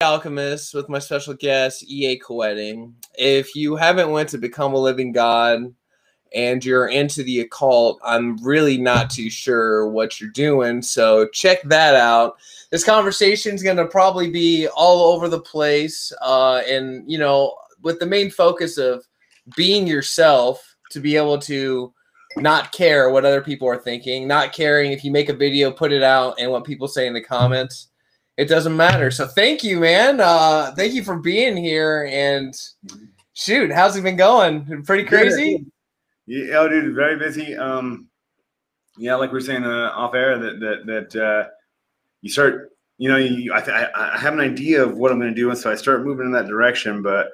Alchemist with my special guest EA Koetting. If you haven't went to Become a Living God and you're into the occult, I'm really not too sure what you're doing, so check that out. This conversation is going to probably be all over the place, and with the main focus of being yourself, to be able to not care what other people are thinking, not caring if you make a video, put it out, and what people say in the comments. It doesn't matter. So thank you, man. Thank you for being here. And shoot, how's it been going? Pretty crazy? Yeah, dude, very busy. Yeah, like we were saying off air, that you start, I have an idea of what I'm going to do, and so I start moving in that direction. But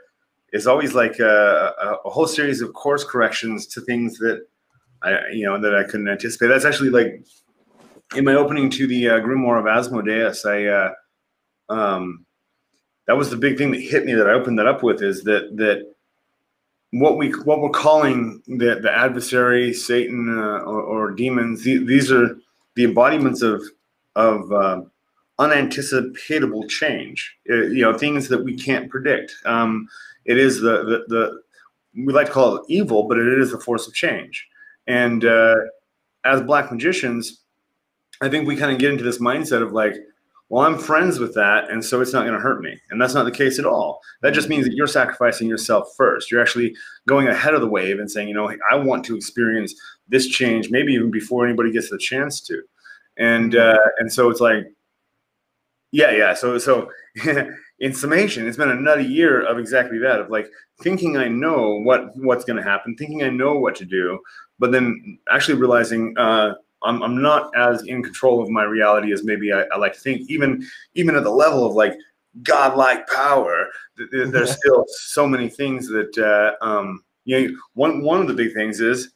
it's always like a whole series of course corrections to things that that I couldn't anticipate. That's actually like in my opening to the Grimoire of Asmodeus. That was the big thing that hit me, that I opened that up with, is that what we're calling the adversary, Satan, or demons. These are the embodiments of unanticipatable change. Things that we can't predict. It is we like to call it evil, but it is the force of change. And as black magicians, I think we kind of get into this mindset of like, well, I'm friends with that, and so it's not going to hurt me. And that's not the case at all. That just means that you're sacrificing yourself first. You're actually going ahead of the wave and saying, I want to experience this change, maybe even before anybody gets the chance to. And so it's like, yeah. So in summation, it's been a nutty year of exactly that, of like thinking I know what's going to happen, thinking I know what to do, but then actually realizing I'm not as in control of my reality as maybe I like to think. Even at the level of like godlike power, there's still so many things that one of the big things is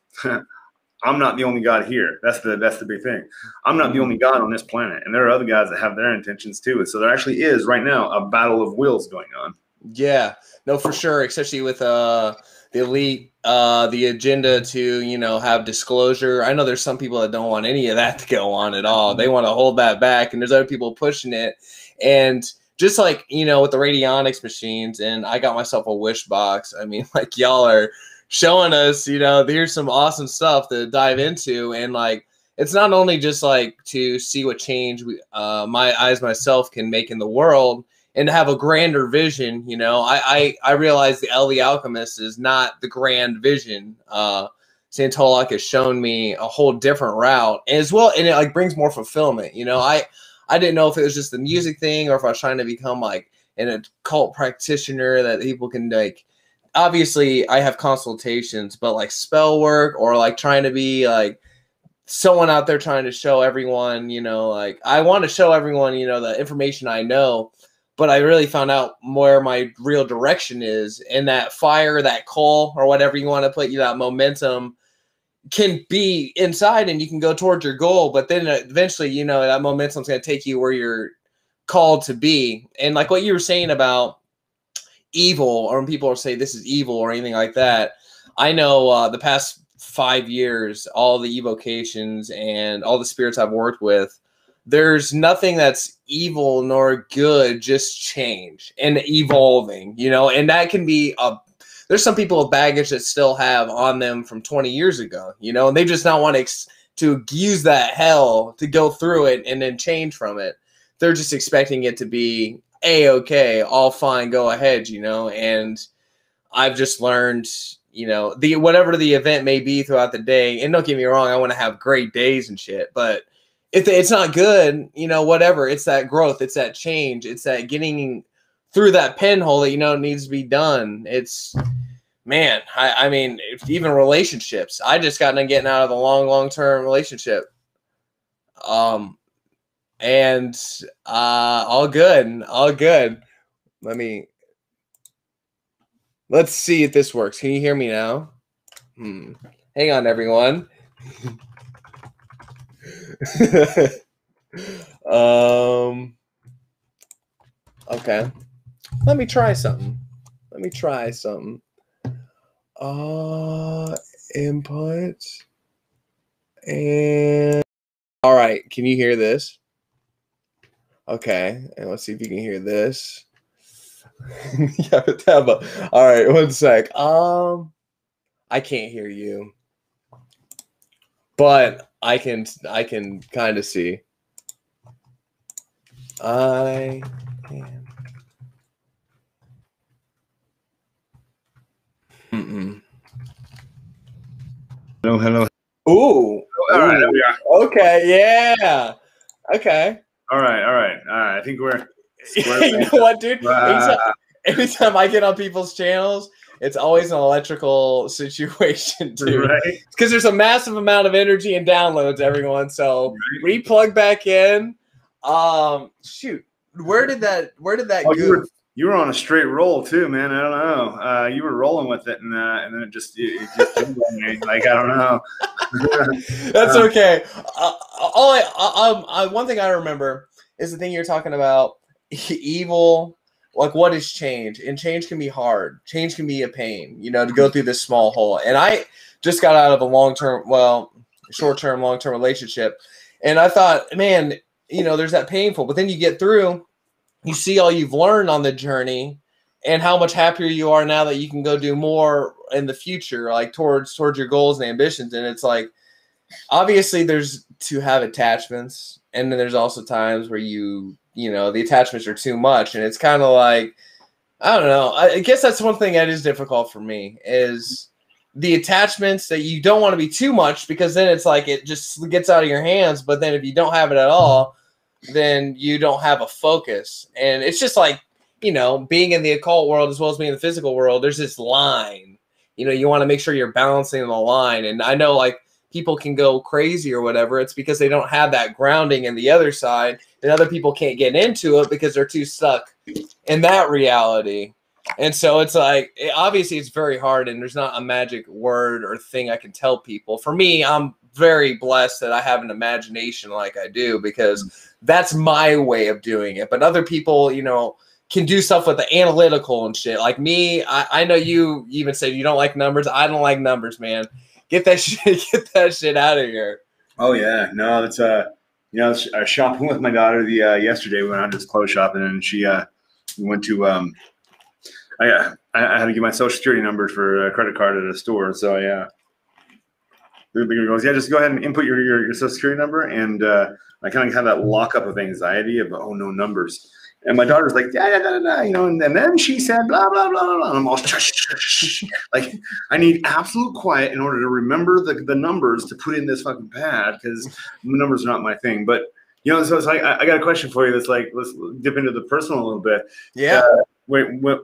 I'm not the only God here. That's the big thing. I'm not the only God on this planet, and there are other gods that have their intentions too. And so there actually is right now a battle of wills going on. Yeah, no, for sure, especially with the elite, the agenda to have disclosure. I know there's some people that don't want any of that to go on at all. They want to hold that back, and there's other people pushing it. And just like with the radionics machines, and I got myself a wish box. I mean, like, y'all are showing us, here's some awesome stuff to dive into. And like, it's not only just like to see what change my eyes myself can make in the world, and to have a grander vision. I realize the Alchemist is not the grand vision. Santolak has shown me a whole different route as well, and it like brings more fulfillment. I didn't know if it was just the music thing, or if I was trying to become like an occult practitioner that people can like. Obviously, I have consultations, but like spell work, or like trying to be like someone out there trying to show everyone, like I want to show everyone, the information I know. But I really found out where my real direction is, and that fire, that coal, or whatever you want to put, that momentum can be inside, and you can go towards your goal. But then eventually, that momentum is going to take you where you're called to be. And like what you were saying about evil, or when people say this is evil or anything like that, I know the past 5 years, all the evocations and all the spirits I've worked with, there's nothing that's evil nor good, just change and evolving, and that can be there's some people with baggage that still have on them from 20 years ago, and they just not want to use that hell to go through it and then change from it. They're just expecting it to be A-okay, all fine, go ahead, and I've just learned, whatever the event may be throughout the day, and don't get me wrong, I want to have great days and shit, but if it's not good, whatever, it's that growth, it's that change, it's that getting through that pinhole that, needs to be done. It's, man, I mean, even relationships, I just got done getting out of the long-term relationship. And all good. Let's see if this works. Can you hear me now? Hang on, everyone. Okay. Let me try something. Input. And all right, can you hear this? Okay, and let's see if you can hear this. Yeah, all right, one sec. I can't hear you, but I can kind of see. I can. Mm-mm. Hello, hello. Ooh, All right, there we are. okay, yeah, okay. All right, all right, all right. I think we're square. You know what, dude? Uh, Anytime I get on people's channels, it's always an electrical situation, dude. right. Because there's a massive amount of energy and downloads, everyone. So Right. replug back in. Shoot, where did that Oh, go? you were on a straight roll too, man. I don't know. You were rolling with it, and then it just did like I don't know. That's okay. One thing I remember is the thing you're talking about, evil. Like, what is change? And change can be hard. Change can be a pain, to go through this small hole. And I just got out of a short-term, long-term relationship. And I thought, man, there's that painful. But then you get through, you see all you've learned on the journey and how much happier you are now that you can go do more in the future, like towards your goals and ambitions. And it's like, obviously there's to have attachments, and then there's also times where the attachments are too much, and it's kind of like, I don't know. I guess that's one thing that is difficult for me, is the attachments that you don't want to be too much, because then it's like it just gets out of your hands. But then if you don't have it at all, then you don't have a focus. And it's just like, being in the occult world as well as being in the physical world, there's this line. You want to make sure you're balancing the line. And I know, like, people can go crazy or whatever. It's because they don't have that grounding in the other side, and other people can't get into it because they're too stuck in that reality. And so it's like, obviously it's very hard, and there's not a magic word or thing I can tell people. For me, I'm very blessed that I have an imagination like I do, because that's my way of doing it. But other people, can do stuff with the analytical and shit. Like me, I know you even said you don't like numbers. I don't like numbers, man. Get that shit out of here. Oh yeah, no, that's I was shopping with my daughter yesterday. We went out to clothes shopping, and we went to I had to give my social security number for a credit card at a store. So yeah, the bigger goes, yeah, just go ahead and input your social security number, and I kind of have that lockup of anxiety of, oh no, numbers. And my daughter's like, yeah, and then she said, blah, blah, blah, blah. And I'm all, like, I need absolute quiet in order to remember the numbers to put in this fucking pad, because the numbers are not my thing. But, so it's like, I got a question for you that's like, let's dip into the personal a little bit. Yeah.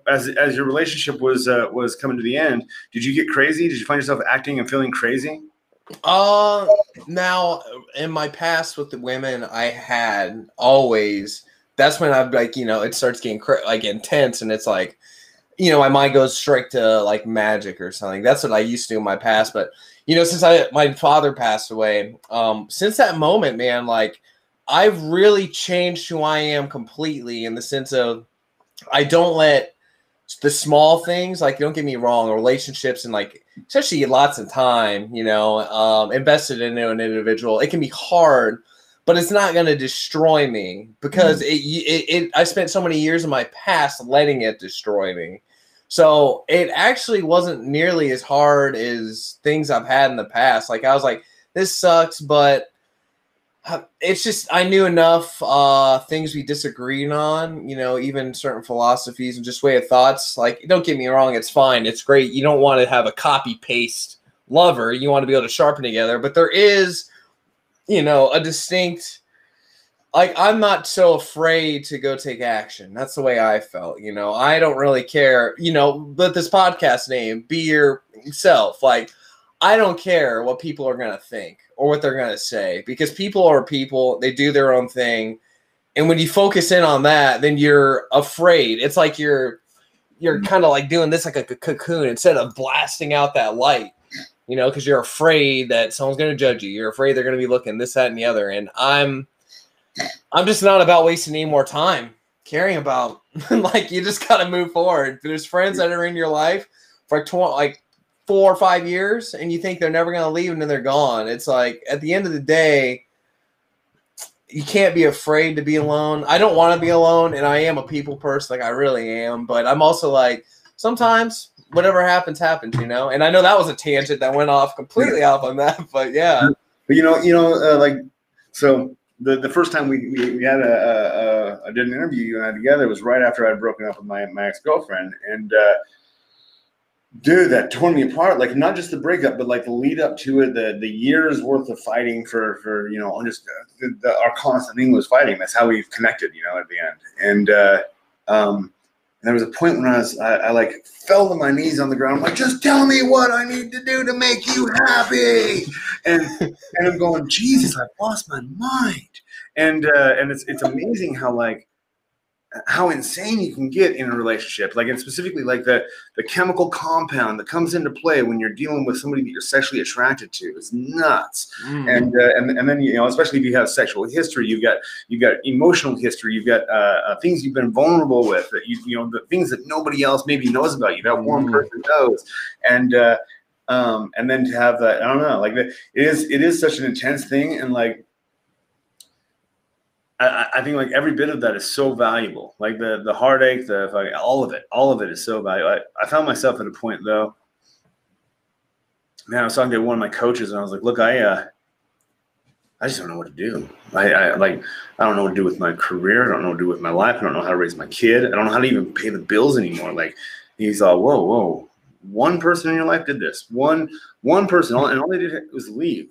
As your relationship was coming to the end, did you get crazy? Did you find yourself acting and feeling crazy? Now, in my past with the women I had, always, that's when I'm like, it starts getting like intense, and it's like, my mind goes straight to like magic or something. That's what I used to do in my past. But, since my father passed away, since that moment, man, like, I've really changed who I am completely, in the sense of, I don't let the small things, like, don't get me wrong, relationships and, like, especially lots of time, invested into an individual, it can be hard, but it's not going to destroy me, because I spent so many years in my past letting it destroy me. So it actually wasn't nearly as hard as things I've had in the past. Like, I was like, this sucks, but it's just, I knew enough things we disagreed on, even certain philosophies and just way of thoughts. Like, don't get me wrong, it's fine, it's great. You don't want to have a copy paste lover. You want to be able to sharpen together. But there is, a distinct, like, I'm not so afraid to go take action. That's the way I felt. I don't really care, but this podcast name, Be Yourself, like, I don't care what people are going to think or what they're going to say, because people are people. They do their own thing. And when you focus in on that, then you're afraid. It's like you're kind of like doing this like a cocoon, instead of blasting out that light, because you're afraid that someone's going to judge you. You're afraid they're going to be looking this, that, and the other. And I'm just not about wasting any more time caring about, like, you just got to move forward. There's friends that are in your life for like 4 or 5 years, and you think they're never going to leave, and then they're gone. It's like, at the end of the day, you can't be afraid to be alone. I don't want to be alone, and I am a people person, like I really am. But I'm also like, sometimes whatever happens, happens, you know. And I know that was a tangent that went off completely off on that, but yeah. But like, so the first time we had I did an interview, you and I together, was right after I'd broken up with my ex-girlfriend, and dude, that tore me apart. Like, not just the breakup, but like the lead up to it, the years worth of fighting for just our constant thing was fighting. That's how we connected, at the end. And there was a point when I like fell to my knees on the ground. I'm like, just tell me what I need to do to make you happy. And I'm going, Jesus, I've lost my mind. And it's amazing how insane you can get in a relationship, like, and specifically like the chemical compound that comes into play when you're dealing with somebody that you're sexually attracted to is nuts. And then especially if you have sexual history, you've got emotional history, you've got things you've been vulnerable with, that the things that nobody else maybe knows about you, that one person knows. And then to have that, I don't know, like, it is such an intense thing, and like, I think like every bit of that is so valuable. Like the heartache, all of it is so valuable. I found myself at a point, though, man, I was talking to one of my coaches, and I was like, look, I just don't know what to do. I don't know what to do with my career. I don't know what to do with my life. I don't know how to raise my kid. I don't know how to even pay the bills anymore. Like, he's all, whoa, one person in your life did this. One person, and all they did was leave.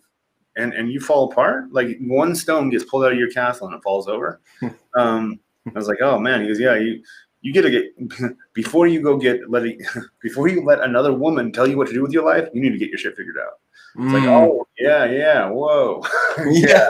And you fall apart. Like, one stone gets pulled out of your castle and it falls over. I was like, oh man. He goes, yeah, you get to get before you let another woman tell you what to do with your life, you need to get your shit figured out. It's like, oh yeah, whoa. Yeah.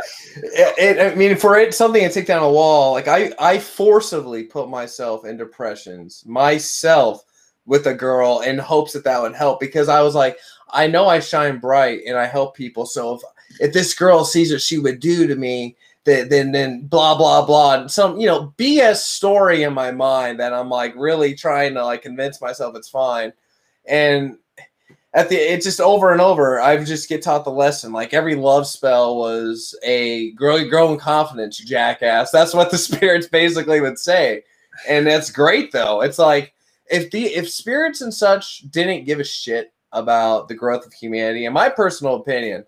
I mean, for it something to take down a wall, like I forcibly put myself in depressions myself with a girl in hopes that would help, because I was like, I know I shine bright and I help people. So if this girl sees what she would do to me, then blah, blah, blah. And some, BS story in my mind that I'm like really trying to like convince myself it's fine. And it's just over and over, I just get taught the lesson. Like, every love spell was a growing confidence, jackass. That's what the spirits basically would say. And that's great, though. It's like, if spirits and such didn't give a shit about the growth of humanity, in my personal opinion,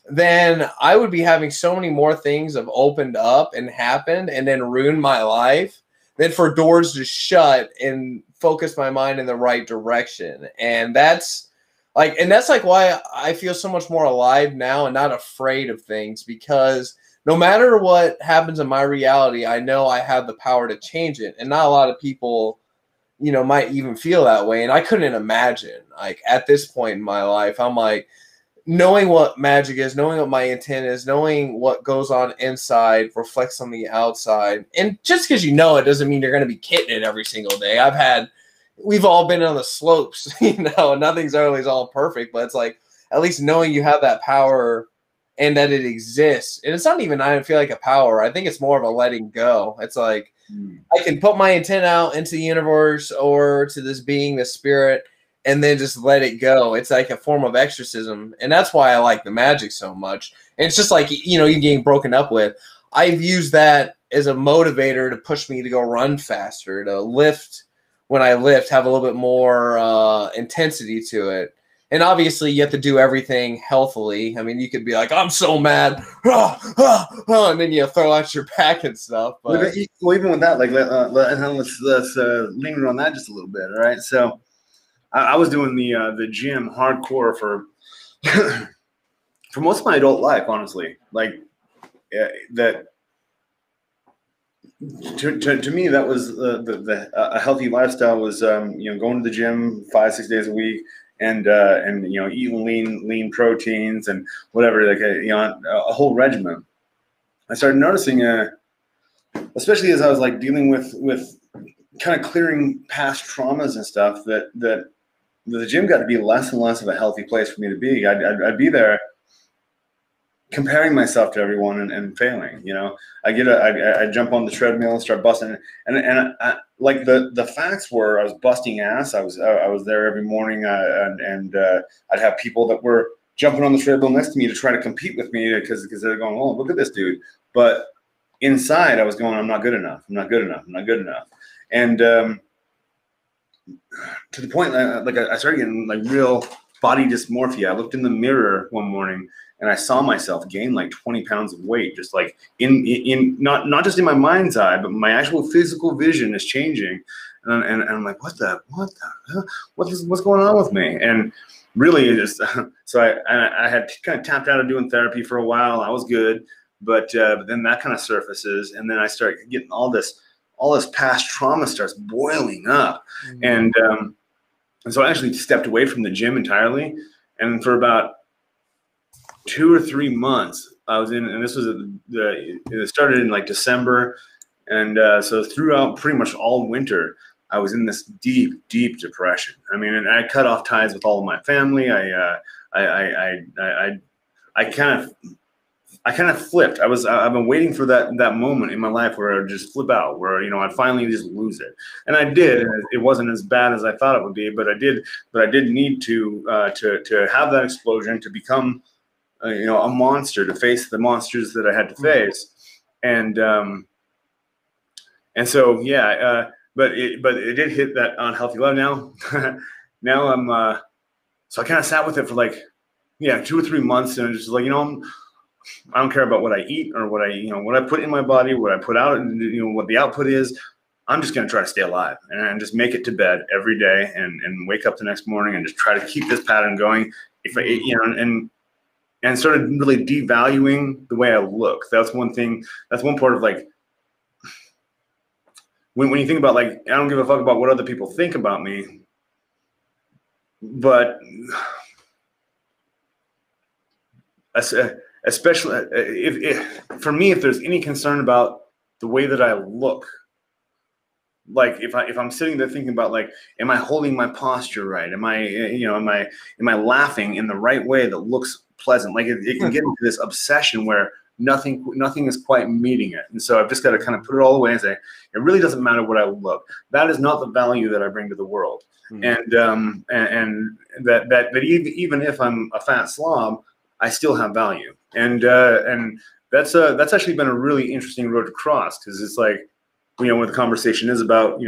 then I would be having so many more things have opened up and happened and then ruined my life than for doors to shut and focus my mind in the right direction. And that's why I feel so much more alive now and not afraid of things, because no matter what happens in my reality, I know I have the power to change it. And not a lot of people, might even feel that way. And I couldn't imagine, like, at this point in my life, I'm like, knowing what magic is, knowing what my intent is, knowing what goes on inside reflects on the outside. And just because it doesn't mean you're going to be kitting it every single day. We've all been on the slopes, nothing's always all perfect, but it's like, at least knowing you have that power and that it exists. And it's not even, I don't feel like a power. I think it's more of a letting go. It's like, I can put my intent out into the universe or to this being, the spirit, and then just let it go. It's like a form of exorcism. And that's why I like the magic so much. And it's just like, you getting broken up with. I've used that as a motivator to push me to go run faster, to lift when I lift, have a little bit more intensity to it. And obviously you have to do everything healthily. I mean, you could be like, I'm so mad. And then you throw out your back and stuff. But well, even with that, like, let's linger on that just a little bit. All right. So I was doing the gym hardcore for most of my adult life, honestly. Like, that to me, that was a healthy lifestyle was going to the gym 5-6 days a week, and eating lean proteins and whatever, like a whole regimen. I started noticing, especially as I was like dealing with kind of clearing past traumas and stuff, that the gym got to be less and less of a healthy place for me to be. I'd be there comparing myself to everyone and failing. I jump on the treadmill and start busting, and I, like the facts were, I was busting ass. I was there every morning, and I'd have people that were jumping on the treadmill next to me to try to compete with me because they're going, oh, look at this dude. But inside I was going, I'm not good enough. I'm not good enough. I'm not good enough. And to the point, like I started getting like real body dysmorphia. I looked in the mirror one morning and I saw myself gain like 20 pounds of weight, just like in not just in my mind's eye, but my actual physical vision is changing. And I'm like, what's going on with me? And really, just so I had kind of tapped out of doing therapy for a while. I was good, but then that kind of surfaces, and then I start getting all this past trauma starts boiling up, and so I actually stepped away from the gym entirely, and for about 2 or 3 months I was in, and this was it started in like December, and so throughout pretty much all winter I was in this deep depression. I mean, and I cut off ties with all of my family. I kind of flipped. I've been waiting for that moment in my life where I'd just flip out, where I'd finally just lose it, and I did. And it wasn't as bad as I thought it would be, but I did need to have that explosion to become a monster, to face the monsters that I had to face, and so yeah. But it did hit that unhealthy level. Now I'm so I kind of sat with it for like 2 or 3 months, and just like I don't care about what I eat or what I put in my body, what I put out, and what the output is. I'm just gonna try to stay alive and just make it to bed every day and wake up the next morning and just try to keep this pattern going. If I and started really devaluing the way I look. That's one thing. That's one part of like. When you think about like, I don't give a fuck about what other people think about me, but especially if for me, if there's any concern about the way that I look, like if I'm sitting there thinking about like, am I holding my posture right? Am I laughing in the right way that looks pleasant? Like it can get into this obsession where nothing is quite meeting it. And so I've just got to kind of put it all away and say, it really doesn't matter what I look. That is not the value that I bring to the world. Mm-hmm. And that even if I'm a fat slob, I still have value. And that's actually been a really interesting road to cross, because it's like, when the conversation is about,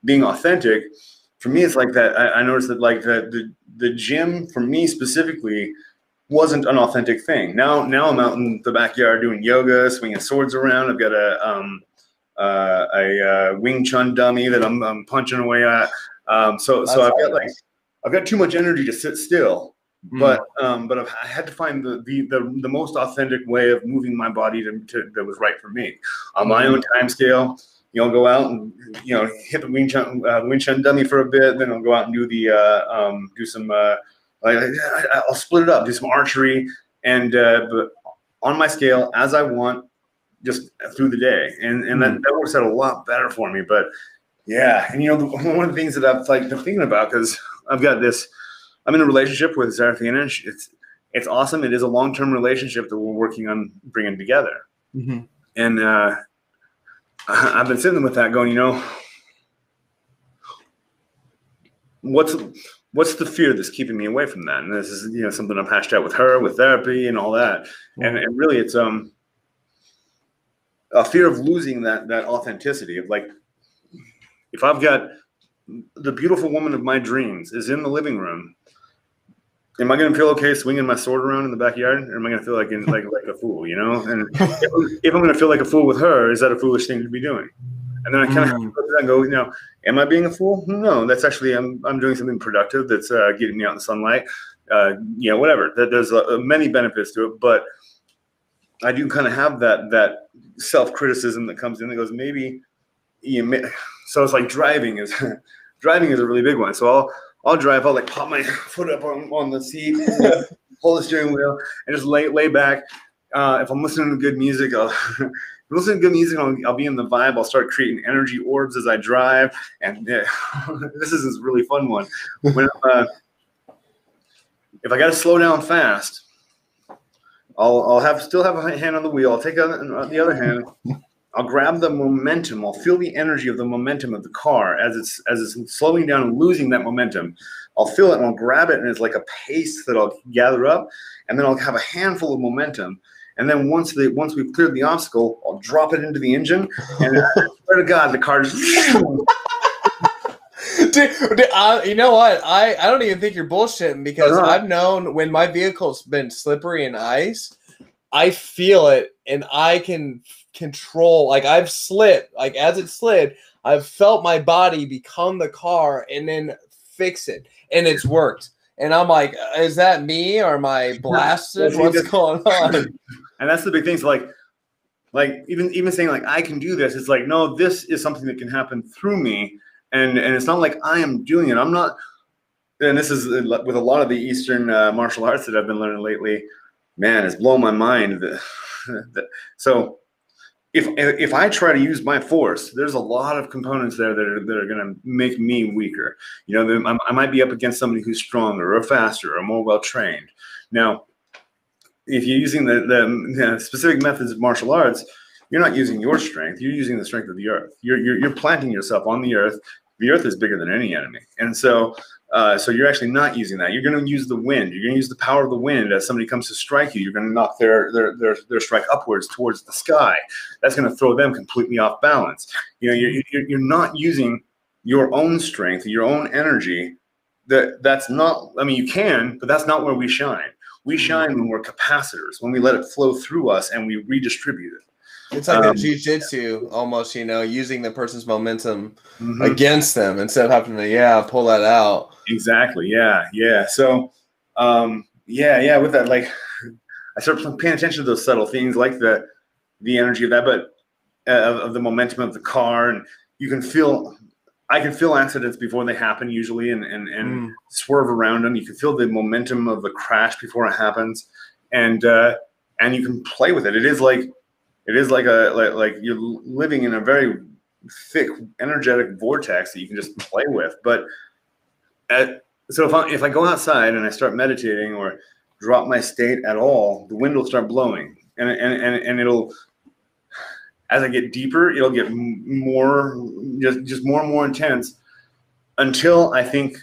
being authentic, for me, it's like that. I noticed that like the gym for me specifically wasn't an authentic thing. Now I'm out in the backyard doing yoga, swinging swords around. I've got a Wing Chun dummy that I'm punching away at. So I've got too much energy to sit still. But I had to find the most authentic way of moving my body that was right for me on my own time scale. Go out and hit the Wing Chun dummy for a bit, then I'll go out and do do some. I'll split it up, do some archery, and but on my scale as I want, just through the day, and that works out a lot better for me. But yeah, and one of the things that I've been thinking about, because I've got this, I'm in a relationship with Zarathina. It's awesome. It is a long-term relationship that we're working on bringing together, and I've been sitting with that going, what's the fear that's keeping me away from that? And this is, something I've hashed out with her, with therapy and all that. And really it's a fear of losing that authenticity of like, if I've got the beautiful woman of my dreams is in the living room, am I going to feel okay swinging my sword around in the backyard, or am I going to feel like a fool, And if I'm going to feel like a fool with her, is that a foolish thing to be doing? And then I kind of have to look at that and go, am I being a fool? No, that's actually, I'm doing something productive that's getting me out in the sunlight. Whatever. There's many benefits to it, but I do kind of have that self-criticism that comes in that goes, maybe, so it's like driving is a really big one. So I'll drive, I'll pop my foot up on the seat, hold the steering wheel, and just lay back. If I'm listening to good music, I'll be in the vibe. I'll start creating energy orbs as I drive, and this is a really fun one. When if I got to slow down fast, I'll still have a hand on the wheel. I'll take the other hand. I'll grab the momentum. I'll feel the energy of the momentum of the car as it's slowing down and losing that momentum. I'll feel it and I'll grab it, and it's like a pace that I'll gather up, and then I'll have a handful of momentum. And then once we've cleared the obstacle, I'll drop it into the engine, and I swear to God, the car just Dude, you know what? I don't even think you're bullshitting, because I've known when my vehicle's been slippery in ice, I feel it and I can control. Like, I've slipped, like as it slid, I've felt my body become the car and then fix it, and it's worked. And I'm like, is that me, or am I blasted? What's going on? And that's the big thing. So like even saying like I can do this, it's like, no, this is something that can happen through me, and it's not like I am doing it. I'm not. And this is with a lot of the Eastern martial arts that I've been learning lately. Man, it's blown my mind. So if I try to use my force, there's a lot of components there that are going to make me weaker. You know, I might be up against somebody who's stronger or faster or more well trained. Now, if you're using the specific methods of martial arts, you're not using your strength. You're using the strength of the earth. You're planting yourself on the earth. The earth is bigger than any enemy, and so you're actually not using that. You're going to use the wind. You're going to use the power of the wind as somebody comes to strike you. You're going to knock their strike upwards towards the sky. That's going to throw them completely off balance. You know, you're not using your own strength, your own energy. That's not. I mean, you can, but that's not where we shine. We shine when we're capacitors, when we let it flow through us and we redistribute it. It's like a jiu-jitsu almost, you know, using the person's momentum against them instead of having to, pull that out. Exactly. Yeah. So, with that, like, I started paying attention to those subtle things, like the energy of that, but of the momentum of the car, and I can feel accidents before they happen usually, and swerve around them. You can feel the momentum of the crash before it happens, and you can play with it. It is like you're living in a very thick energetic vortex that you can just play with. But so if I go outside and I start meditating or drop my state at all, the wind will start blowing, and it'll, as I get deeper, it'll get more, just more and more intense, until I think,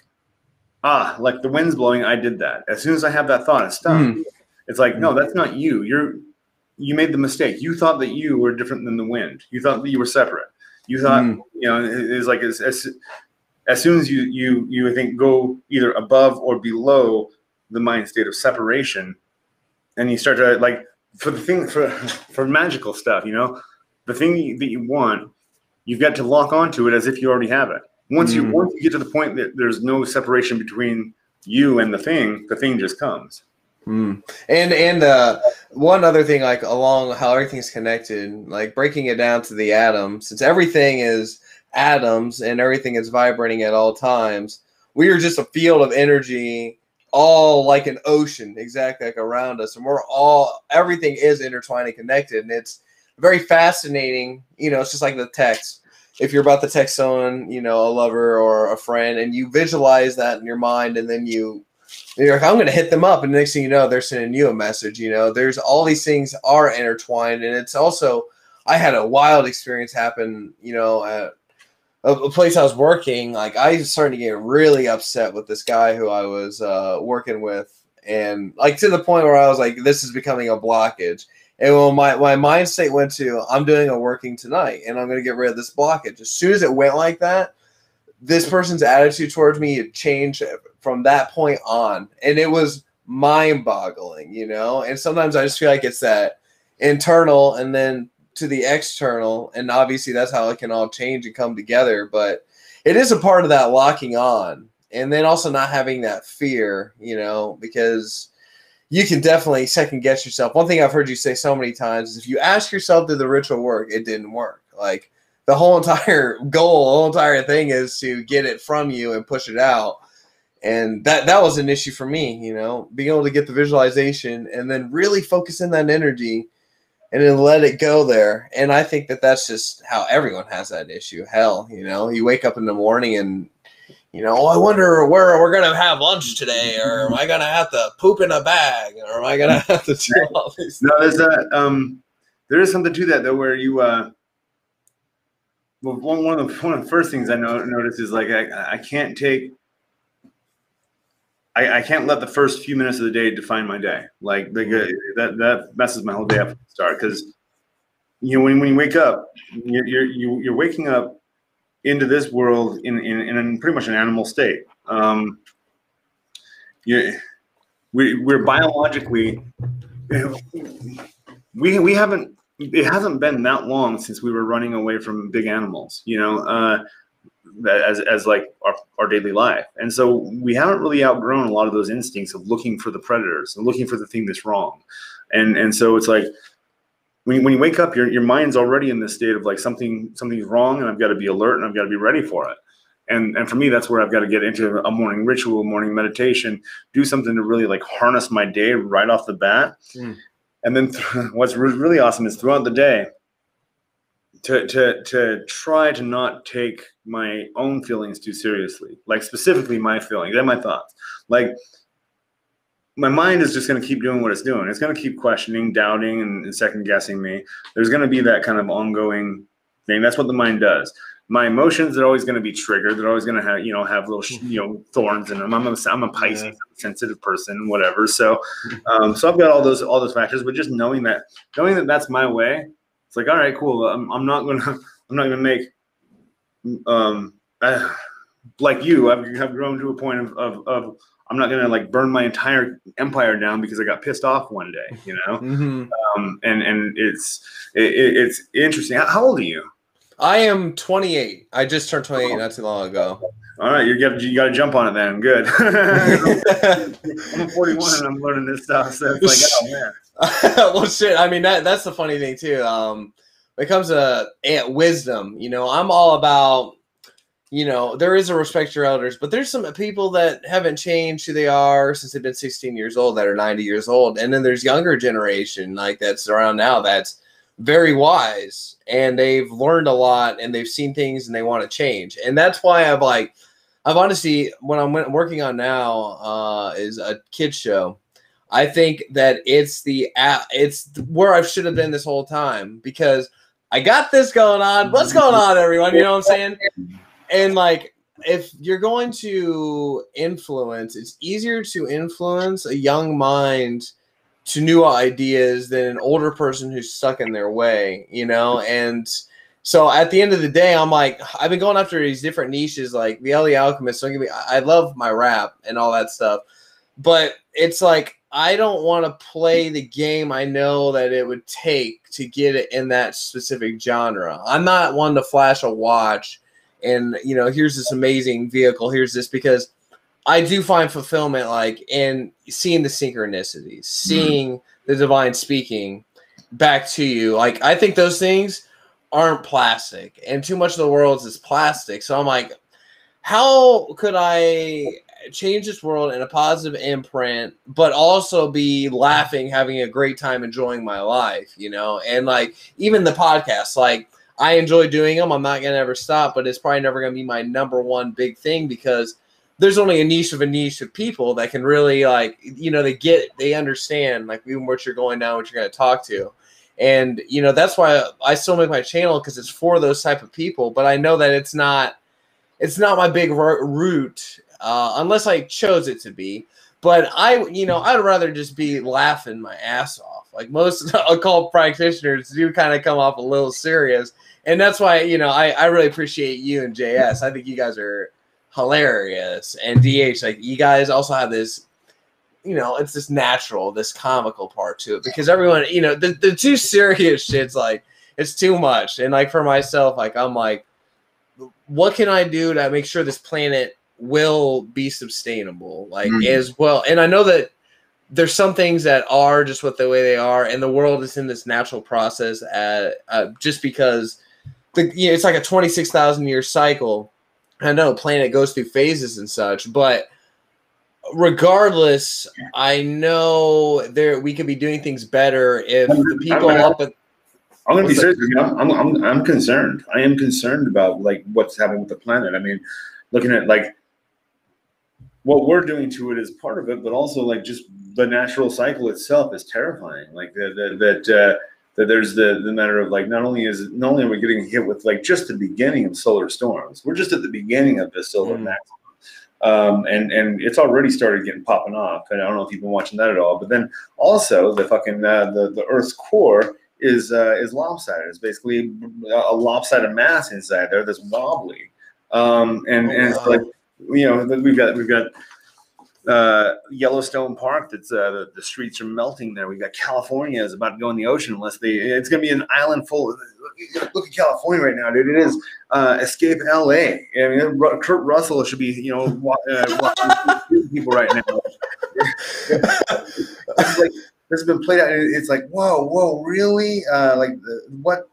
like the wind's blowing, I did that. As soon as I have that thought, it's done. It's like, no, that's not you. You made the mistake. You thought that you were different than the wind. You thought that you were separate. You thought, you know, it's like as soon as you I think go either above or below the mind state of separation, and you start to, like, for magical stuff, you know, the thing that you want, you've got to lock onto it as if you already have it. Once you get to the point that there's no separation between you and the thing just comes. And one other thing, like, along how everything's connected, like breaking it down to the atoms, since everything is atoms and everything is vibrating at all times, we are just a field of energy, all like an ocean, exactly like around us, and everything is intertwined and connected, and it's very fascinating. You know, it's just like the text. If you're about to text someone, you know, a lover or a friend, and you visualize that in your mind, and then you're like, I'm going to hit them up, and the next thing you know, they're sending you a message. You know, there's all these things are intertwined, and it's also, I had a wild experience happen, you know, at a place I was working. Like, I started to get really upset with this guy who I was working with, and like to the point where I was like, this is becoming a blockage. And when my mind state went to, I'm doing a working tonight, and I'm going to get rid of this blockage. As soon as it went like that, this person's attitude towards me had changed from that point on, and it was mind-boggling, you know. And sometimes I just feel like it's that internal and then to the external, and obviously that's how it can all change and come together. But it is a part of that locking on, and then also not having that fear, you know, because you can definitely second guess yourself. One thing I've heard you say so many times is if you ask yourself, did the ritual work? It didn't work. Like, the whole entire goal, the whole entire thing is to get it from you and push it out. And that was an issue for me, you know, being able to get the visualization and then really focus in that energy and then let it go there. And I think that that's just how everyone has that issue. Hell, you know, you wake up in the morning and, you know, I wonder where we're going to have lunch today, or am I going to have to poop in a bag, or am I going to have to do all these things? No, there is something to that, though, where you, well, one of the first things I noticed is, like, I I can't let the first few minutes of the day define my day. Like that messes my whole day up from the start. Because when you wake up, you're waking up into this world in pretty much an animal state. We're biologically, we haven't, it hasn't been that long since we were running away from big animals, as like our daily life. And so we haven't really outgrown a lot of those instincts of looking for the predators and looking for the thing that's wrong. And so it's like, when you wake up, your mind's already in this state of like something's wrong, and I've got to be alert and I've got to be ready for it. And for me, that's where I've got to get into a morning ritual, morning meditation, do something to really like harness my day right off the bat. And then what's really awesome is throughout the day to try to not take my own feelings too seriously, like specifically my feelings and my thoughts. Like my mind is just going to keep doing what it's doing. It's going to keep questioning, doubting, and second guessing me. There's going to be that kind of ongoing thing. That's what the mind does. My emotions are always going to be triggered. They're always going to have little thorns in them. I'm a Pisces, I'm a sensitive person, whatever. So so I've got all those factors. But just knowing that that's my way, it's like, all right, cool. I'm not gonna make like you. I've grown to a point of I'm not gonna like burn my entire empire down because I got pissed off one day, And it's interesting. How old are you? I am 28. I just turned 28 not too long ago. All right, you got to jump on it then. Good. I'm 41 and I'm learning this stuff, so it's like, oh man. Well, shit. I mean, that's the funny thing too. When it comes to wisdom, I'm all about, there is a respect your elders, but there's some people that haven't changed who they are since they've been 16 years old that are 90 years old, and then there's younger generation like that's around now that's very wise, and they've learned a lot, and they've seen things, and they want to change. And that's why I've honestly, what I'm working on now is a kids show. I think that it's where I should have been this whole time, because I got this going on. What's going on, everyone? You know what I'm saying? And like, if you're going to influence, it's easier to influence a young mind to new ideas than an older person who's stuck in their way, And so at the end of the day, I'm like, I've been going after these different niches, like the LA Alchemist. Don't get me, I love my rap and all that stuff, but it's like, I don't want to play the game I know that it would take to get it in that specific genre. I'm not one to flash a watch and, here's this amazing vehicle, here's this, because I do find fulfillment like in seeing the synchronicities, seeing the divine speaking back to you. Like, I think those things aren't plastic, and too much of the world is plastic. So I'm like, how could I change this world in a positive imprint, but also be laughing, having a great time, enjoying my life, And like, even the podcast, like, I enjoy doing them. I'm not going to ever stop, but it's probably never going to be my number one big thing, because there's only a niche of people that can really, like, they understand, like, even what you're going down, what you're going to talk to. And, that's why I still make my channel, because it's for those type of people. But I know that it's not my big route, unless I chose it to be. But I'd rather just be laughing my ass off. Like, most occult practitioners do kind of come off a little serious. And that's why, I really appreciate you and JS. I think you guys are hilarious. And DH, like, you guys also have this, it's this natural, this comical part to it, because everyone, the too serious shit's like, it's too much. And like, for myself, like, I'm like, what can I do to make sure this planet will be sustainable, like, as well? And I know that there's some things that are just what the way they are, and the world is in this natural process just because it's like a 26,000 year cycle. I know the planet goes through phases and such, but regardless, I know we could be doing things better if the people up at. I'm going to be serious. I'm concerned. I am concerned about like what's happening with the planet. I mean, looking at like what we're doing to it is part of it, but also like just the natural cycle itself is terrifying. Like that there's the matter of like not only are we getting hit with like just the beginning of solar storms, we're just at the beginning of the solar maximum. And it's already started getting popping off. And I don't know if you've been watching that at all. But then also the fucking the Earth's core is lopsided. It's basically a lopsided mass inside there that's wobbly. And it's like, you know, we've got Yellowstone Park. That's the streets are melting there. We've got California is about to go in the ocean unless it's going to be an island full of. Look at California right now, dude. It is escape LA. I mean, Kurt Russell should be, you know, watching people right now. It's like this has been played out. It's like, whoa, really? Like what?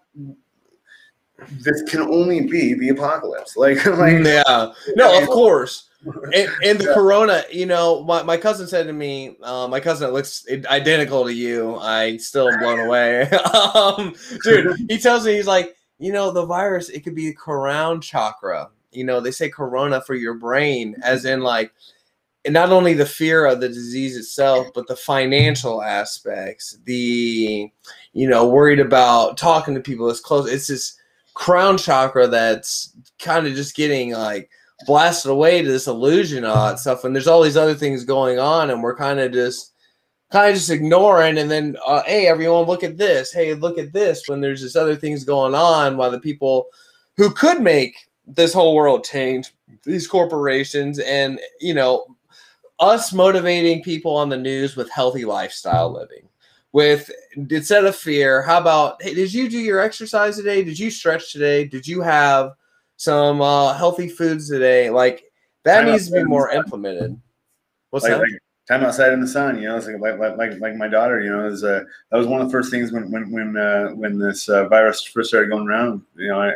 This can only be the apocalypse. Like yeah, no, of course. And the corona, you know, my cousin said to me, my cousin looks identical to you. I still am blown away. Dude, he tells me, he's like, you know, the virus, it could be crown chakra. You know, they say corona for your brain, as in like, and not only the fear of the disease itself, but the financial aspects, the, you know, worried about talking to people as close. It's this crown chakra that's kind of just getting like blasted away to this illusion of stuff, and there's all these other things going on, and we're kind of just ignoring, and then hey everyone, look at this, hey look at this, when there's just other things going on, while the people who could make this whole world change, these corporations, and you know, us motivating people on the news with healthy lifestyle living, with instead of fear. How about, hey, did you do your exercise today? Did you stretch today? Did you have some healthy foods today? Like that time needs to be more implemented. What's that? Like time outside in the sun, you know. It's like my daughter, you know, is that was one of the first things when this virus first started going around. You know,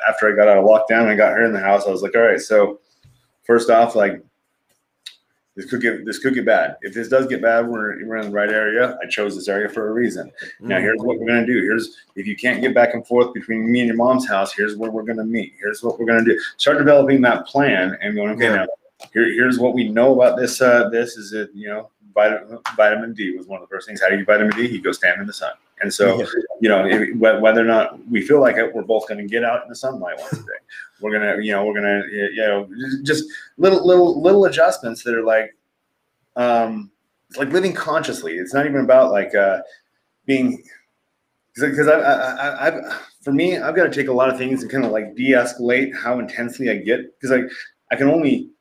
after I got out of lockdown and I got her in the house, I was like, all right, so first off, like this could get bad. If this does get bad, we're in the right area. I chose this area for a reason. Now here's what we're gonna do. If you can't get back and forth between me and your mom's house, here's where we're gonna meet. Here's what we're gonna do. Start developing that plan and going, okay, now here's what we know about this. This is it. You know, vitamin D was one of the first things. How do you get vitamin D? You go stand in the sun. And so, you know, whether or not we feel like it, we're both going to get out in the sunlight once a day. We're gonna just little adjustments that are like, it's like living consciously. It's not even about like being, because for me, I've got to take a lot of things and kind of like de-escalate how intensely I get, because I can only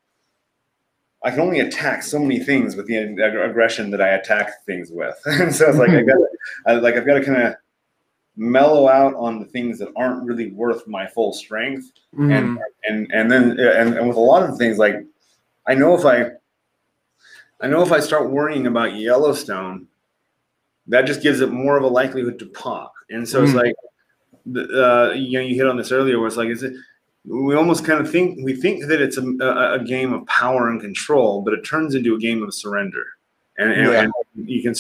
attack so many things with the aggression that I attack things with. And so it's like I've got to kind of mellow out on the things that aren't really worth my full strength. And then with a lot of things, like I know if I start worrying about Yellowstone, that just gives it more of a likelihood to pop. And so it's like, you know, you hit on this earlier, where it's like, we almost kind of think that it's a game of power and control, but it turns into a game of surrender. And you can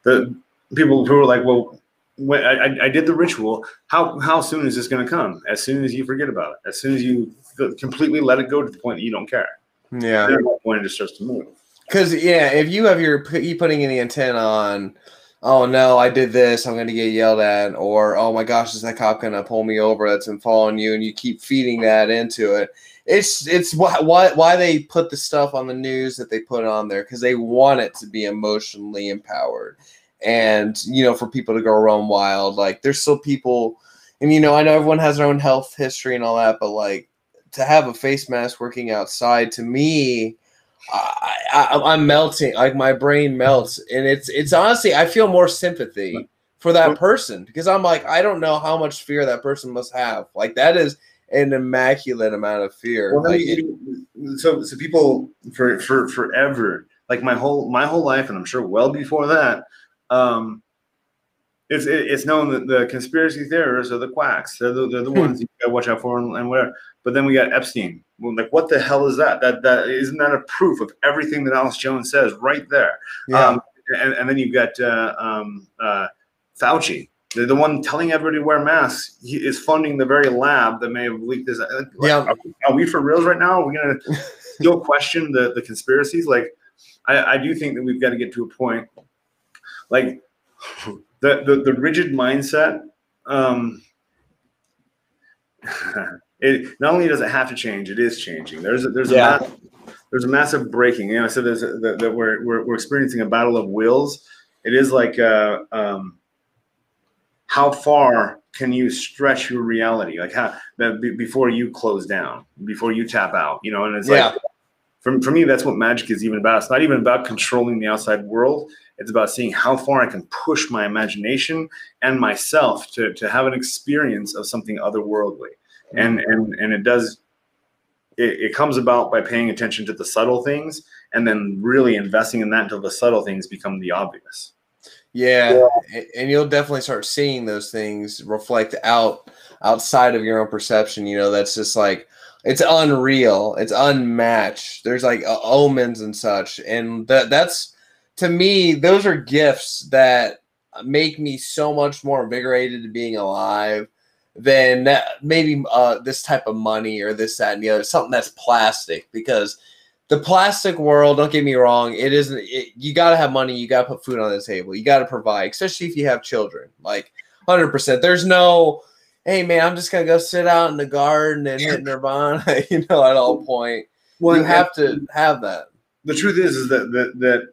the people who are like, well, when I did the ritual, how soon is this going to come? As soon as you forget about it, as soon as you completely let it go to the point that you don't care. Yeah. Then at that point it just starts to move. Because if you have you putting any intent on, oh no, I did this, I'm going to get yelled at, or oh my gosh, is that cop going to pull me over that's been following you, and you keep feeding that into it. It's why they put the stuff on the news that they put on there, because they want it to be emotionally empowered, and you know, for people to go run wild. Like there's still people, and you know, I know everyone has their own health history and all that, but like to have a face mask working outside, to me, I'm melting, like my brain melts, and it's honestly, I feel more sympathy for that person, because I'm like, I don't know how much fear that person must have. Like that is an immaculate amount of fear. Well, like, so people for forever, like my whole life, and I'm sure well before that, it's known that the conspiracy theorists are the quacks. They're the ones you gotta watch out for and whatever. But then we got Epstein. Well, like, what the hell is that? That isn't that a proof of everything that Alex Jones says right there? Yeah. And then you've got Fauci, the one telling everybody to wear masks. He is funding the very lab that may have leaked this. Like, are we for reals right now? Are we gonna still question the conspiracies? like I do think that we've got to get to a point, like the rigid mindset. It not only does it have to change, it is changing. There's a there's a massive breaking. You know, I said that we're experiencing a battle of wills. It is like how far can you stretch your reality? Like how before you close down, before you tap out, you know? And it's like, for me, that's what magic is even about. It's not even about controlling the outside world. It's about seeing how far I can push my imagination and myself to have an experience of something otherworldly. And it does, it comes about by paying attention to the subtle things and then really investing in that until the subtle things become the obvious. Yeah, and you'll definitely start seeing those things reflect outside of your own perception. You know, that's just like, it's unreal, it's unmatched. There's like omens and such, and that's, to me, those are gifts that make me so much more invigorated to being alive than maybe this type of money or this, that, and the other, something that's plastic. Because the plastic world, don't get me wrong, it isn't. You got to have money. You got to put food on the table. You got to provide, especially if you have children. Like 100%. There's no, hey man, I'm just gonna go sit out in the garden and hit nirvana. You know, at all point, well, you have to have that. The truth is that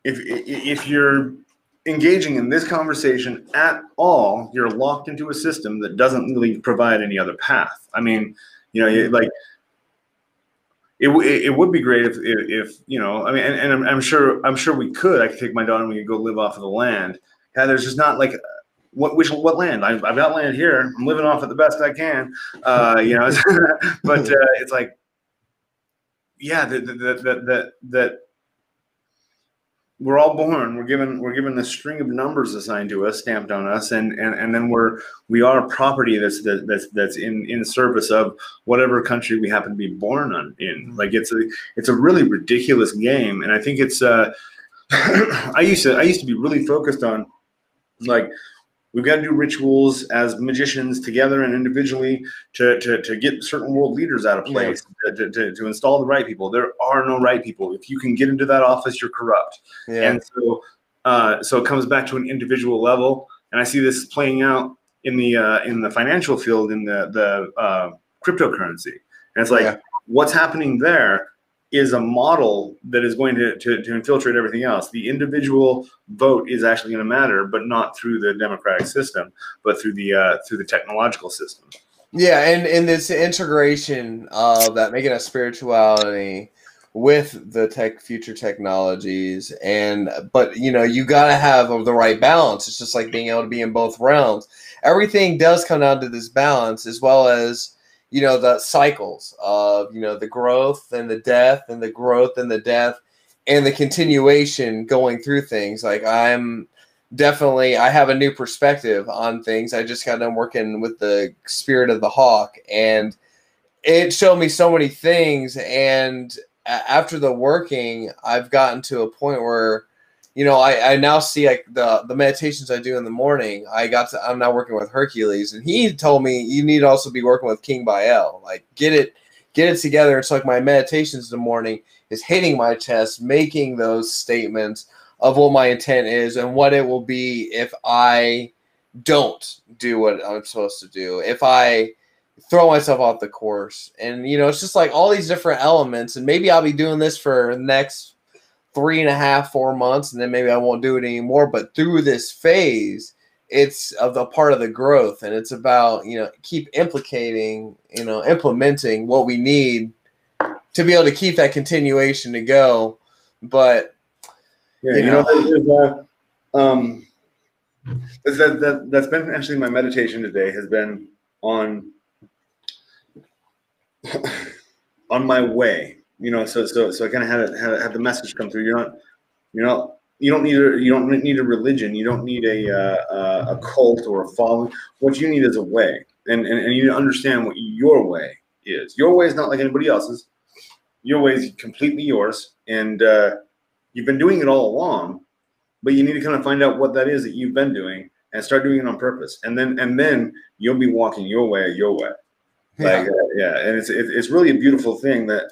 if you're engaging in this conversation at all, you're locked into a system that doesn't really provide any other path. I mean, you know, like. It would be great if you know, I mean, and I'm sure we could. I could take my daughter and we could go live off of the land. Yeah, there's just not like what land. I've got land here. I'm living off it the best I can. You know, but it's like, yeah, that we're all born. We're given this string of numbers assigned to us, stamped on us, and then we are property that's in service of whatever country we happen to be born in. Like it's a really ridiculous game, and I think it's I used to be really focused on, like, we've got to do rituals as magicians together and individually to get certain world leaders out of place, to install the right people. There are no right people. If you can get into that office, you're corrupt. Yeah. And so it comes back to an individual level. And I see this playing out in the financial field, in the cryptocurrency. And it's like, what's happening there is a model that is going to infiltrate everything else. The individual vote is actually going to matter, but not through the democratic system, but through the technological system. Yeah, and this integration of that, making a spirituality with the future technologies, but you know, you got to have the right balance. It's just like being able to be in both realms. Everything does come down to this balance, as well as, you know, the cycles of, you know, the growth and the death, and the growth and the death, and the continuation going through things. Like I have a new perspective on things. I just got done working with the spirit of the hawk, and it showed me so many things. And after the working, I've gotten to a point where, you know, I now see, like, the meditations I do in the morning. I'm now working with Hercules, and he told me you need to also be working with King Baal. Like, get it together. It's like my meditations in the morning is hitting my chest, making those statements of what my intent is and what it will be if I don't do what I'm supposed to do, if I throw myself off the course. And, you know, it's just like all these different elements. And maybe I'll be doing this for the next 3.5, 4 months, and then maybe I won't do it anymore. But through this phase, it's of the part of the growth, and it's about, you know, keep implementing what we need to be able to keep that continuation to go. But yeah, that's been actually my meditation today, has been on my way. You know, so I kind of had the message come through. You don't need a religion. You don't need a cult or a following. What you need is a way, and you need to understand what your way is. Your way is not like anybody else's. Your way is completely yours, and you've been doing it all along. But you need to kind of find out what that is that you've been doing and start doing it on purpose, and then you'll be walking your way. Like and it's really a beautiful thing that.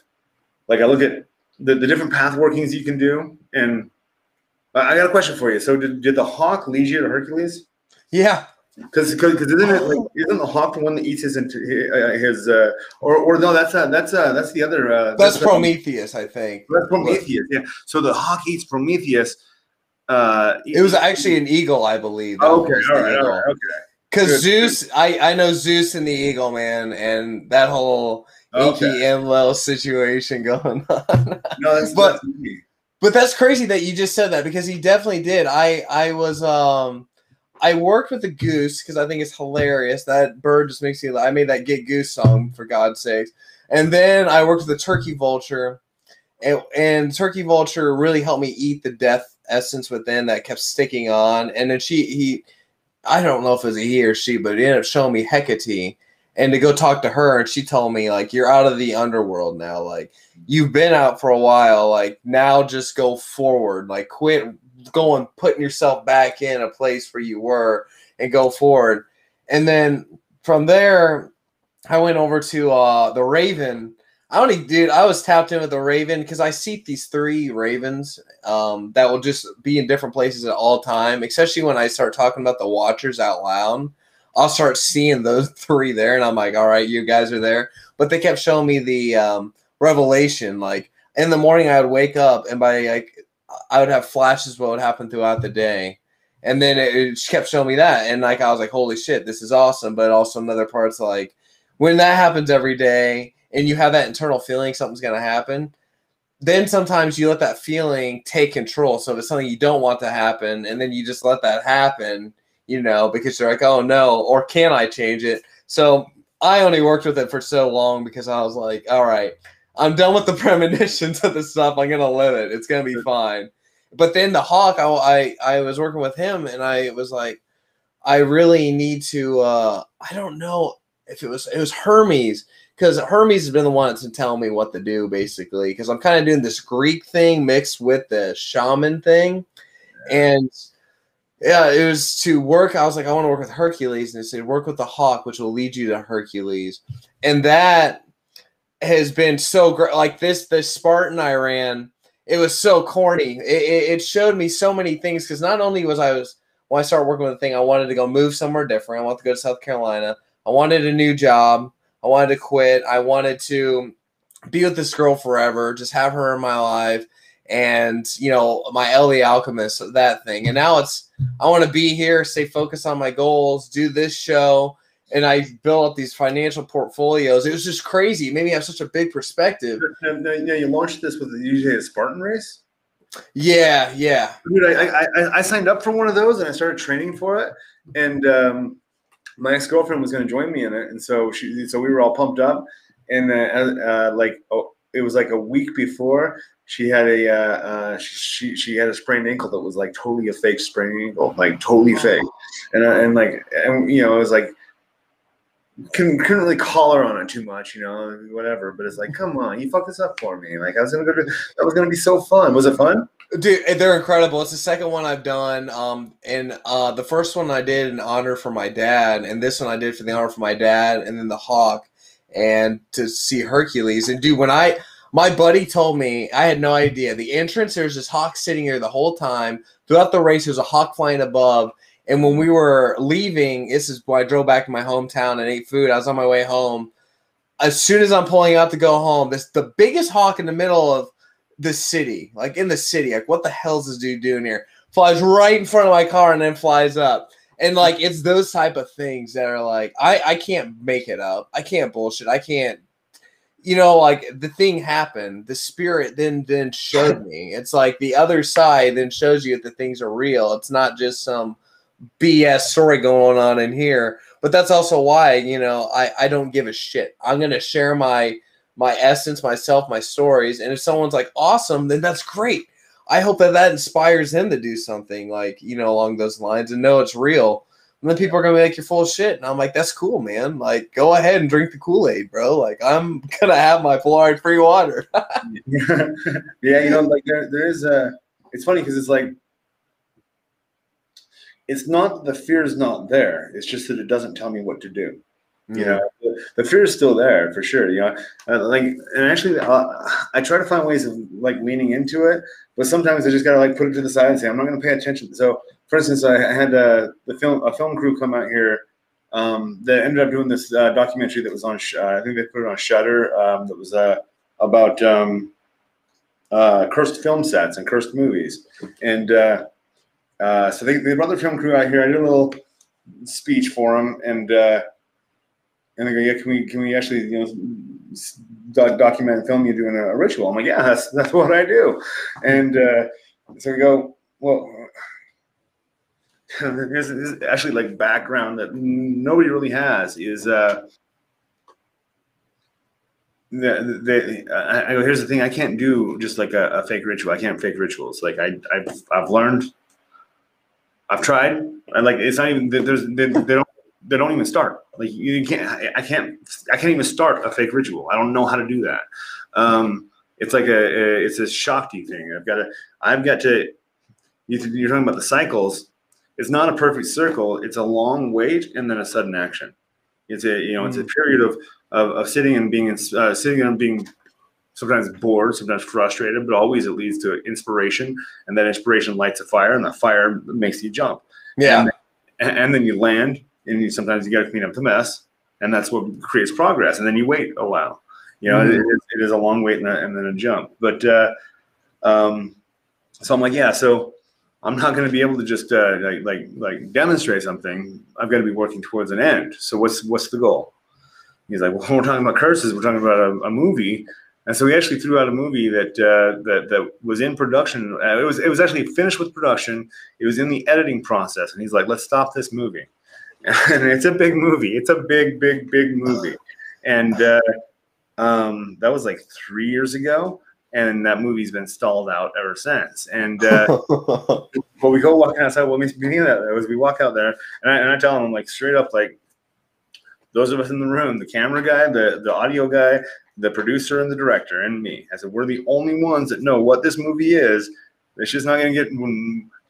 Like, I look at the different path workings you can do, and I got a question for you. So did the hawk lead you to Hercules? Yeah. Because isn't it like isn't the hawk the one that eats his or no that's the other That's Prometheus, I think. that's Prometheus, yeah. So the hawk eats Prometheus. It was actually an eagle, I believe. That Okay, one was all the right, eagle. okay. Because Zeus, I know Zeus and the eagle, man, and that whole Inky Enlil situation going on. No, but that's me. But that's crazy that you just said that, because he definitely did. I worked with a goose because I think it's hilarious. That bird just makes me. I made that Get Goose song, for God's sakes. And then I worked with a turkey vulture, and turkey vulture really helped me eat the death essence within that kept sticking on. And then I don't know if it was a he or she, but it ended up showing me Hecate. And to go talk to her, and she told me, like, you're out of the underworld now. Like, you've been out for a while. Like, now just go forward. Like, quit going, putting yourself back in a place where you were, and go forward. And then from there, I went over to the Raven. I was tapped in with the Raven because I see these 3 ravens that will just be in different places at all time, especially when I start talking about the Watchers out loud. I'll start seeing those 3 there, and I'm like, all right, you guys are there. But they kept showing me the revelation. Like, in the morning, I would wake up, and I would have flashes of what would happen throughout the day. And then it kept showing me that. And, like, I was like, holy shit, this is awesome. But also another part's like, when that happens every day and you have that internal feeling something's going to happen, then sometimes you let that feeling take control. So if it's something you don't want to happen, and then you just let that happen, because you're like, oh no, or can I change it? So I only worked with it for so long because I was like, all right, I'm done with the premonitions of this stuff. I'm going to live it. It's going to be fine. But then the hawk, I was working with him, and I was like, I really need to, I don't know if it was Hermes, because Hermes has been the one that's been telling me what to do, basically, because I'm kind of doing this Greek thing mixed with the shaman thing. And yeah, it was to work. I was like, I want to work with Hercules. And they said, work with the hawk, which will lead you to Hercules. And that has been so great. Like this Spartan I ran, it was so corny. It showed me so many things, because not only when I started working with the thing, I wanted to go move somewhere different. I wanted to go to South Carolina. I wanted a new job. I wanted to quit. I wanted to be with this girl forever, just have her in my life. And, my Ellie Alchemist, that thing. And now I want to be here, stay focused on my goals, do this show. And I built up these financial portfolios. It was just crazy. It made me have such a big perspective. Now you launched this with usually a Spartan race? Yeah. Dude, I signed up for one of those, and I started training for it. And my ex-girlfriend was going to join me in it. And so we were all pumped up. And it was like a week before, she had she had a sprained ankle that was like totally a fake sprained ankle, like totally fake. And it was like, couldn't really call her on it too much, whatever. But it's like, come on, you fucked this up for me. Like, that was gonna be so fun. Was it fun? Dude, they're incredible. It's the second one I've done. And the first one I did in honor for my dad, and this one I did for the honor for my dad, and then the hawk, and to see Hercules. And dude, my buddy told me, I had no idea. The entrance, there's this hawk sitting here the whole time. Throughout the race, there's a hawk flying above. And when we were leaving, this is when I drove back to my hometown and ate food. I was on my way home. As soon as I'm pulling out to go home, the biggest hawk in the middle of the city, like in the city, like what the hell is this dude doing here? Flies right in front of my car and then flies up. And like, it's those type of things that are like, I can't make it up. I can't bullshit. I can't, like the thing happened. The spirit then showed me. It's like the other side then shows you that the things are real. It's not just some BS story going on in here. But that's also why, I don't give a shit. I'm going to share my essence, myself, my stories. And if someone's like, awesome, then that's great. I hope that inspires them to do something like, along those lines and know it's real. And then people are going to be like, you're full of shit. And I'm like, that's cool, man. Like, go ahead and drink the Kool-Aid, bro. Like, I'm going to have my fluoride-free water. Yeah, like there is it's funny because it's like, it's not, the fear is not there. It's just that it doesn't tell me what to do. The fear is still there for sure. And actually, I try to find ways of like leaning into it, but sometimes I just gotta like put it to the side and say, I'm not going to pay attention. So for instance, I had a film crew come out here that ended up doing this documentary that was on. I think they put it on Shudder. That was about cursed film sets and cursed movies, and so they brought their film crew out here. I did a little speech for them, and they go, "Yeah, can we actually document and film you doing a ritual?" I'm like, "Yeah, that's what I do," and so we go, "Well." There's actually like background that nobody really has is I go, here's the thing, I can't do just like a fake ritual. I can't fake rituals. Like I've learned, I've tried, and like it's not even they don't even start. Like you can't I can't even start a fake ritual. I don't know how to do that. It's like it's a Shakti thing. I've got to you're talking about the cycles. It's not a perfect circle. It's a long wait and then a sudden action. It's it's a period of sitting and being sometimes bored, sometimes frustrated, but always it leads to inspiration, and that inspiration lights a fire, and that fire makes you jump. Yeah, and then you land, and sometimes you got to clean up the mess, and that's what creates progress. And then you wait a while. It is a long wait and then a jump. But so I'm like, yeah, so. I'm not going to be able to just like demonstrate something. I've got to be working towards an end. So what's the goal? He's like, well, we're talking about curses. We're talking about a movie, and so we actually threw out a movie that was in production. It was actually finished with production. It was in the editing process, and he's like, let's stop this movie. And it's a big movie. It's a big movie, and that was like 3 years ago. And that movie's been stalled out ever since. And but we go walking outside. What makes me think of that was we walk out there, and I tell them like straight up, like those of us in the room, the camera guy, the audio guy, the producer, and the director, and me. I said we're the only ones that know what this movie is. It's just not going to get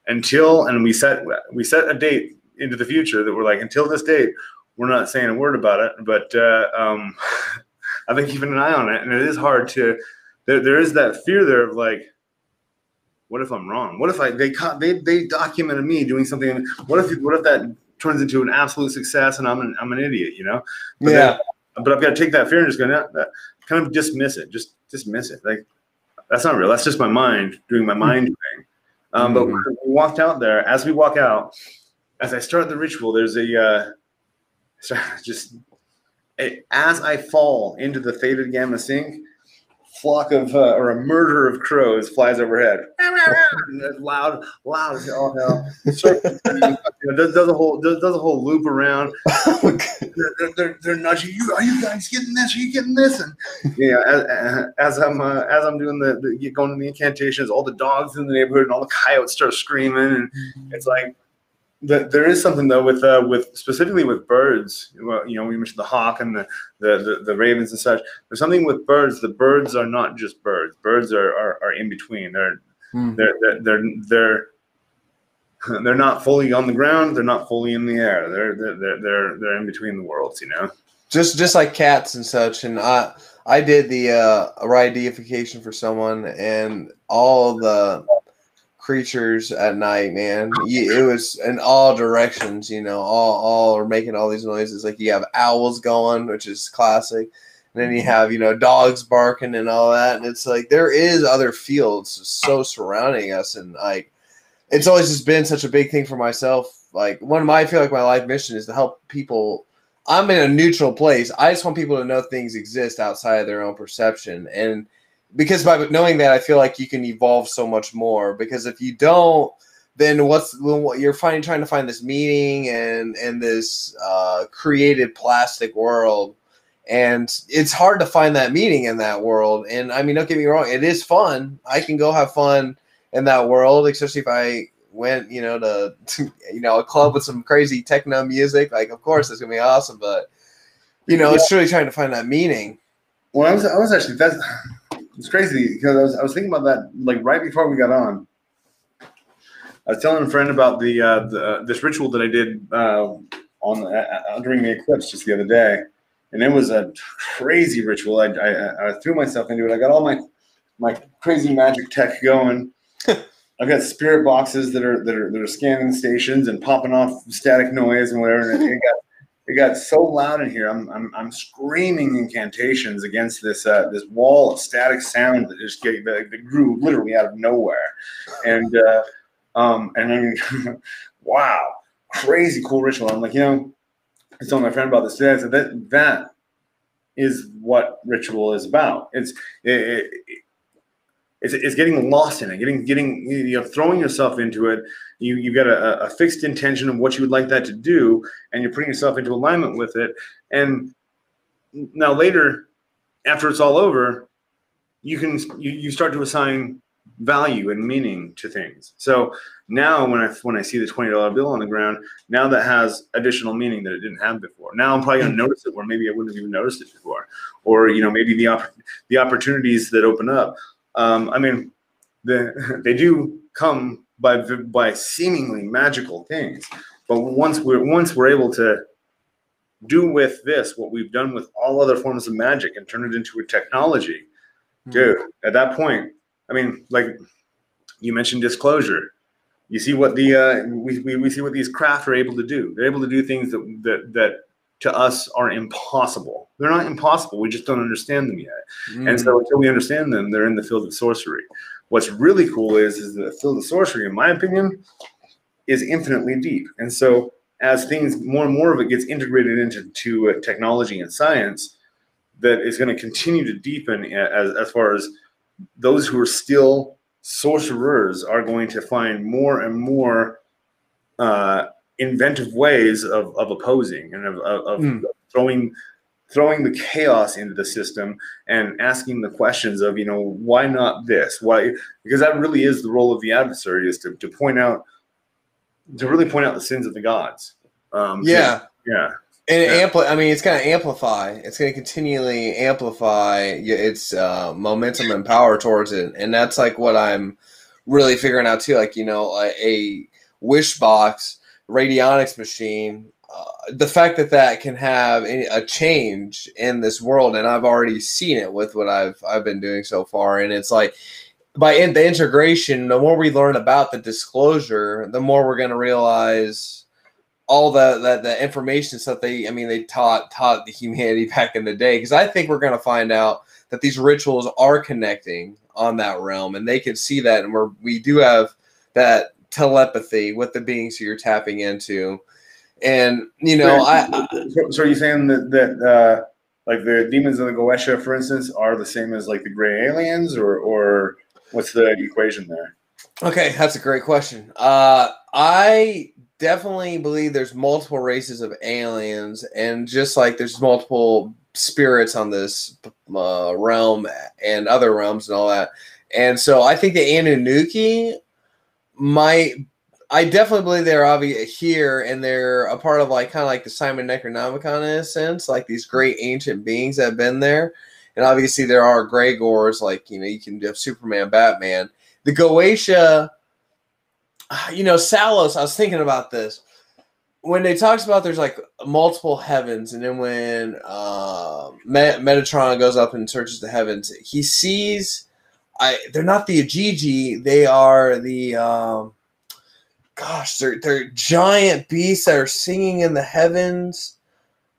until, and we set a date into the future that we're like, until this date, we're not saying a word about it. But I've been keeping an eye on it, and it is hard to. There is that fear there of like, what if I'm wrong? What if they documented me doing something? What if that turns into an absolute success and I'm an idiot, But yeah. But I've got to take that fear and just go, kind of dismiss it. Just dismiss it. Like that's not real. That's just my mind doing my mind thing. But we walked out there. As we walk out, as I start the ritual, there's as I fall into the faded gamma sink. Flock of or a murder of crows flies overhead. loud as all hell. Does a whole loop around. They're nudging you. Are you guys getting this? Are you getting this? And as I'm doing going to the incantations, all the dogs in the neighborhood and all the coyotes start screaming, and it's like. There is something though with specifically with birds. Well, we mentioned the hawk and the ravens and such. There's something with birds. The birds are not just birds. Birds are in between. They're not fully on the ground. They're not fully in the air. They're in between the worlds. Just like cats and such. And I did the ride deification for someone, and all the creatures at night, man. It was in all directions, all are making all these noises. Like you have owls going, which is classic. And then you have, dogs barking and all that. And it's like there is other fields so surrounding us. And like it's always just been such a big thing for myself. Like I feel like my life mission is to help people. I'm in a neutral place. I just want people to know things exist outside of their own perception. And because by knowing that, I feel like you can evolve so much more. Because if you don't, then you're trying to find this meaning and this created plastic world, and it's hard to find that meaning in that world. And I mean, don't get me wrong, it is fun. I can go have fun in that world, especially if I went, to a club with some crazy techno music. Like, of course, it's gonna be awesome. But it's really trying to find that meaning. Well, I was actually it's crazy because I was thinking about that like right before we got on. I was telling a friend about this ritual that I did during the eclipse just the other day, and it was a crazy ritual. I threw myself into it. I got all my crazy magic tech going, I've got spirit boxes that are scanning stations and popping off static noise and whatever. And it got so loud in here. I'm screaming incantations against this wall of static sound that grew literally out of nowhere. And I mean, wow, crazy cool ritual. I'm like, I was telling my friend about this today. I said that is what ritual is about. It's getting lost in it, getting throwing yourself into it. You've got a fixed intention of what you would like that to do, and you're putting yourself into alignment with it. And now later, after it's all over, you start to assign value and meaning to things. So now when I see the $20 bill on the ground, now that has additional meaning that it didn't have before. Now I'm probably going to notice it where maybe I wouldn't have even noticed it before, or maybe the opportunities that open up. I mean, they do come by seemingly magical things, but once we're able to do with this what we've done with all other forms of magic and turn it into a technology, dude, at that point, I mean, like you mentioned disclosure. You see what we see what these craft are able to do. They're able to do things that to us are impossible. They're not impossible. We just don't understand them yet. And so until we understand them, they're in the field of sorcery. What's really cool is the field of sorcery, in my opinion, is infinitely deep. And so as things, more and more of it gets integrated into technology and science, that is going to continue to deepen as far as those who are still sorcerers are going to find more and more inventive ways of opposing and of throwing the chaos into the system and asking the questions of, why not this? Why? Because that really is the role of the adversary, is to really point out the sins of the gods. Yeah. And yeah. it's going to amplify. It's going to continually amplify its momentum and power towards it. And that's like what I'm really figuring out too. Like, a wish box, radionics machine, the fact that can have a change in this world. And I've already seen it with what I've been doing so far. And it's like, by the integration, the more we learn about the disclosure, the more we're going to realize all the information stuff they taught the humanity back in the day. Because I think we're going to find out that these rituals are connecting on that realm, and they can see that, and we do have that telepathy with the beings who you're tapping into. And so are you saying that like the demons of the Goetia, for instance, are the same as like the gray aliens, or what's the equation there? Okay, that's a great question. I definitely believe there's multiple races of aliens, and just like there's multiple spirits on this realm and other realms and all that. And so I think the Anunnaki I definitely believe they're here, and they're a part of kind of like the Simon Necronomicon in a sense, like these great ancient beings that have been there. And obviously there are Gregors, like, you can have Superman, Batman. The Goetia, Salos, I was thinking about this. When they talks about there's like multiple heavens, and then when Metatron goes up and searches the heavens, he sees, they're not the Ajiji, they are the, they're giant beasts that are singing in the heavens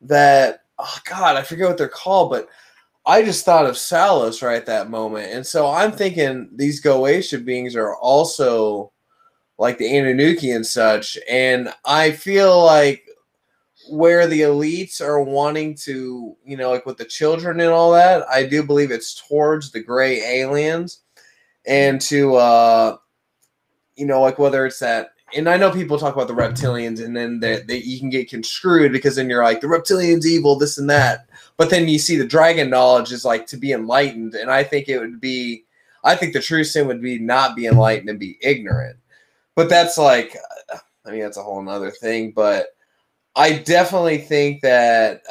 that, oh God, I forget what they're called, but I just thought of Salos right at that moment. And so I'm thinking these Goetia beings are also like the Anunnaki and such. And I feel like where the elites are wanting to, like with the children and all that, I do believe it's towards the gray aliens, and to, like whether it's that, and I know people talk about the reptilians, and then you can get construed, because then you're like, the reptilian's evil, this and that. But then you see the dragon knowledge is like to be enlightened. And I think the true sin would be not be enlightened and be ignorant. But that's like, that's a whole nother thing. But I definitely think that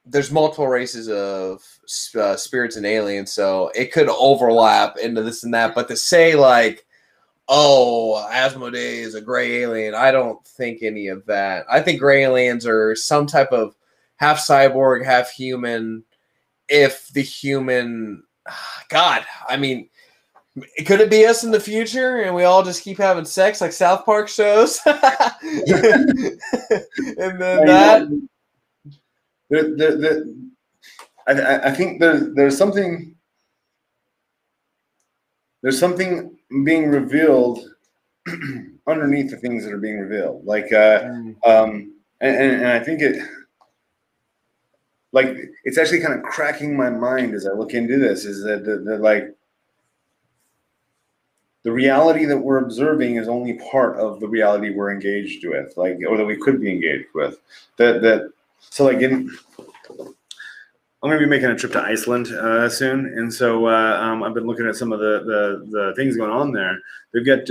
there's multiple races of spirits and aliens. So it could overlap into this and that. But to say like, oh, Asmodee is a gray alien, I don't think any of that. I think gray aliens are some type of half cyborg, half human. If the human, God, Could it be us in the future, and we all just keep having sex like South Park shows? And then that. I think there's something being revealed underneath the things that are being revealed. Like, and I think it's actually kind of cracking my mind as I look into this. Is that like the reality that we're observing is only part of the reality we're engaged with, like, or that we could be engaged with. So like I'm going to be making a trip to Iceland soon, and so I've been looking at some of the things going on there. They've got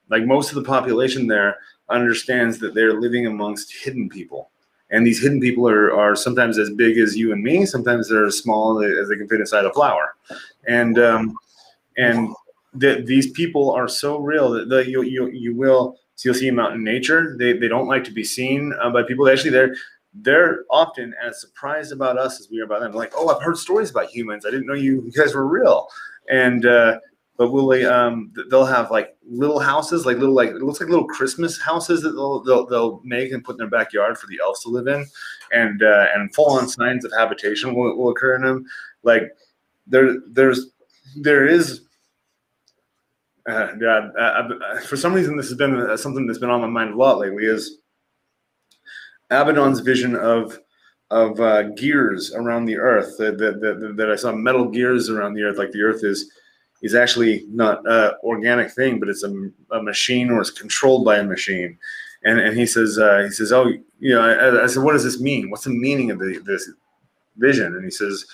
like most of the population there understands that they're living amongst hidden people, and these hidden people are sometimes as big as you and me. Sometimes they're as small as they can fit inside a flower, and these people are so real that you'll see them out in nature. They don't like to be seen by people. They're often as surprised about us as we are about them. Like, oh, I've heard stories about humans. I didn't know you guys were real. And but they'll have like little houses, like little, like it looks like little Christmas houses that they'll make and put in their backyard for the elves to live in, and full on signs of habitation will occur in them. Like there is. For some reason, this has been something that's been on my mind a lot lately. Is Abaddon's vision of gears around the Earth, that I saw metal gears around the Earth, like the Earth is actually not an organic thing, but it's a machine, or it's controlled by a machine. And he says, oh, I said, what does this mean? What's the meaning of this vision? And he says,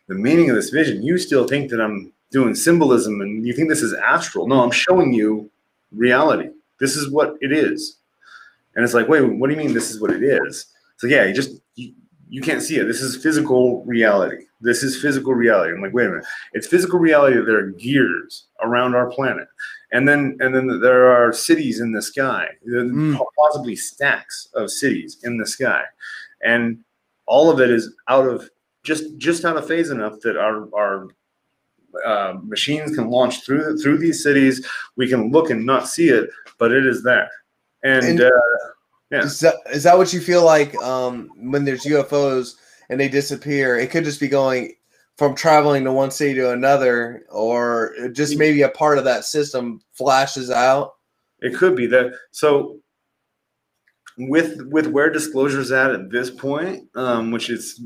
the meaning of this vision, you still think that I'm doing symbolism and you think this is astral. No, I'm showing you reality. This is what it is. And it's like, wait, what do you mean this is what it is? It's like, yeah, you can't see it. This is physical reality. This is physical reality. I'm like, wait a minute. It's physical reality that there are gears around our planet. And then there are cities in the sky, possibly stacks of cities in the sky. And all of it is just out of phase enough that our machines can launch through these cities. We can look and not see it, but it is there. And yeah, is that what you feel like when there's UFOs and they disappear? It could just be going from traveling to one city to another, or just maybe a part of that system flashes out. It could be that. So with where disclosure's at this point, which is,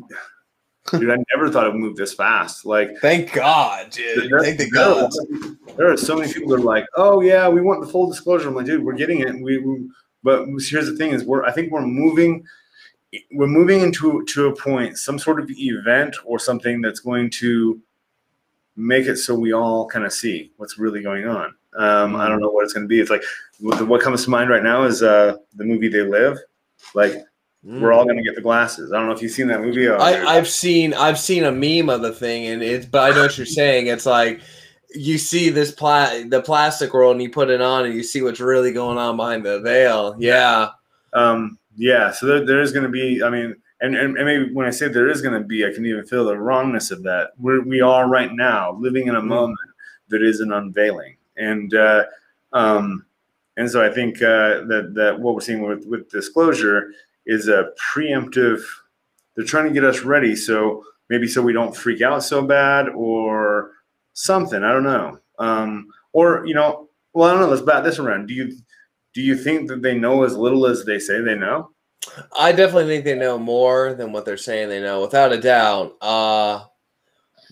dude, I never thought it would move this fast. Like, thank God, dude. Thank the gods. There are so many people that are like, oh yeah, we want the full disclosure. I'm like, dude, we're getting it. But here's the thing: is I think we're moving into a point, some sort of event or something that's going to make it so we all kind of see what's really going on. I don't know what it's going to be. It's like what comes to mind right now is the movie They Live. Like, we're all going to get the glasses. I don't know if you've seen that movie. I've seen a meme of the thing, but I know what you're saying. It's like you see the plastic world, and you put it on, and you see what's really going on behind the veil. Yeah. Yeah. So there is going to be. I mean, and maybe when I say there is going to be, I can even feel the wrongness of that. We are right now living in a moment that is an unveiling, and so I think that what we're seeing with disclosure is a preemptive. They're trying to get us ready, so maybe so we don't freak out so bad or something. I don't know. Or well, I don't know. Let's bat this around. Do you think that they know as little as they say they know? I definitely think they know more than what they're saying they know, without a doubt.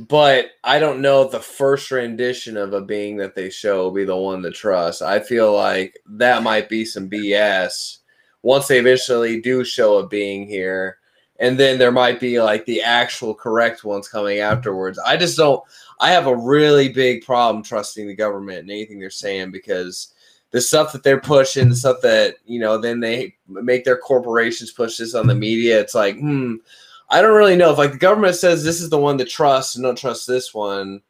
But I don't know if the first rendition of a being that they show will be the one to trust. I feel like that might be some BS once they eventually do show a being here. And then there might be like the actual correct ones coming afterwards. I just don't. I have a really big problem trusting the government and anything they're saying, because the stuff that they're pushing, the stuff that, then they make their corporations push this on the media. It's like, I don't really know. If like the government says this is the one to trust and don't trust this one,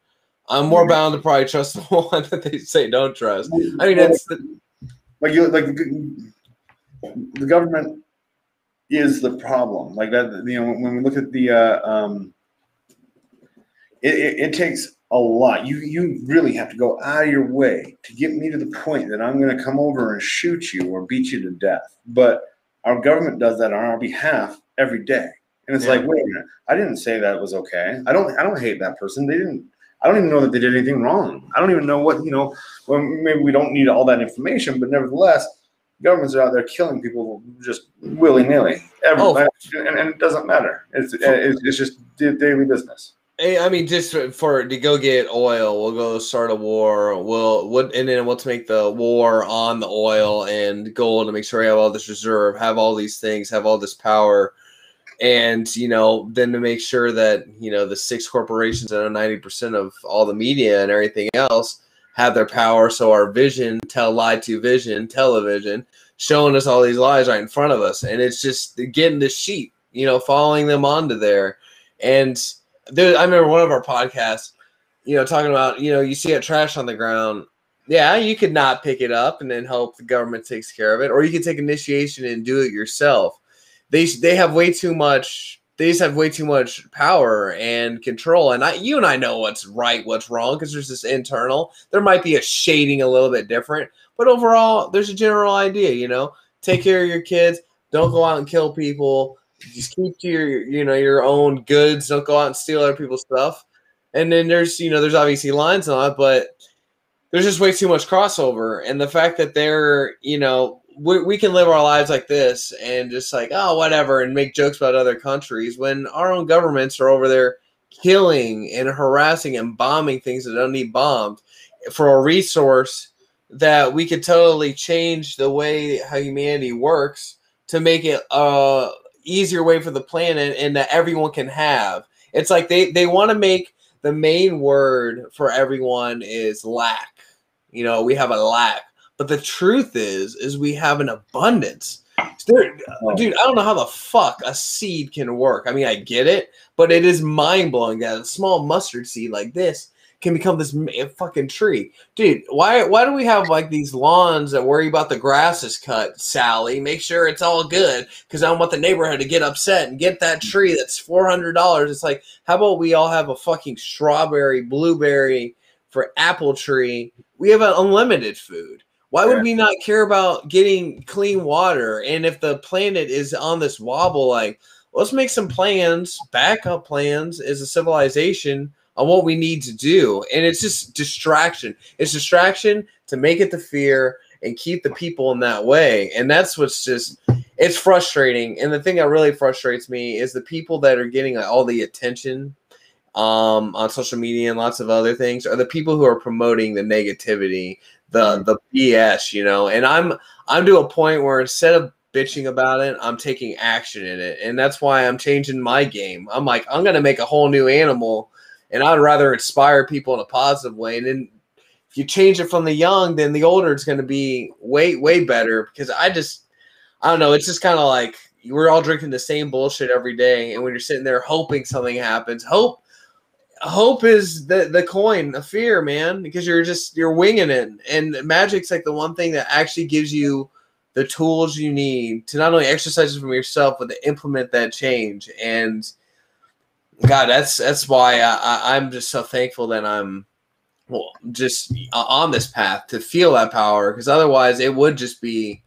I'm more bound to probably trust the one that they say don't trust. I mean, it's the government is the problem. Like that, when we look at the, it takes a lot. You really have to go out of your way to get me to the point that I'm going to come over and shoot you or beat you to death. But our government does that on our behalf every day. And it's like, wait a minute, I didn't say that was okay. I don't hate that person. They didn't. I don't even know that they did anything wrong. I don't even know what, well, maybe we don't need all that information, but nevertheless, governments are out there killing people just willy-nilly. And it doesn't matter. It's just daily business. I mean, just to go get oil, we'll go start a war. And then we'll make the war on the oil and gold to make sure we have all this reserve, have all these things, have all this power. And, then to make sure that, the 6 corporations that own 90% of all the media and everything else have their power. So our vision, television, showing us all these lies right in front of us. And it's just getting the sheep, following them onto there. And I remember one of our podcasts, talking about, you see a trash on the ground. Yeah, you could not pick it up and then hope the government takes care of it. Or you could take initiation and do it yourself. They have way too much. They just have way too much power and control. And you and I know what's right, what's wrong, because there's this internal. There might be a shading a little bit different, but overall, there's a general idea. Take care of your kids. Don't go out and kill people. Just keep to your own goods. Don't go out and steal other people's stuff. And then there's obviously lines on it, but there's just way too much crossover. And the fact that they're we can live our lives like this and just like, oh, whatever, and make jokes about other countries when our own governments are over there killing and harassing and bombing things that don't need bombed for a resource that we could totally change the way how humanity works to make it a easier way for the planet and that everyone can have. It's like they want to make the main word for everyone is lack. We have a lack. But the truth is we have an abundance. Dude, I don't know how the fuck a seed can work. I mean, I get it, but it is mind-blowing that a small mustard seed like this can become this fucking tree. Dude, why do we have like these lawns that worry about the grass is cut, Sally? Make sure it's all good because I don't want the neighborhood to get upset and get that tree that's $400. It's like, how about we all have a fucking strawberry, blueberry for apple tree? We have an unlimited food. Why would we not care about getting clean water? And if the planet is on this wobble, like, let's make some plans, backup plans as a civilization on what we need to do. And it's just distraction. It's distraction to make it the fear and keep the people in that way. And that's what's just, it's frustrating. And the thing that really frustrates me is the people that are getting all the attention on social media and lots of other things are the people who are promoting the negativity, the BS, and I'm to a point where instead of bitching about it, I'm taking action in it. And that's why I'm changing my game. I'm like, I'm going to make a whole new animal, and I'd rather inspire people in a positive way. And then if you change it from the young, then the older it's going to be way, way better because I don't know. It's just kind of like we're all drinking the same bullshit every day. And when you're sitting there hoping something happens, hope is the coin of fear, man, because you're winging it. And magic's like the one thing that actually gives you the tools you need to not only exercise it from yourself, but to implement that change. And God, that's why I'm just so thankful that I'm just on this path to feel that power, because otherwise it would just be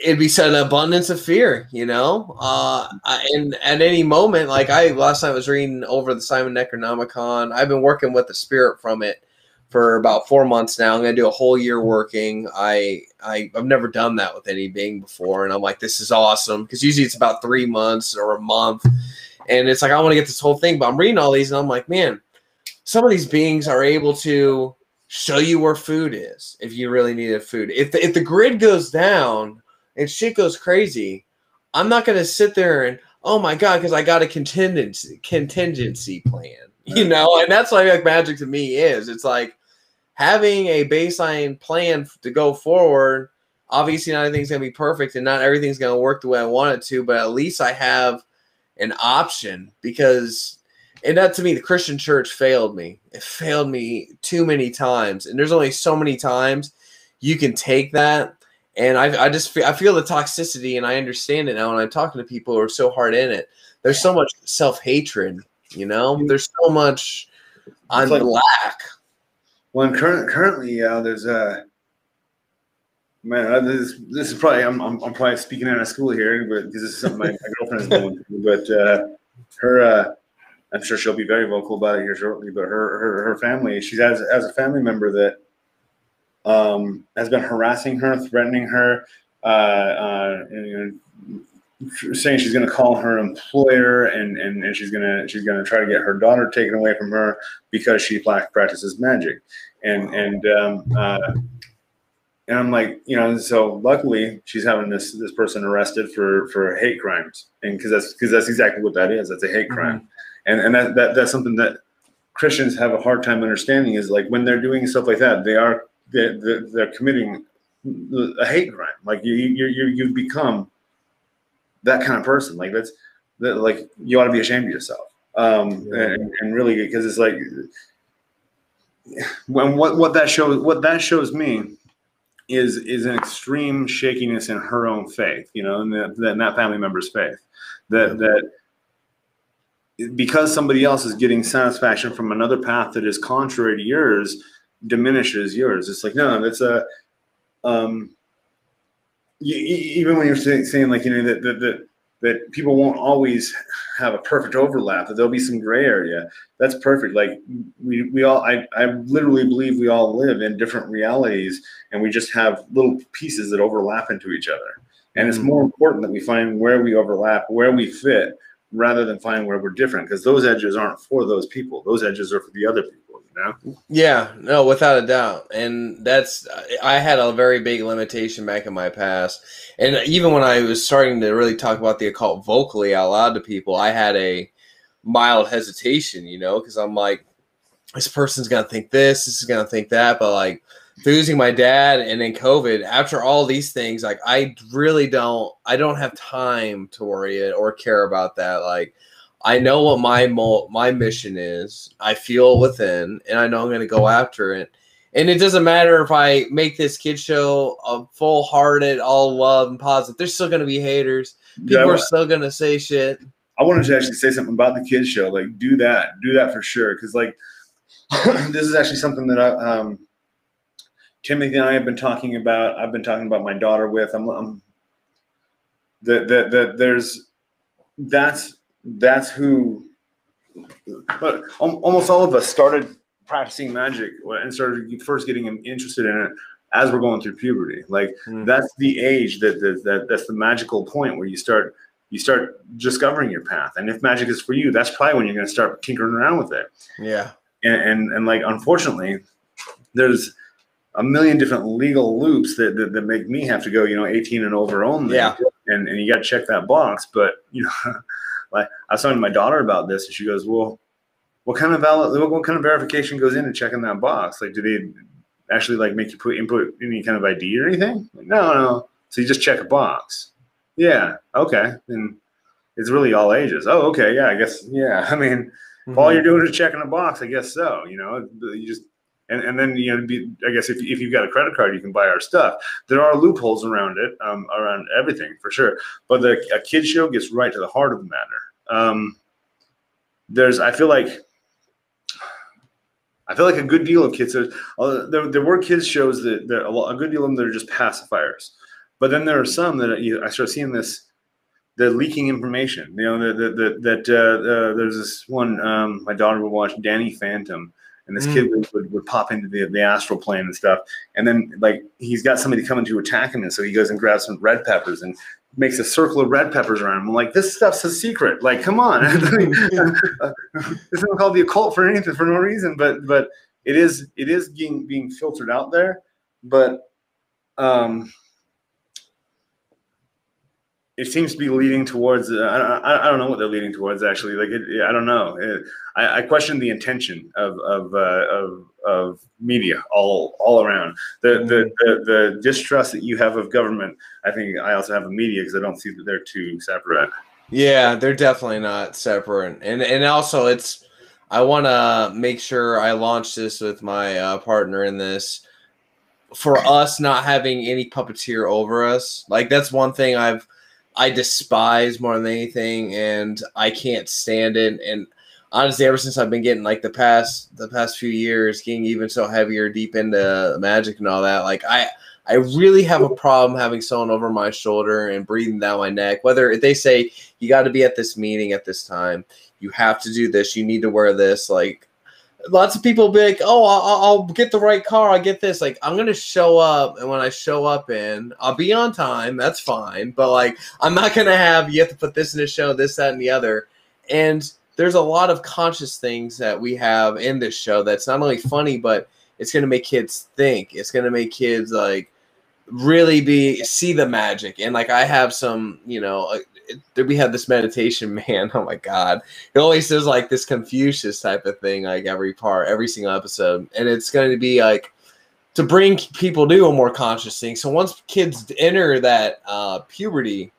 it'd be such an abundance of fear, and at any moment, like last night I was reading over the Simon Necronomicon. I've been working with the spirit from it for about 4 months now. I'm going to do a whole year working. I've never done that with any being before. And I'm like, this is awesome. Cause usually it's about 3 months or a month. And it's like, I want to get this whole thing, but I'm reading all these and I'm like, man, some of these beings are able to show you where food is. If you really needed food, if the grid goes down, and shit goes crazy, I'm not going to sit there and, oh my God, because I got a contingency plan, and that's like magic to me is. It's like having a baseline plan to go forward. Obviously, not everything's going to be perfect and not everything's going to work the way I want it to, but at least I have an option because, and that to me, the Christian church failed me. It failed me too many times. And there's only so many times you can take that. And I feel the toxicity, and I understand it now when I'm talking to people who are so hard in it. There's so much self-hatred, There's so much on like, black. Well, currently, there's a man. This is probably I'm probably speaking out of school here, but because this is something my girlfriend is going through. But her, I'm sure she'll be very vocal about it here shortly. But her family, she has a family member that has been harassing her, threatening her, and, saying she's going to call her employer, and she's going to try to get her daughter taken away from her because she practices magic, and I'm like, so luckily she's having this person arrested for hate crimes, and because that's exactly what that is. That's a hate crime, and that's something that Christians have a hard time understanding, is like when they're doing stuff like that, they're committing a hate crime. Like you've become that kind of person. Like like you ought to be ashamed of yourself. And really, because it's like when what that shows me is an extreme shakiness in her own faith, and that family member's faith, that because somebody else is getting satisfaction from another path that is contrary to yours diminishes yours. It's like, no, that's even when you're saying like, that people won't always have a perfect overlap, that there'll be some gray area. That's perfect. Like we all, I literally believe we all live in different realities, and we just have little pieces that overlap into each other. And it's more important that we find where we overlap, where we fit, rather than find where we're different, because those edges aren't for those people. Those edges are for the other people. Yeah, no, without a doubt. And I had a very big limitation back in my past. And even when I was starting to really talk about the occult vocally out loud to people, I had a mild hesitation, because I'm like, this person's going to think this is going to think that. But like losing my dad and then COVID, after all these things, like I don't have time to worry it or care about that. Like, I know what my mission is. I feel within, and I know I'm going to go after it. And it doesn't matter if I make this kid show a full-hearted, all love and positive. There's still going to be haters. People are still going to say shit. I wanted to actually say something about the kids show. Like, do that for sure. Because like, this is actually something that Timothy and I have been talking about. I've been talking about my daughter with. That's who, but almost all of us started practicing magic and started first getting interested in it as we're going through puberty. Like that's the age that's the magical point where you start discovering your path. And if magic is for you, that's probably when you're going to start tinkering around with it. Yeah. And like, unfortunately, there's a million different legal loops that make me have to go, 18 and over only. Yeah. And you got to check that box. But, like I was talking to my daughter about this, and she goes, well, what kind of verification goes into checking that box? Like, do they actually like make you input any kind of ID or anything? Like, no. So you just check a box. Yeah. Okay. And it's really all ages. Oh, okay. Yeah, I guess. Yeah. I mean, if all you're doing is checking a box, I guess so. You just, and then, I guess if you've got a credit card, you can buy our stuff. There are loopholes around it, around everything for sure. But a kid show gets right to the heart of the matter. I feel like a good deal of kids. There were kids shows that a good deal of them that are just pacifiers. But then there are some that I start seeing this. The leaking information. There's this one my daughter would watch, Danny Phantom. And this kid would pop into the astral plane and stuff. And then, like, he's got somebody coming to attack him. And so he goes and grabs some red peppers and makes a circle of red peppers around him. I'm like, this stuff's a secret. Like, come on. It's not called the occult for anything, for no reason. But it is being filtered out there. But it seems to be leading towards. I don't know what they're leading towards, actually. Like, I don't know. I question the intention of media all around. The distrust that you have of government. I think I also have of media, because I don't see that they're too separate. Yeah, they're definitely not separate. And also, I want to make sure I launch this with my partner in this. For us not having any puppeteer over us, like that's one thing I despise more than anything, and I can't stand it. And honestly, ever since I've been getting like the past few years, getting even so heavier, deep into magic and all that, like I really have a problem having someone over my shoulder and breathing down my neck. Whether they say you got to be at this meeting at this time, you have to do this, you need to wear this, like. Lots of people be like, oh, I'll get the right car. I'll get this. Like, I'm going to show up. And when I show up I'll be on time. That's fine. But, like, I'm not going to have, you have to put this in the show, this, that, and the other. And there's a lot of conscious things that we have in this show that's not only funny, but it's going to make kids think. It's going to make kids, like, really see the magic. And, like, I have some, you know, we have this meditation man. Oh my God. It always does like this Confucius type of thing, like every single episode. And it's going to be like to bring people to a more conscious thing. So once kids enter that puberty,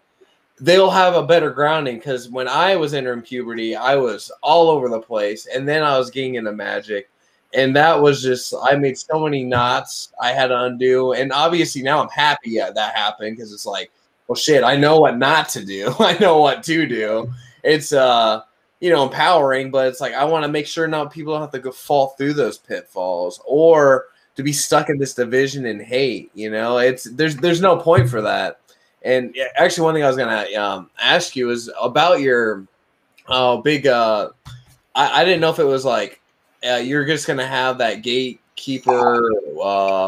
they'll have a better grounding. Because when I was entering puberty, I was all over the place. And then I was getting into magic. And that was just, I made so many knots I had to undo. And obviously now I'm happy that happened, because it's like, well, shit, I know what not to do. I know what to do. It's, you know, empowering, but it's like I want to make sure now people don't have to go fall through those pitfalls or to be stuck in this division and hate. You know, there's no point for that. And actually, one thing I was gonna ask you is about your big. I didn't know if it was like you're just gonna have that gatekeeper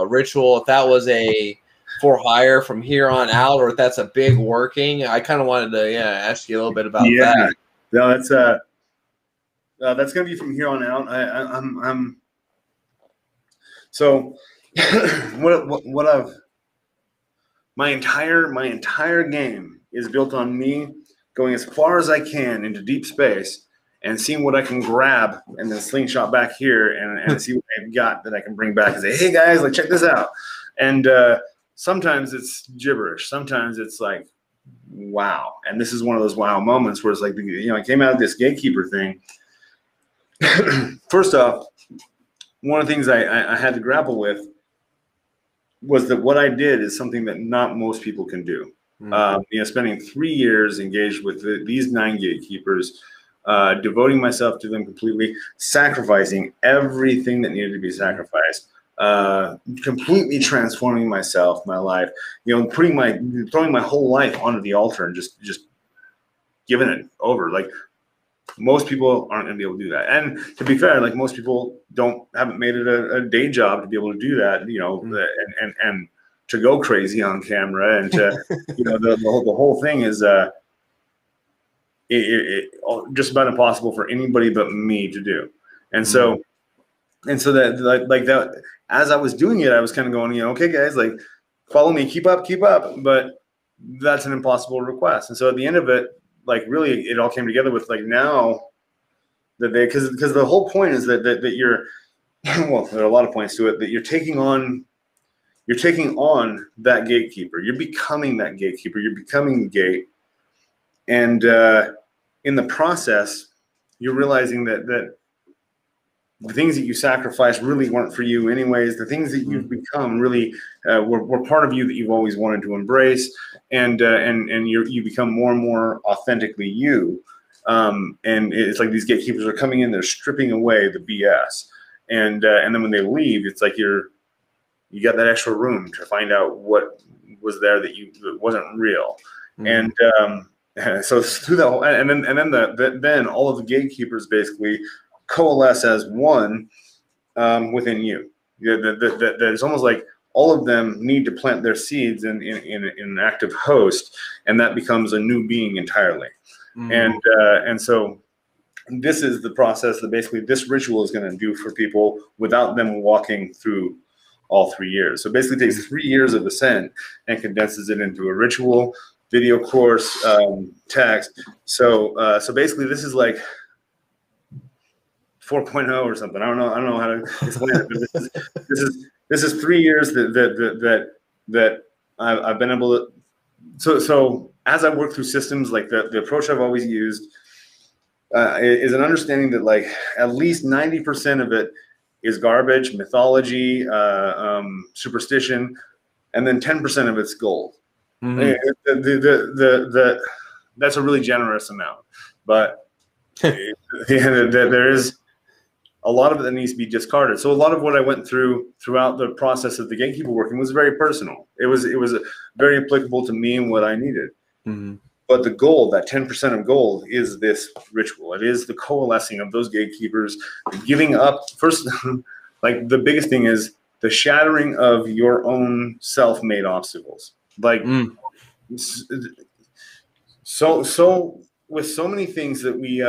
ritual. If that was a for hire from here on out, or if that's a big working. I kind of wanted to ask you a little bit about that. No, that's gonna be from here on out. I'm so what I've my entire game is built on me going as far as I can into deep space and seeing what I can grab and then slingshot back here and see what I've got that I can bring back and say, hey guys, like check this out. And sometimes it's gibberish. Sometimes it's like, wow. And this is one of those wow moments where it's like, you know, I came out of this gatekeeper thing. First off, one of the things I had to grapple with was that what I did is something that not most people can do. Mm-hmm. You know, spending 3 years engaged with these 9 gatekeepers, devoting myself to them completely, sacrificing everything that needed to be sacrificed. Completely transforming myself, my life, you know, throwing my whole life onto the altar and just giving it over. Like most people aren't going to be able to do that. And to be fair, like most people haven't made it a day job to be able to do that, you know, and to go crazy on camera and to, you know, the whole thing is just about impossible for anybody but me to do. And so that like that, as I was doing it, I was kind of going, you know, okay, guys, like follow me, keep up. But that's an impossible request. And so at the end of it, like really, it all came together with like now that because the whole point is that you're, well, there are a lot of points to it, that you're taking on that gatekeeper. You're becoming that gatekeeper. You're becoming the gate. And in the process, you're realizing that the things that you sacrificed really weren't for you anyways. The things that you've become really were part of you that you've always wanted to embrace, and you become more and more authentically you. And it's like these gatekeepers are coming in, they're stripping away the BS, and then when they leave, it's like you got that extra room to find out what was there that wasn't real, and so through that whole, and then all of the gatekeepers basically coalesce as one within you. That it's almost like all of them need to plant their seeds in an active host, and that becomes a new being entirely. And so this is the process that basically this ritual is going to do for people without them walking through all 3 years. So basically it takes 3 years of ascent and condenses it into a ritual, video course, text. So basically this is like 4.0 or something. I don't know how to explain it, but this is 3 years that I've been able to. So as I work through systems, like the approach I've always used is an understanding that like at least 90% of it is garbage, mythology, superstition, and then 10% of it's gold. That's a really generous amount, but there is a lot of it that needs to be discarded. So a lot of what I went through throughout the process of the gatekeeper working was very personal. It was very applicable to me and what I needed. Mm-hmm. But the gold, that 10% of gold, is this ritual. It is the coalescing of those gatekeepers, giving up. First, like the biggest thing is the shattering of your own self-made obstacles. Like, so with so many things that we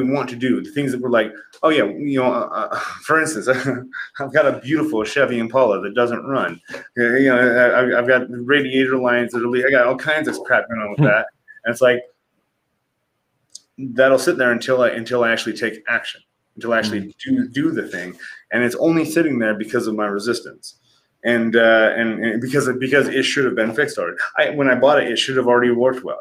want to do, the things that we're like, oh yeah, for instance, I've got a beautiful Chevy Impala that doesn't run. I've got radiator lines that are, I got all kinds of crap going on with that, and it's like that'll sit there until I actually take action, until I actually do the thing, and it's only sitting there because of my resistance. And because it should have been fixed already. When I bought it should have already worked well,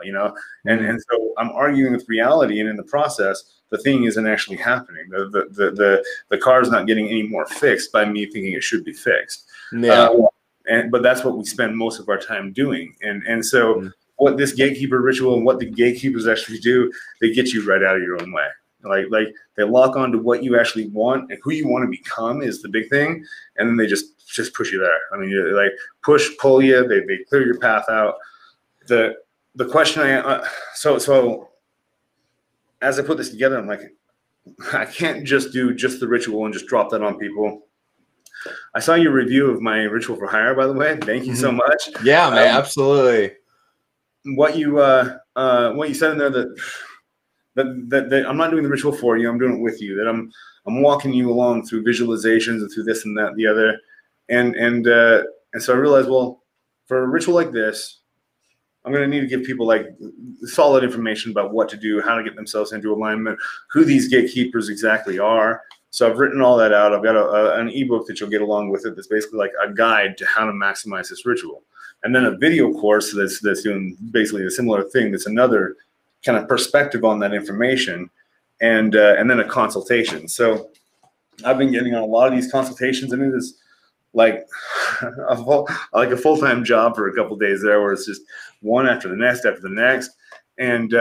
And so I'm arguing with reality, and in the process, the thing isn't actually happening. The car is not getting any more fixed by me thinking it should be fixed. Yeah. But that's what we spend most of our time doing. And so what this gatekeeper ritual and what the gatekeepers actually do, they get you right out of your own way. Like they lock on to what you actually want and who you want to become is the big thing, and then they just push you there. I mean, you like pull you. They clear your path out. The question so as I put this together, I'm like, I can't just do just the ritual and just drop that on people. I saw your review of my ritual for hire, by the way. Thank you so much. Yeah, man, absolutely. What you said in there that I'm not doing the ritual for you, I'm doing it with you, that I'm walking you along through visualizations and through this and that and the other. And so I realized, well, for a ritual like this, I'm going to need to give people like solid information about what to do, how to get themselves into alignment, who these gatekeepers exactly are. So I've written all that out. I've got an ebook that you'll get along with it that's basically like a guide to how to maximize this ritual. And then a video course that's doing basically a similar thing. That's another kind of perspective on that information, and then a consultation. So I've been getting on a lot of these consultations, and it is like a full-time job for a couple of days there, where it's just one after the next after the next. And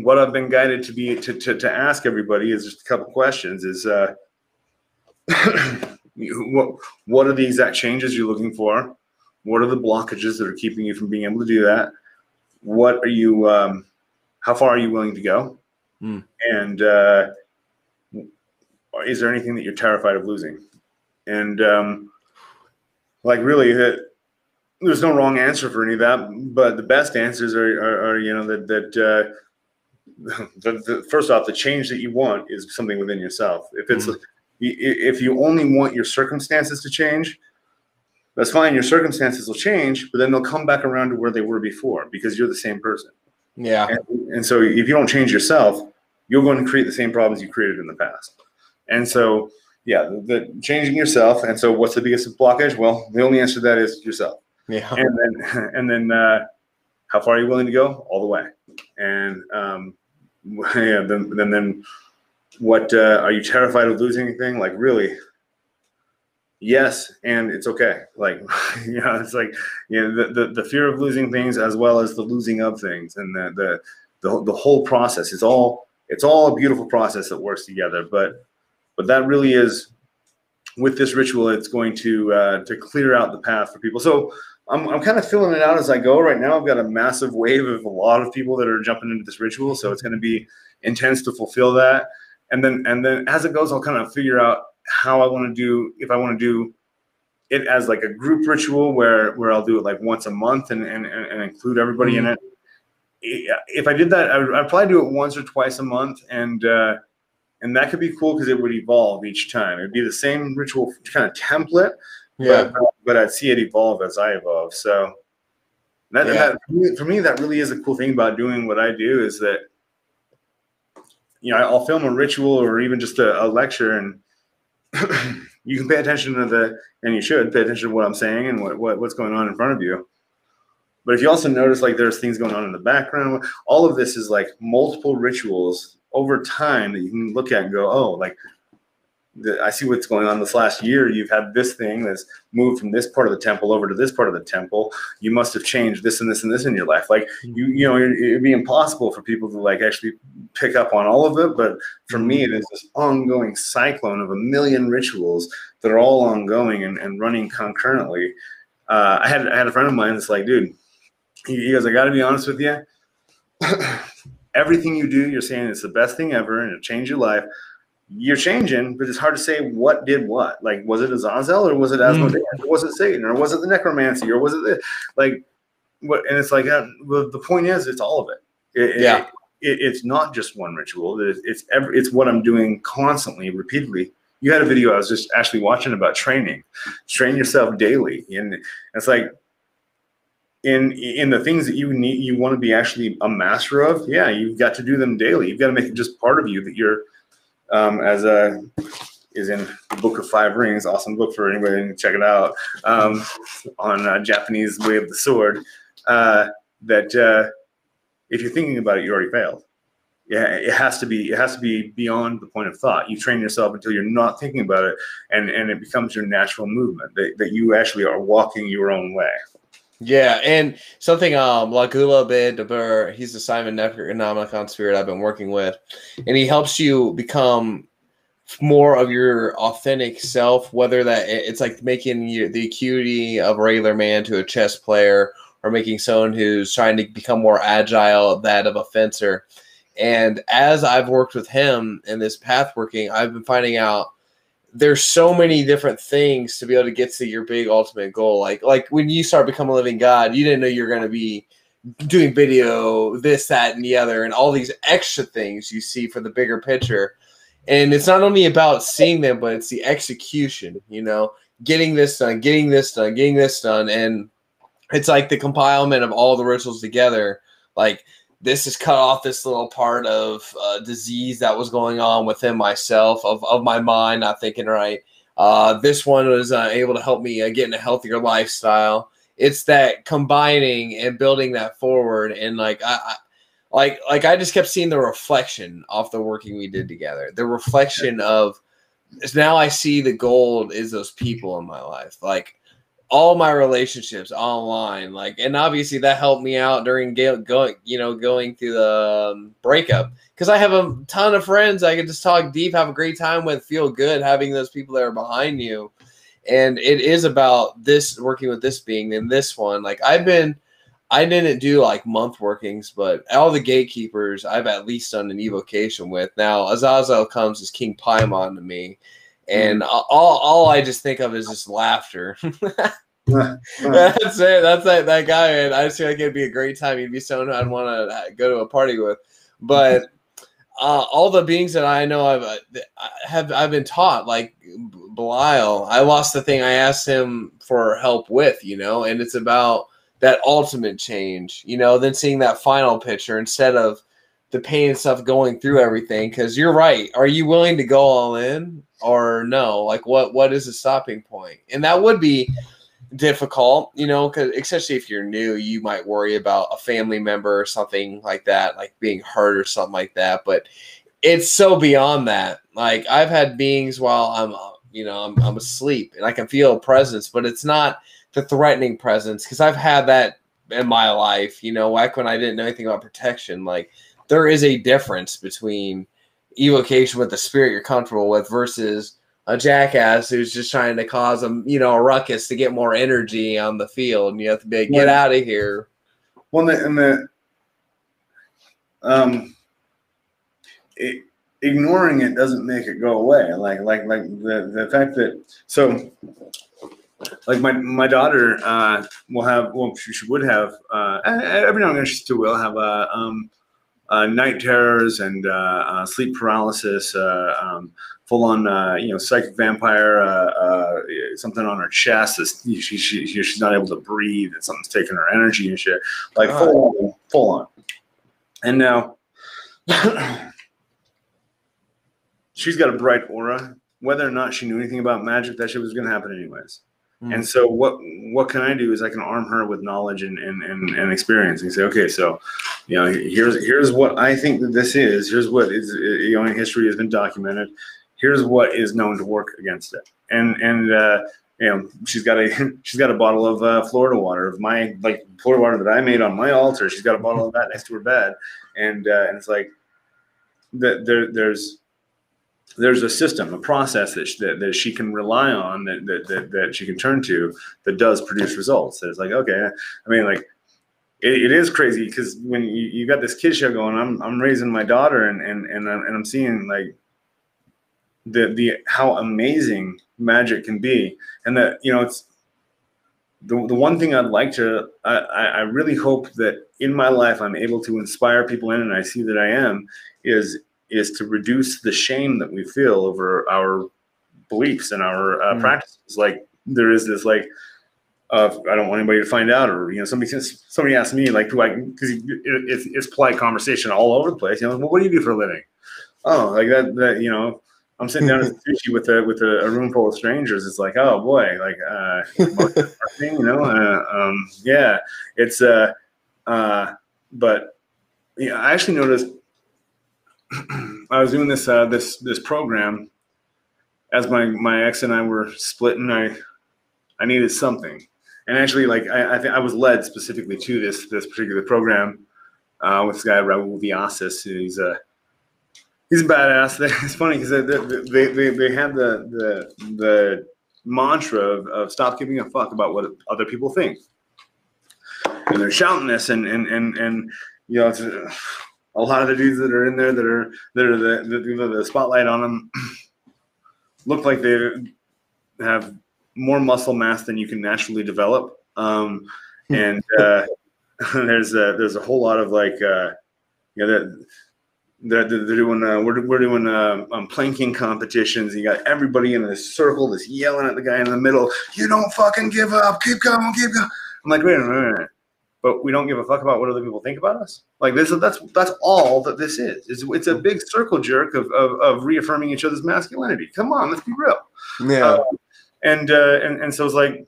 what I've been guided to ask everybody is just a couple questions: is what are the exact changes you're looking for? What are the blockages that are keeping you from being able to do that? What are you? How far are you willing to go? And is there anything that you're terrified of losing? And like really, there's no wrong answer for any of that. But the best answers are that first off, the change that you want is something within yourself. If you only want your circumstances to change, that's fine. Your circumstances will change, but then they'll come back around to where they were before because you're the same person. Yeah. And so if you don't change yourself, you're going to create the same problems you created in the past. And so, yeah, the changing yourself. And so what's the biggest blockage? Well, the only answer to that is yourself. Yeah. And then how far are you willing to go? All the way. And then what are you terrified of losing anything? Like really? Yes, and it's okay. Like, it's like, the fear of losing things as well as the losing of things, and the whole process. It's all a beautiful process that works together. But that really is, with this ritual, it's going to clear out the path for people. So I'm kind of filling it out as I go. Right now, I've got a massive wave of a lot of people that are jumping into this ritual. So it's going to be intense to fulfill that. And then as it goes, I'll kind of figure out how I want to do, if I want to do it as like a group ritual where I'll do it like once a month and include everybody in it. If I did that, I'd probably do it once or twice a month, and that could be cool because it would evolve each time. It'd be the same ritual kind of template, but I'd see it evolve as I evolve. So that for me, that really is a cool thing about doing what I do, is that I'll film a ritual or even just a lecture, and you can pay attention to and you should pay attention to what I'm saying and what's going on in front of you. But if you also notice, like, there's things going on in the background, all of this is like multiple rituals over time that you can look at and go, oh, like I see what's going on this last year. You've had this thing that's moved from this part of the temple over to this part of the temple. You must have changed this and this and this in your life. Like you know, it'd be impossible for people to like actually pick up on all of it. But for me, it is this ongoing cyclone of a million rituals that are all ongoing and running concurrently. I had a friend of mine that's like, dude, he goes, I got to be honest with you. Everything you do, you're saying it's the best thing ever and it'll change your life. You're changing, but it's hard to say what did what. Like, was it Azazel or was it Asmodeus? Or was it Satan or was it the necromancy or was it this? Like, what? And it's like, well, the point is, it's all of it. It's not just one ritual. It's what I'm doing constantly, repeatedly. You had a video I was just actually watching about training. Train yourself daily, and it's like in the things that you want to be actually a master of. Yeah, you've got to do them daily. You've got to make it just part of you that you're. Is in the Book of Five Rings, awesome book for anybody to check it out, on Japanese way of the sword, that if you're thinking about it, you already failed. Yeah, it has to be beyond the point of thought. You train yourself until you're not thinking about it, and it becomes your natural movement, that you actually are walking your own way. Yeah, and something Lagula Bid, he's the Simon Necronomicon spirit I've been working with, and he helps you become more of your authentic self, whether that it's like making the acuity of a regular man to a chess player, or making someone who's trying to become more agile, that of a fencer. And as I've worked with him in this path working, I've been finding out there's so many different things to be able to get to your big ultimate goal. Like when you start becoming a living God, you didn't know you're going to be doing video, this, that, and the other, and all these extra things you see for the bigger picture. And it's not only about seeing them, but it's the execution, you know, getting this done, getting this done, getting this done. And it's like the compilement of all the rituals together. Like, this has cut off this little part of disease that was going on within myself, of my mind, not thinking right. This one was able to help me get in a healthier lifestyle. It's that combining and building that forward. And like I just kept seeing the reflection off the working we did together. The reflection of, now I see the gold is those people in my life. Like, all my relationships online, like, and obviously that helped me out during going through the breakup, because I have a ton of friends I can just talk deep, have a great time with, feel good, having those people that are behind you. And it is about this, working with this being in this one. Like, I didn't do like month workings, but all the gatekeepers I've at least done an evocation with. Now Azazel comes as King Paimon to me. And all I just think of is just laughter. That's it. That's that guy, man. I just feel like it'd be a great time. He'd be someone I'd want to go to a party with. But all the beings that I know I've been taught, like Belial, I lost the thing I asked him for help with, you know, and it's about that ultimate change, you know, then seeing that final picture instead of the pain and stuff going through everything. Because you're right. Are you willing to go all in or no? Like, what is the stopping point? And that would be difficult, you know, because especially if you're new, you might worry about a family member or something like that, like being hurt or something like that. But it's so beyond that. Like, I've had beings while I'm asleep, and I can feel a presence, but it's not the threatening presence, because I've had that in my life, you know, like when I didn't know anything about protection. Like, there is a difference between evocation with the spirit you're comfortable with versus a jackass who's just trying to cause a ruckus to get more energy on the field, and you have to be like, get out of here. Well, ignoring it doesn't make it go away. Like the fact that, so like my daughter will have, well, she would have every now and then, she still will have night terrors and sleep paralysis, full-on psychic vampire, something on her chest. She's not able to breathe, and something's taking her energy and shit. Like, full on. And now she's got a bright aura. Whether or not she knew anything about magic, that shit was going to happen anyways. And so what can I do is I can arm her with knowledge and experience, and say, okay, so, you know, here's what I think that this is. Here's what is, you know, in history has been documented. here's what is known to work against it. And you know, she's got a bottle of Florida water, of my Florida water that I made on my altar. She's got a bottle of that next to her bed, and it's like there's a system, a process that she can rely on, that she can turn to, that does produce results. That it's like, okay, I mean, like, it is crazy, because when you got this kid show going, I'm raising my daughter, and I'm seeing like the how amazing magic can be, and that, you know, it's the one thing I'd like to, I really hope that in my life I'm able to inspire people in, and I see that I am, is to reduce the shame that we feel over our beliefs and our practices. Like, there is this, like, I don't want anybody to find out, or, you know, somebody asked me, like, because it's polite conversation all over the place. You know, well, what do you do for a living? Oh, like that, you know, I'm sitting down at sushi with a room full of strangers. It's like, oh boy, like, marketing, you know, yeah, it's but yeah, I actually noticed I was doing this program as my ex and I were splitting. I needed something, and actually, like, I think I was led specifically to this particular program with this guy Raul Viasis. He's a badass. It's funny because they had the mantra of stop giving a fuck about what other people think, and they're shouting this, and you know, it's a lot of the dudes that are in there that are the spotlight on them look like they have more muscle mass than you can naturally develop, and there's a whole lot of, like, you know, they're doing we're doing planking competitions. You got everybody in this circle that's yelling at the guy in the middle. You don't fucking give up. Keep going. Keep going. I'm like, wait a minute. But we don't give a fuck about what other people think about us. Like, that's all that this is. It's a big circle jerk of reaffirming each other's masculinity. Come on, let's be real. Yeah. And so it's like,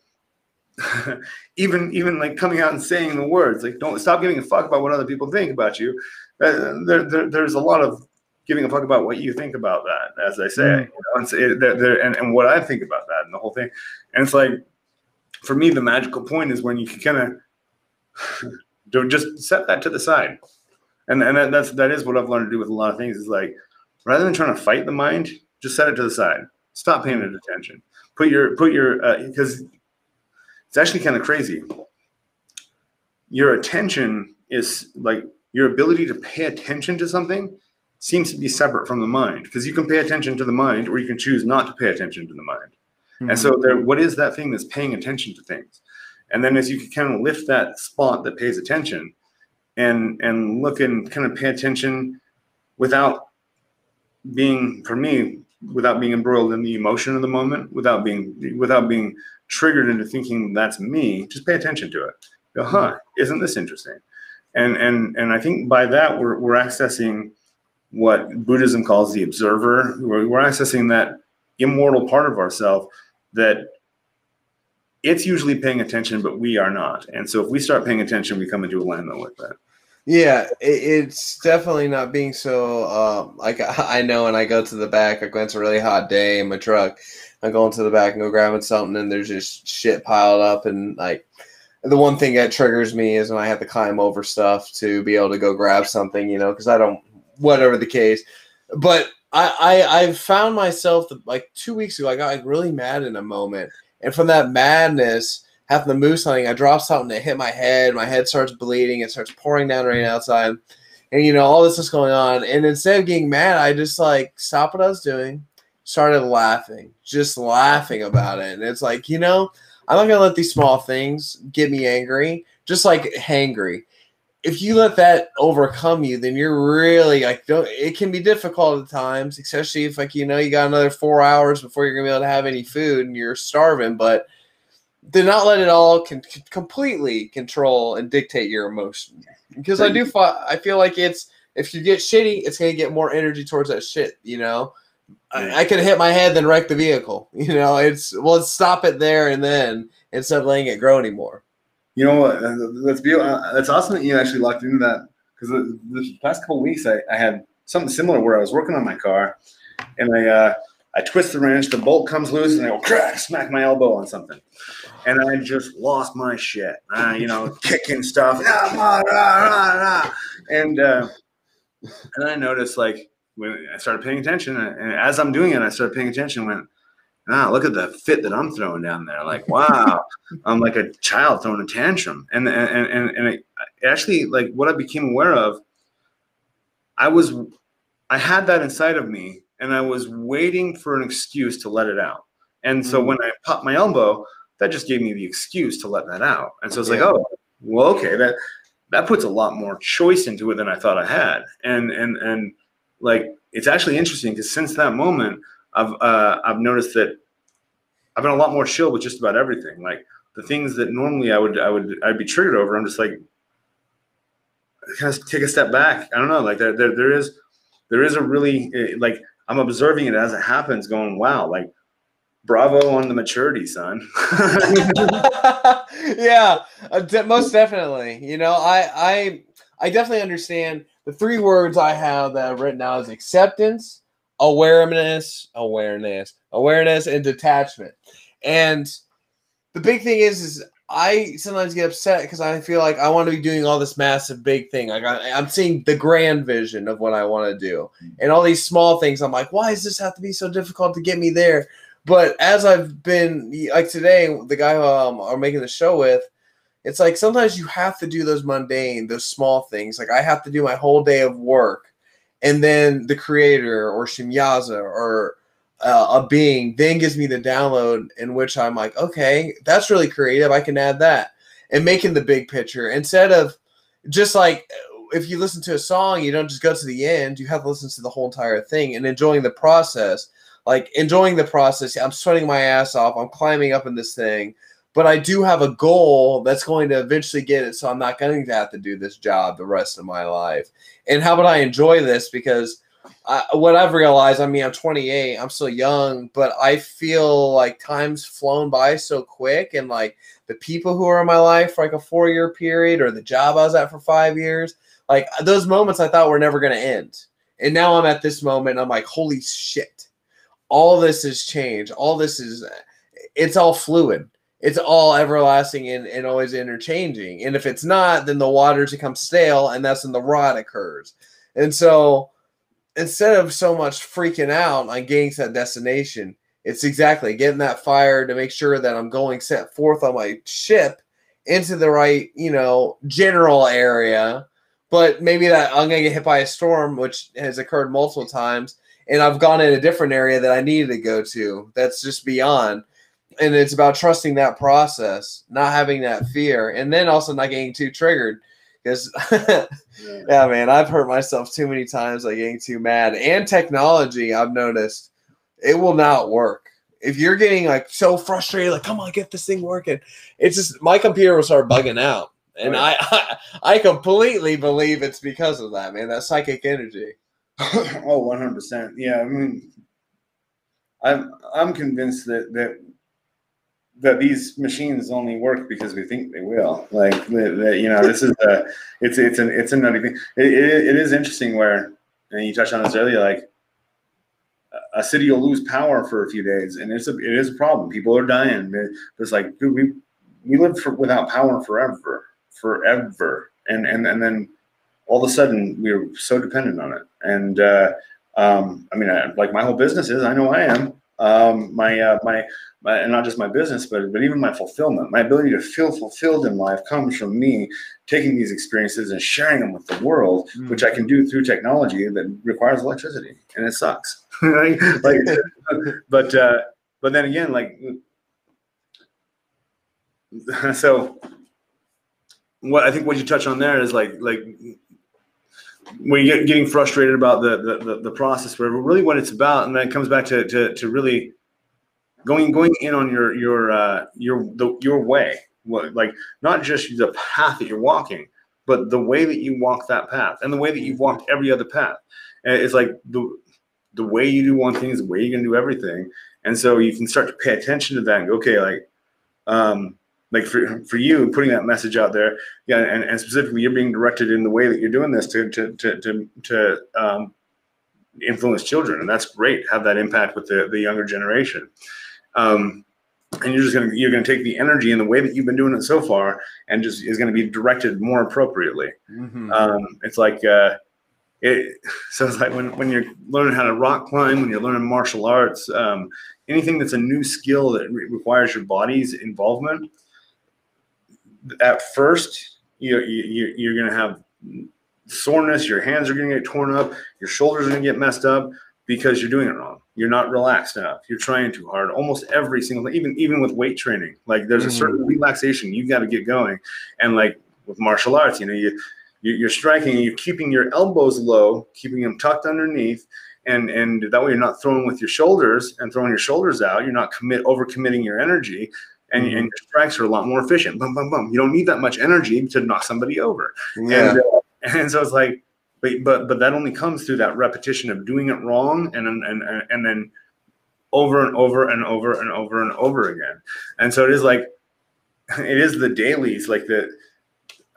even like coming out and saying the words, like, don't stop giving a fuck about what other people think about you. There's a lot of giving a fuck about what you think about that, as I say, you know, and what I think about that and the whole thing. And it's like, for me, the magical point is when you can kind of don't just set that to the side. And that is what I've learned to do with a lot of things, is like, rather than trying to fight the mind, just set it to the side. Stop paying it attention. Put your because it's actually kind of crazy. Your attention is, like, your ability to pay attention to something seems to be separate from the mind, because you can pay attention to the mind, or you can choose not to pay attention to the mind. Mm-hmm. And so what is that thing that's paying attention to things? And then as you can kind of lift that spot that pays attention and look and kind of pay attention without being, for me, without being embroiled in the emotion of the moment, without being triggered into thinking that's me, just pay attention to it. Go, huh, isn't this interesting? And I think by that we're accessing what Buddhism calls the observer. We're accessing that immortal part of ourselves that it's usually paying attention, but we are not. And so if we start paying attention, we come into alignment with that. Yeah, it's definitely not being so, like, I know when I go to the back, like when it's a really hot day in my truck, I'm going to the back and go grabbing something, and there's just shit piled up. And, like, the one thing that triggers me is when I have to climb over stuff to be able to go grab something, you know, because I don't, whatever the case. But I found myself, like 2 weeks ago, I got, like, really mad in a moment. And from that madness, having the moose hunting, I dropped something that hit my head starts bleeding, it starts pouring down rain outside, and, you know, all this is going on. And instead of getting mad, I just, like, stopped what I was doing, started laughing, just laughing about it. And it's like, you know, I'm not gonna let these small things get me angry, just like hangry. If you let that overcome you, then you're really, like, it can be difficult at times, especially if, like, you know, you got another 4 hours before you're gonna be able to have any food and you're starving. But do not let it all completely control and dictate your emotion, because I feel like if you get shitty, it's gonna get more energy towards that shit. You know, I could hit my head then wreck the vehicle. You know, let's stop it there and then, instead of letting it grow anymore. You know what? That's awesome that you actually locked into that, because the past couple of weeks I had something similar where I was working on my car, and I twist the wrench, the bolt comes loose, and I go crack, smack my elbow on something. And I just lost my shit. You know, kicking stuff. And I noticed, like, when I started paying attention, and as I'm doing it, I started paying attention, went, look at the fit that I'm throwing down there. Like, wow, I'm like a child throwing a tantrum. And it actually, like, what I became aware of, I had that inside of me, and I was waiting for an excuse to let it out. And so when I popped my elbow, that just gave me the excuse to let that out. And so it's like, oh, well, okay, that puts a lot more choice into it than I thought I had. And like, it's actually interesting because since that moment, I've noticed that I've been a lot more chill with just about everything. Like the things that normally I'd be triggered over, I'm just like, kind of take a step back. I don't know, like there is a really, like, I'm observing it as it happens, going, wow, like, bravo on the maturity, son. Yeah, most definitely. You know, I definitely understand the 3 words I have that I've written down is acceptance, awareness, and detachment. And the big thing is I sometimes get upset because I feel like I want to be doing all this massive big thing. Like I'm seeing the grand vision of what I want to do, and all these small things. I'm like, why does this have to be so difficult to get me there? But as I've been, like today, the guy who I'm making the show with, it's like sometimes you have to do those mundane, those small things. Like I have to do my whole day of work, and then the creator or Shimyaza or a being then gives me the download in which I'm like, okay, that's really creative. I can add that and making the big picture instead of just like if you listen to a song, you don't just go to the end. You have to listen to the whole entire thing and enjoying the process. Like enjoying the process. I'm sweating my ass off. I'm climbing up in this thing, but I do have a goal that's going to eventually get it. So I'm not going to have to do this job the rest of my life. And how about I enjoy this? Because what I've realized, I mean, I'm 28, I'm still young, but I feel like time's flown by so quick. And like the people who are in my life for like a 4-year period or the job I was at for 5 years, like those moments I thought were never going to end. And now I'm at this moment. I'm like, holy shit. All this has changed. All this is, it's all fluid. It's all everlasting and always interchanging. And if it's not, then the waters become stale, and that's when the rot occurs. And so instead of so much freaking out on getting to that destination, it's exactly getting that fire to make sure that I'm going set forth on my ship into the right, you know, general area. But maybe that I'm going to get hit by a storm, which has occurred multiple times. And I've gone in a different area that I needed to go to. That's just beyond. And it's about trusting that process, not having that fear, and then also not getting too triggered. Because, yeah, man, I've hurt myself too many times by getting too mad. And technology, I've noticed, it will not work. If you're getting like so frustrated, like, come on, get this thing working. It's just my computer will start bugging out. And I completely believe it's because of that, man, that psychic energy. Oh, 100%. Yeah, I mean, I'm convinced that these machines only work because we think they will. Like that, you know, this is it's a nutty thing. It is interesting where, and you touched on this earlier, like a city will lose power for a few days, and it is a problem. People are dying. It's like, dude, we lived without power forever, and then all of a sudden we were so dependent on it. And I mean, like my whole business is, I know I am. My and not just my business, but even my fulfillment, my ability to feel fulfilled in life comes from me taking these experiences and sharing them with the world, which I can do through technology that requires electricity, and it sucks. But then again, like, so what I think what you touch on there is like when you're getting frustrated about the process, whatever, really what it's about, and then it comes back to really going in on your way, like not just the path that you're walking, but the way that you walk that path and the way that you've walked every other path. And it's like the way you do one thing is the way you're gonna do everything. And so you can start to pay attention to that and go, okay, like for you putting that message out there, yeah, and specifically you're being directed in the way that you're doing this to influence children, and that's great. Have that impact with the younger generation. And you're gonna take the energy and the way that you've been doing it so far, and just is going to be directed more appropriately. It's like so it's like when you're learning how to rock climb, when you're learning martial arts, anything that's a new skill that requires your body's involvement. At first, you're going to have soreness. Your hands are going to get torn up. Your shoulders are going to get messed up because you're doing it wrong. You're not relaxed enough. You're trying too hard. Almost every single thing, even with weight training, like there's a certain relaxation you got to get going. And like with martial arts, you're striking and you're keeping your elbows low, keeping them tucked underneath. And that way you're not throwing with your shoulders and throwing your shoulders out. You're not overcommitting your energy. And your strikes are a lot more efficient. Boom, boom, boom. You don't need that much energy to knock somebody over. Yeah. And so it's like, but that only comes through that repetition of doing it wrong, and then over and over and over and over and over again. And so it is the dailies, like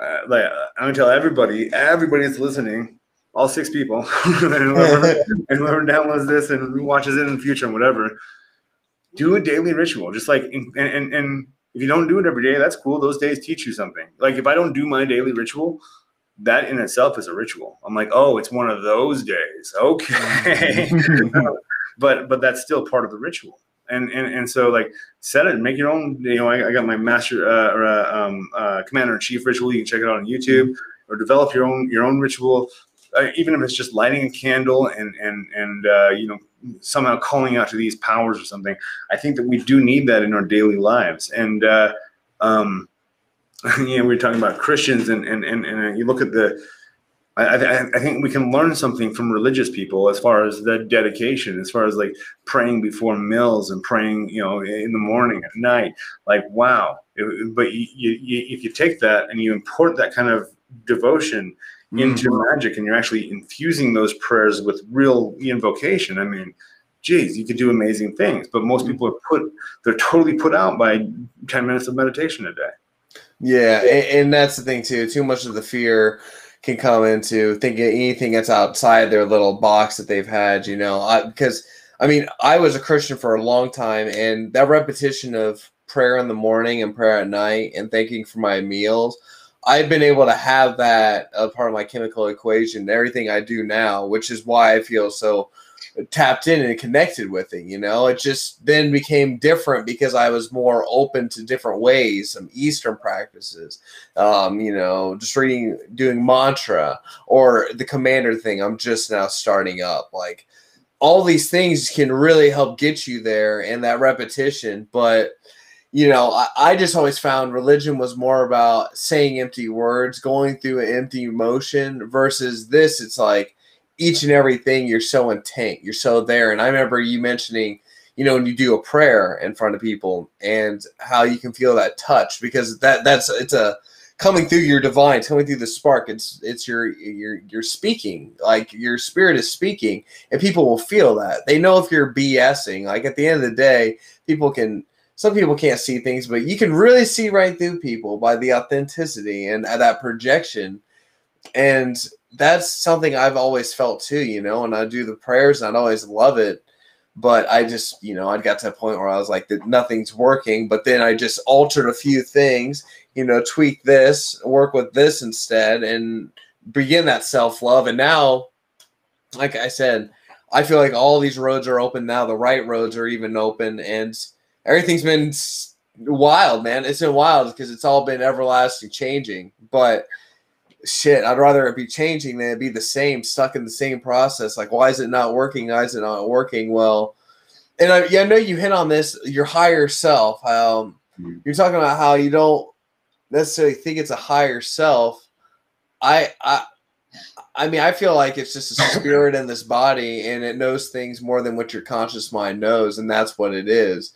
I'm gonna tell everybody that's listening, all 6 people, and whoever downloads this and watches it in the future and whatever, do a daily ritual. Just like and if you don't do it every day, that's cool. Those days teach you something. Like if I don't do my daily ritual, that in itself is a ritual. I'm like, oh, it's one of those days. Okay. but that's still part of the ritual. And so like set it, make your own, I got my master commander-in-chief ritual. You can check it out on YouTube, or develop your own ritual. Even if it's just lighting a candle and somehow calling out to these powers or something. I think that we do need that in our daily lives. And we're talking about Christians, and you look at I think we can learn something from religious people as far as the dedication, as far as like praying before meals and praying, in the morning, at night. Like, wow. But if you take that and you import that kind of devotion into magic, and you're actually infusing those prayers with real invocation, I mean, geez, you could do amazing things. But most people they're totally put out by 10 minutes of meditation a day. Yeah, and that's the thing too. Too much of the fear can come into thinking anything that's outside their little box that they've had, because I was a Christian for a long time, and that repetition of prayer in the morning and prayer at night and thanking for my meals, I've been able to have that a part of my chemical equation, everything I do now, which is why I feel so tapped in and connected with it. It just then became different because I was more open to different ways, some Eastern practices, just doing mantra, or the commander thing I'm just now starting up. Like, all these things can really help get you there, and that repetition. But I just always found religion was more about saying empty words, going through an empty emotion, versus this. It's like each and everything, you're so intent, you're so there. And I remember you mentioning, when you do a prayer in front of people, and how you can feel that touch, because it's a coming through your divine, it's coming through the spark. It's your speaking, like your spirit is speaking, and people will feel that. They know if you're BSing. Like at the end of the day, some people can't see things, but you can really see right through people by the authenticity and that projection. And that's something I've always felt too, and I do the prayers and I'd always love it. But I just, I'd got to a point where I was like, that nothing's working. But then I just altered a few things, tweak this, work with this instead, and begin that self-love. And now, like I said, I feel like all these roads are open now. The right roads are even open, and everything's been wild, man. It's been wild because it's all been everlasting changing. But shit, I'd rather it be changing than it be the same, stuck in the same process. Like, why is it not working? Why is it not working? Well, and I know you hit on this, your higher self. You're talking about how you don't necessarily think it's a higher self. I feel like it's just a spirit in this body, and it knows things more than what your conscious mind knows, and that's what it is.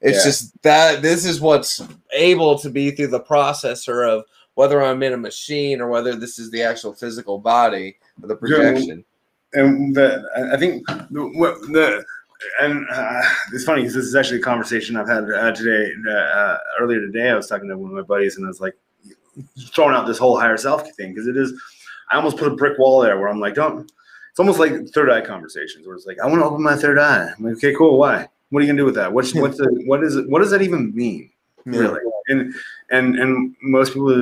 It's just that this is what's able to be through the processor of whether I'm in a machine or whether this is the actual physical body or the projection. And I think it's funny because this is actually a conversation I've had today. Earlier today, I was talking to one of my buddies, and I was like throwing out this whole higher self thing, because it is. I almost put a brick wall there where I'm like, it's it's almost like third eye conversations where it's like, I want to open my third eye. I'm like, okay, cool. Why? What are you gonna do with that? What does that even mean? Yeah. Really? And most people,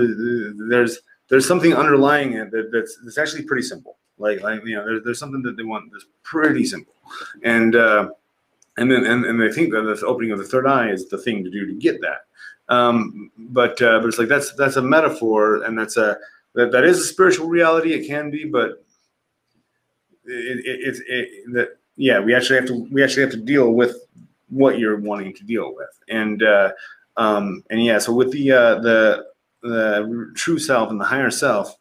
there's something underlying it that's actually pretty simple. Like there's something that they want that's pretty simple, and they think that the opening of the third eye is the thing to do to get that. But it's like that's a metaphor, and that is a spiritual reality. It can be, but we actually have to deal with what you're wanting to deal with, and yeah. So with the true self and the higher self,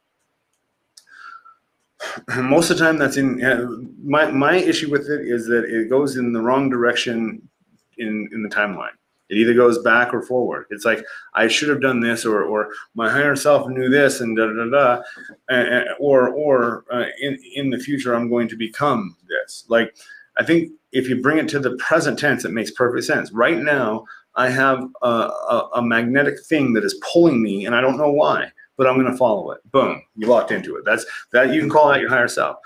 most of the time that's in my issue with it is that it goes in the wrong direction in the timeline. It either goes back or forward. It's like, I should have done this, or my higher self knew this, and or in the future I'm going to become this. Like, I think if you bring it to the present tense, it makes perfect sense. Right now, I have a magnetic thing that is pulling me, and I don't know why, but I'm going to follow it. Boom, you locked into it. That you can call that your higher self.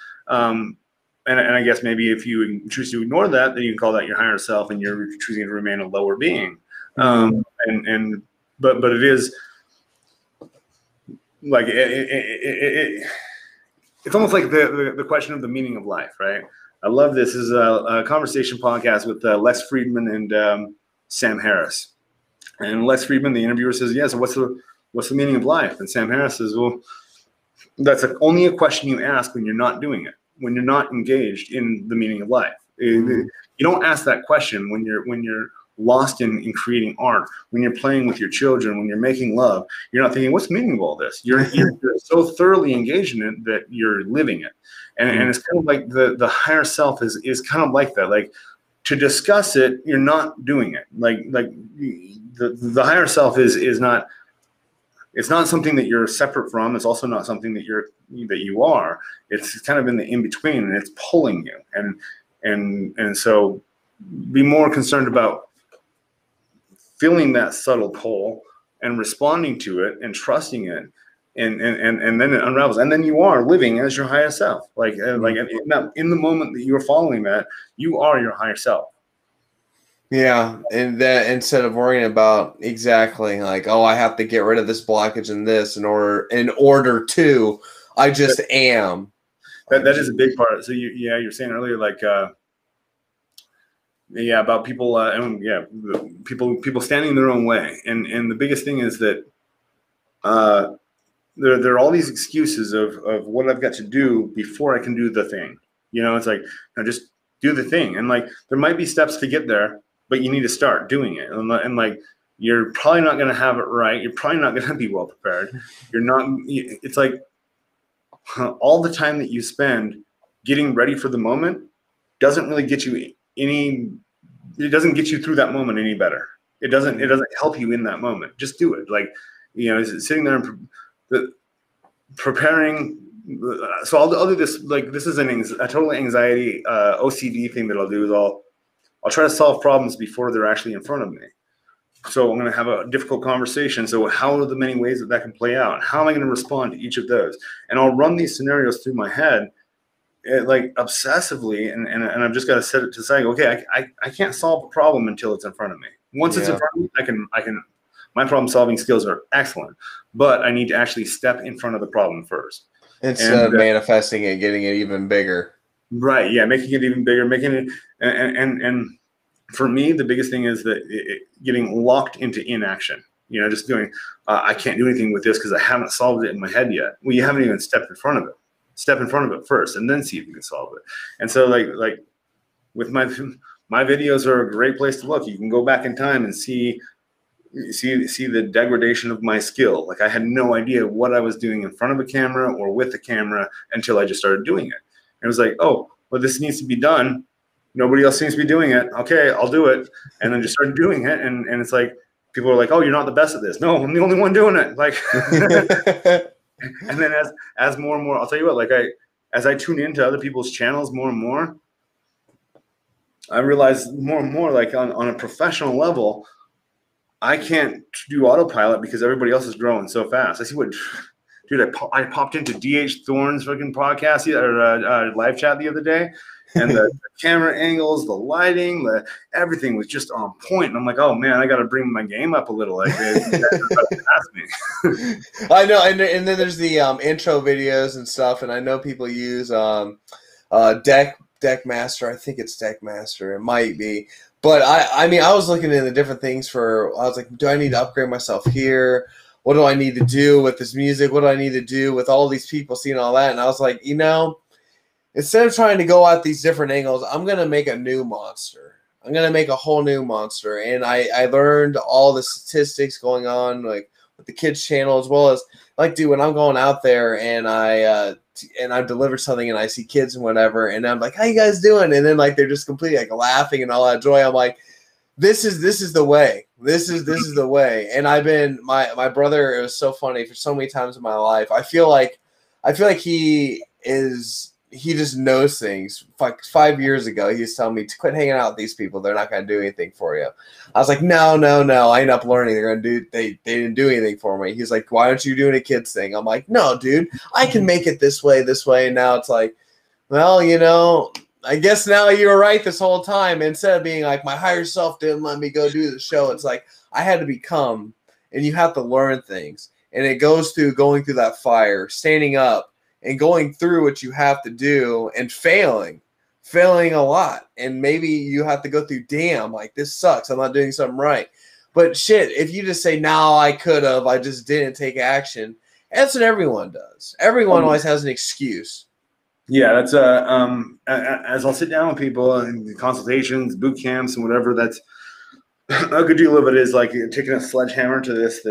And I guess maybe if you choose to ignore that, then you can call that your higher self, and you're choosing to remain a lower being. But it is like it's almost like the question of the meaning of life, right? I love this. This is a conversation podcast with Lex Friedman and Sam Harris. And Lex Friedman, the interviewer, says, "Yeah, so what's the meaning of life?" And Sam Harris says, "Well, that's only a question you ask when you're not doing it, when you're not engaged in the meaning of life. You don't ask that question when you're lost in creating art, when you're playing with your children, when you're making love. You're not thinking, what's the meaning of all this? You're so thoroughly engaged in it that you're living it. And it's kind of like the higher self is kind of like that. Like, to discuss it, you're not doing it. Like the higher self is not. It's not something that you're separate from. It's also not something that you are. It's kind of in the in between, and it's pulling you. And so, be more concerned about feeling that subtle pull and responding to it and trusting it, and then it unravels, and then you are living as your higher self. Like in the moment that you are following that, you are your higher self. Yeah, and that instead of worrying about exactly like, oh, I have to get rid of this blockage and this in order to, I just am. That is a big part. So you're saying earlier, like about people people standing in their own way, and the biggest thing is that there are all these excuses of what I've got to do before I can do the thing. It's like, just do the thing, and like there might be steps to get there, but you need to start doing it. And like, you're probably not going to have it right. You're probably not going to be well prepared. It's like all the time that you spend getting ready for the moment doesn't really get you it doesn't get you through that moment any better. It doesn't help you in that moment. Just do it. Like, sitting there and preparing. So I'll do this. Like, this is a total anxiety OCD thing that I'll do is I'll try to solve problems before they're actually in front of me. So I'm going to have a difficult conversation. So how are the many ways that can play out? How am I going to respond to each of those? And I'll run these scenarios through my head, like obsessively, and I've just got to set it to say, okay, I can't solve a problem until it's in front of me. Once it's in front of me, I can. My problem solving skills are excellent, but I need to actually step in front of the problem first. Instead of manifesting it, getting it even bigger. Right. Yeah. Making it even bigger, making it, and for me, the biggest thing is that getting locked into inaction. Just doing, I can't do anything with this because I haven't solved it in my head yet. Well, you haven't even stepped in front of it. Step in front of it first, and then see if you can solve it. And so, like with my videos are a great place to look. You can go back in time and see the degradation of my skill. Like, I had no idea what I was doing in front of a camera or with the camera until I just started doing it. And it was like, oh, well, this needs to be done. Nobody else seems to be doing it. Okay, I'll do it. And then just started doing it. And it's like, people are like, oh, you're not the best at this. No, I'm the only one doing it. Like, and then as more and more, I'll tell you what, like as I tune into other people's channels more and more, I realize more and more, like on a professional level, I can't do autopilot because everybody else is growing so fast. I see what dude, I popped into DH Thorne's fucking podcast or live chat the other day, and the camera angles, the lighting, everything was just on point. And I'm like, oh man, I got to bring my game up a little. Like, you guys are about to ask me. I know, and then there's the intro videos and stuff, and I know people use Deckmaster. I think it's Deckmaster. It might be. But I mean, I was looking into different things I was like, do I need to upgrade myself here? What do I need to do with this music? What do I need to do with all these people seeing all that? And I was like, instead of trying to go at these different angles, I'm going to make a new monster. I'm going to make a whole new monster. And I learned all the statistics going on, like with the kids channel, as well as like, dude, when I'm going out there and I've delivered something and I see kids and whatever, and I'm like, how you guys doing? And then like, they're just completely like laughing and all that joy. I'm like, this is the way. This is the way. And I've been my brother. It was so funny for so many times in my life. I feel like he just knows things. Like 5 years ago, he was telling me to quit hanging out with these people. They're not going to do anything for you. I was like, no. I end up learning. They didn't do anything for me. He's like, why aren't you doing a kids thing? I'm like, no, dude, I can make it this way. And now it's like, well, I guess now you were right this whole time. Instead of being like, my higher self didn't let me go do the show, it's like I had to become, and you have to learn things. And it goes through going through that fire, standing up, and going through what you have to do and failing a lot. And maybe you have to go through, damn, like this sucks. I'm not doing something right. But shit, if you just say, no, I could have, I just didn't take action. That's what everyone does. Everyone always has an excuse. Yeah, that's as I'll sit down with people in consultations, boot camps, and whatever. That's a good deal of it is like taking a sledgehammer to this.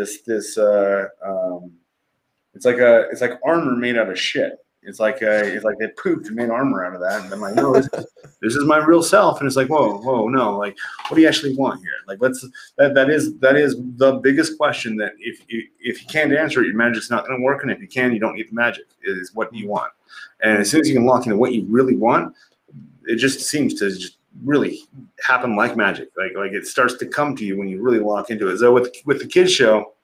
It's like armor made out of shit. It's like they pooped and made armor out of that. And I'm like, no, this is my real self. And it's like, whoa, no, like, what do you actually want here? Like, that is the biggest question that if you can't answer it, your magic's not going to work. And if you can, you don't need the magic. It is what do you want? And as soon as you can lock into what you really want, it just seems to just really happen like magic. Like it starts to come to you when you really lock into it. So with the kids show,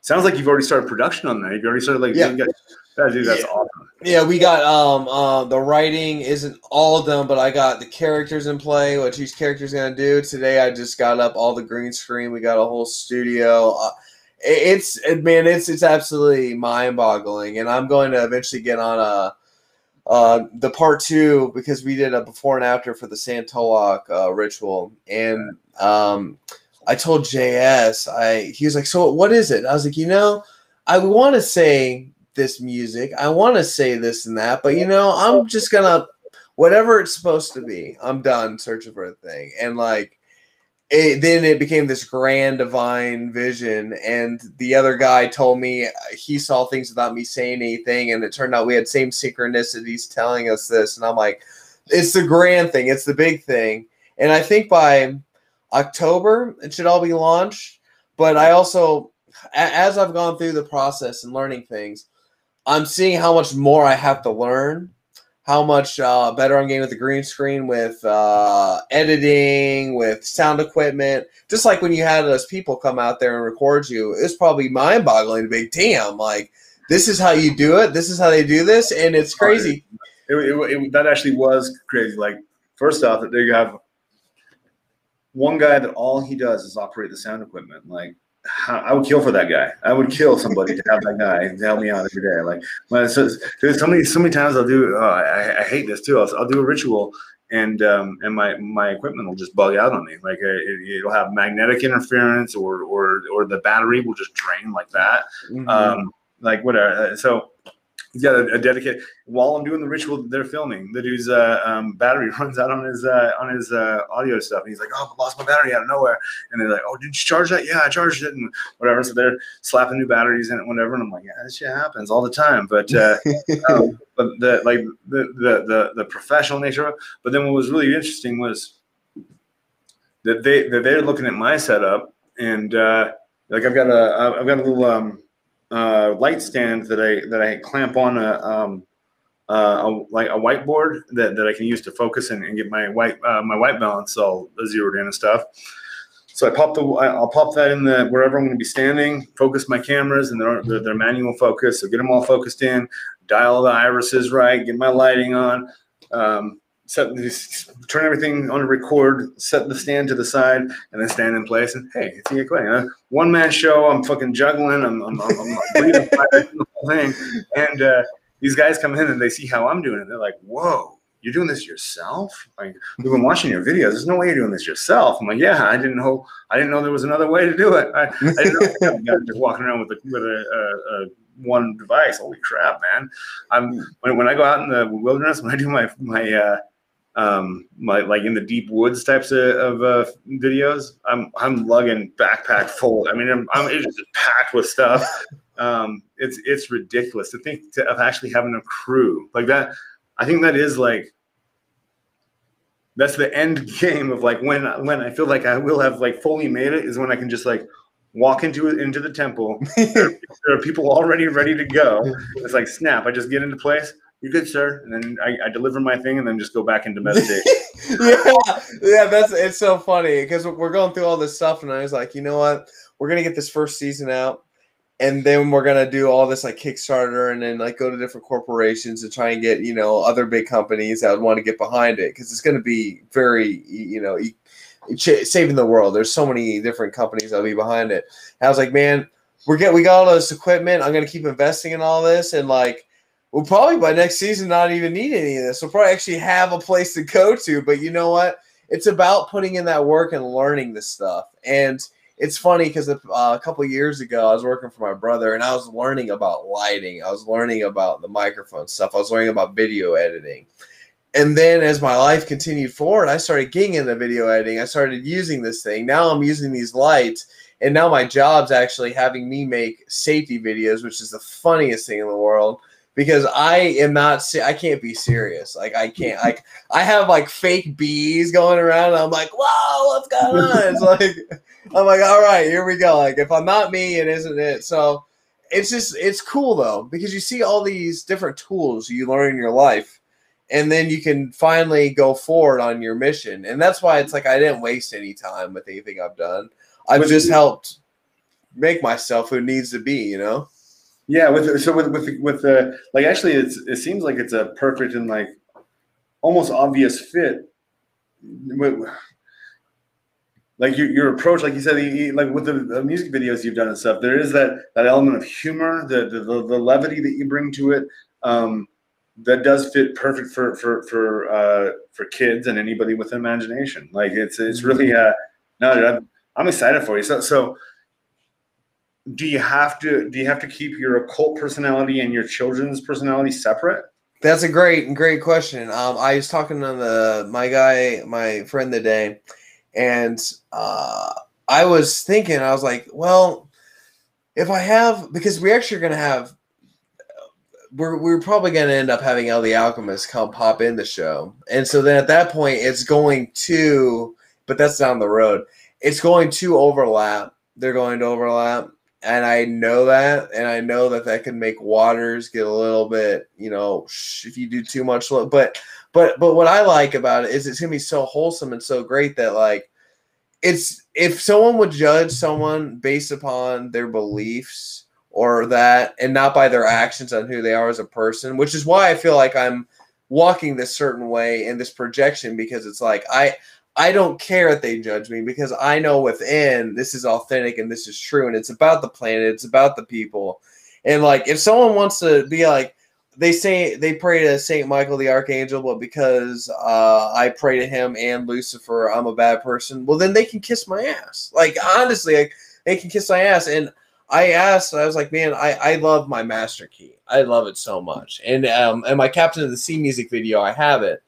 sounds like you've already started production on that. You've already started that's awesome. Yeah, we got the writing isn't all done, but I got the characters in play, what each character's gonna do. Today I just got up all the green screen. We got a whole studio. It's absolutely mind-boggling, and I'm going to eventually get on the part 2 because we did a before and after for the Santolok ritual, and I told JS, he was like, so what is it? I was like, I want to say this music, I want to say this and that, but I'm just gonna whatever it's supposed to be. I'm done searching for a thing, and like. Then it became this grand divine vision, and the other guy told me he saw things without me saying anything, and it turned out we had same synchronicities telling us this, and I'm like, it's the grand thing, it's the big thing, and I think by October it should all be launched. But I also, as I've gone through the process and learning things, I'm seeing how much more I have to learn, how much better I'm getting with the green screen, with editing, with sound equipment. Just like when you had those people come out there and record you, it's probably mind-boggling to be, damn, like, this is how you do it, this is how they do this, and it's crazy. That actually was crazy. Like, first off, there you have one guy that all he does is operate the sound equipment. Like, I would kill for that guy. I would kill somebody to have that guy to help me out every day. Like, there's so many times I'll do. I hate this too. I'll do a ritual, and my equipment will just bug out on me. Like it'll have magnetic interference, or the battery will just drain like that. Mm-hmm. Like whatever. So he's got a dedicated. While I'm doing the ritual that they're filming, the dude's battery runs out on his audio stuff. And he's like, "Oh, I lost my battery out of nowhere." And they're like, "Oh, did you charge that?" "Yeah, I charged it," and whatever. So they're slapping new batteries in it, whatever. And I'm like, "Yeah, this shit happens all the time." But but the professional nature of it. But then what was really interesting was that they're looking at my setup, and like I've got a little light stand that I clamp on like a whiteboard that I can use to focus and get my white balance all zeroed in and stuff. So I'll pop that in the wherever I'm going to be standing. Focus my cameras and their manual focus. So get them all focused in. Dial the irises right. Get my lighting on. Turn everything on record. Set the stand to the side, and then stand in place. And hey, it's Koetting. One man show. I'm fucking juggling. I'm breathing fire, the whole thing. And these guys come in and they see how I'm doing it. They're like, "Whoa. You're doing this yourself? Like, we've been watching your videos. There's no way you're doing this yourself." I'm like, "Yeah, I didn't know there was another way to do it. I didn't know you guys just walking around with a one device. Holy crap, man!" When I go out in the wilderness, when I do my like in the deep woods types of videos, I'm lugging backpack full. I mean, it's just packed with stuff. It's ridiculous to think of actually having a crew like that. I think that is like, that's the end game of like when I feel like I will have like fully made it, is when I can just like walk into the temple. There are people already ready to go. It's like snap. I just get into place. "You're good, sir," and then I deliver my thing and then just go back into meditation. yeah. It's so funny because we're going through all this stuff, and I was like, you know what, we're gonna get this first season out. And then we're going to do all this like Kickstarter and then like go to different corporations and try and get, other big companies that would want to get behind it. Cause it's going to be very, saving the world. There's so many different companies that'll be behind it. And I was like, man, we got all this equipment. I'm going to keep investing in all this. And like, we'll probably by next season not even need any of this. We'll probably actually have a place to go to. But you know what? It's about putting in that work and learning this stuff. And it's funny because a couple of years ago, I was working for my brother, and I was learning about lighting. I was learning about the microphone stuff. I was learning about video editing. And then as my life continued forward, I started getting into video editing. I started using this thing. Now I'm using these lights, and now my job's actually having me make safety videos, which is the funniest thing in the world. Because I can't be serious. Like I can't, like I have like fake bees going around. And I'm like, whoa, what's going on? It's like, I'm like, all right, here we go. Like if I'm not me, it isn't it. So it's cool though, because you see all these different tools you learn in your life, and then you can finally go forward on your mission. And that's why it's like, I didn't waste any time with anything I've done. I've just helped make myself who needs to be, Yeah, with the like, actually, it seems like it's a perfect and like almost obvious fit. Like your approach, like you said, like with the music videos you've done and stuff, there is that element of humor, the levity that you bring to it, that does fit perfect for kids and anybody with an imagination. Like it's really no, I'm excited for you. So. Do you have to keep your occult personality and your children's personality separate? That's a great question. I was talking to my friend today, and I was thinking, I was like, well, if I have, because we're actually going to have, we're probably going to end up having El the Alchemist come pop in the show. And so then at that point, it's going to, but that's down the road. It's going to overlap. They're going to overlap. And I know that, and I know that can make waters get a little bit, if you do too much. But what I like about it is it's gonna be so wholesome and so great that like, it's, if someone would judge someone based upon their beliefs or that, and not by their actions on who they are as a person, which is why I feel like I'm walking this certain way in this projection, because it's like I don't care if they judge me, because I know within this is authentic and this is true, and it's about the planet, it's about the people. And like, if someone wants to be like, they say they pray to Saint Michael the Archangel, but because I pray to him and Lucifer, I'm a bad person, well then they can kiss my ass. Like honestly, like, they can kiss my ass. And I was like, man, I love my Master Key. I love it so much. And my Captain of the Sea music video, I have it.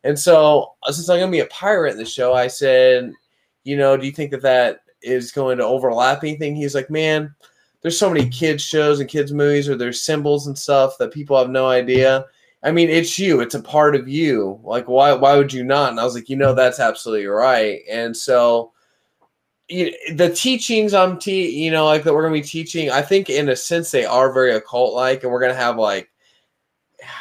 And so, since I'm going to be a pirate in the show, I said, do you think that is going to overlap anything? He's like, man, there's so many kids shows and kids movies where there's symbols and stuff that people have no idea. I mean, it's you. It's a part of you. Like, why would you not? And I was like, that's absolutely right. And so, the teachings like that we're going to be teaching, I think in a sense they are very occult-like, and we're going to have like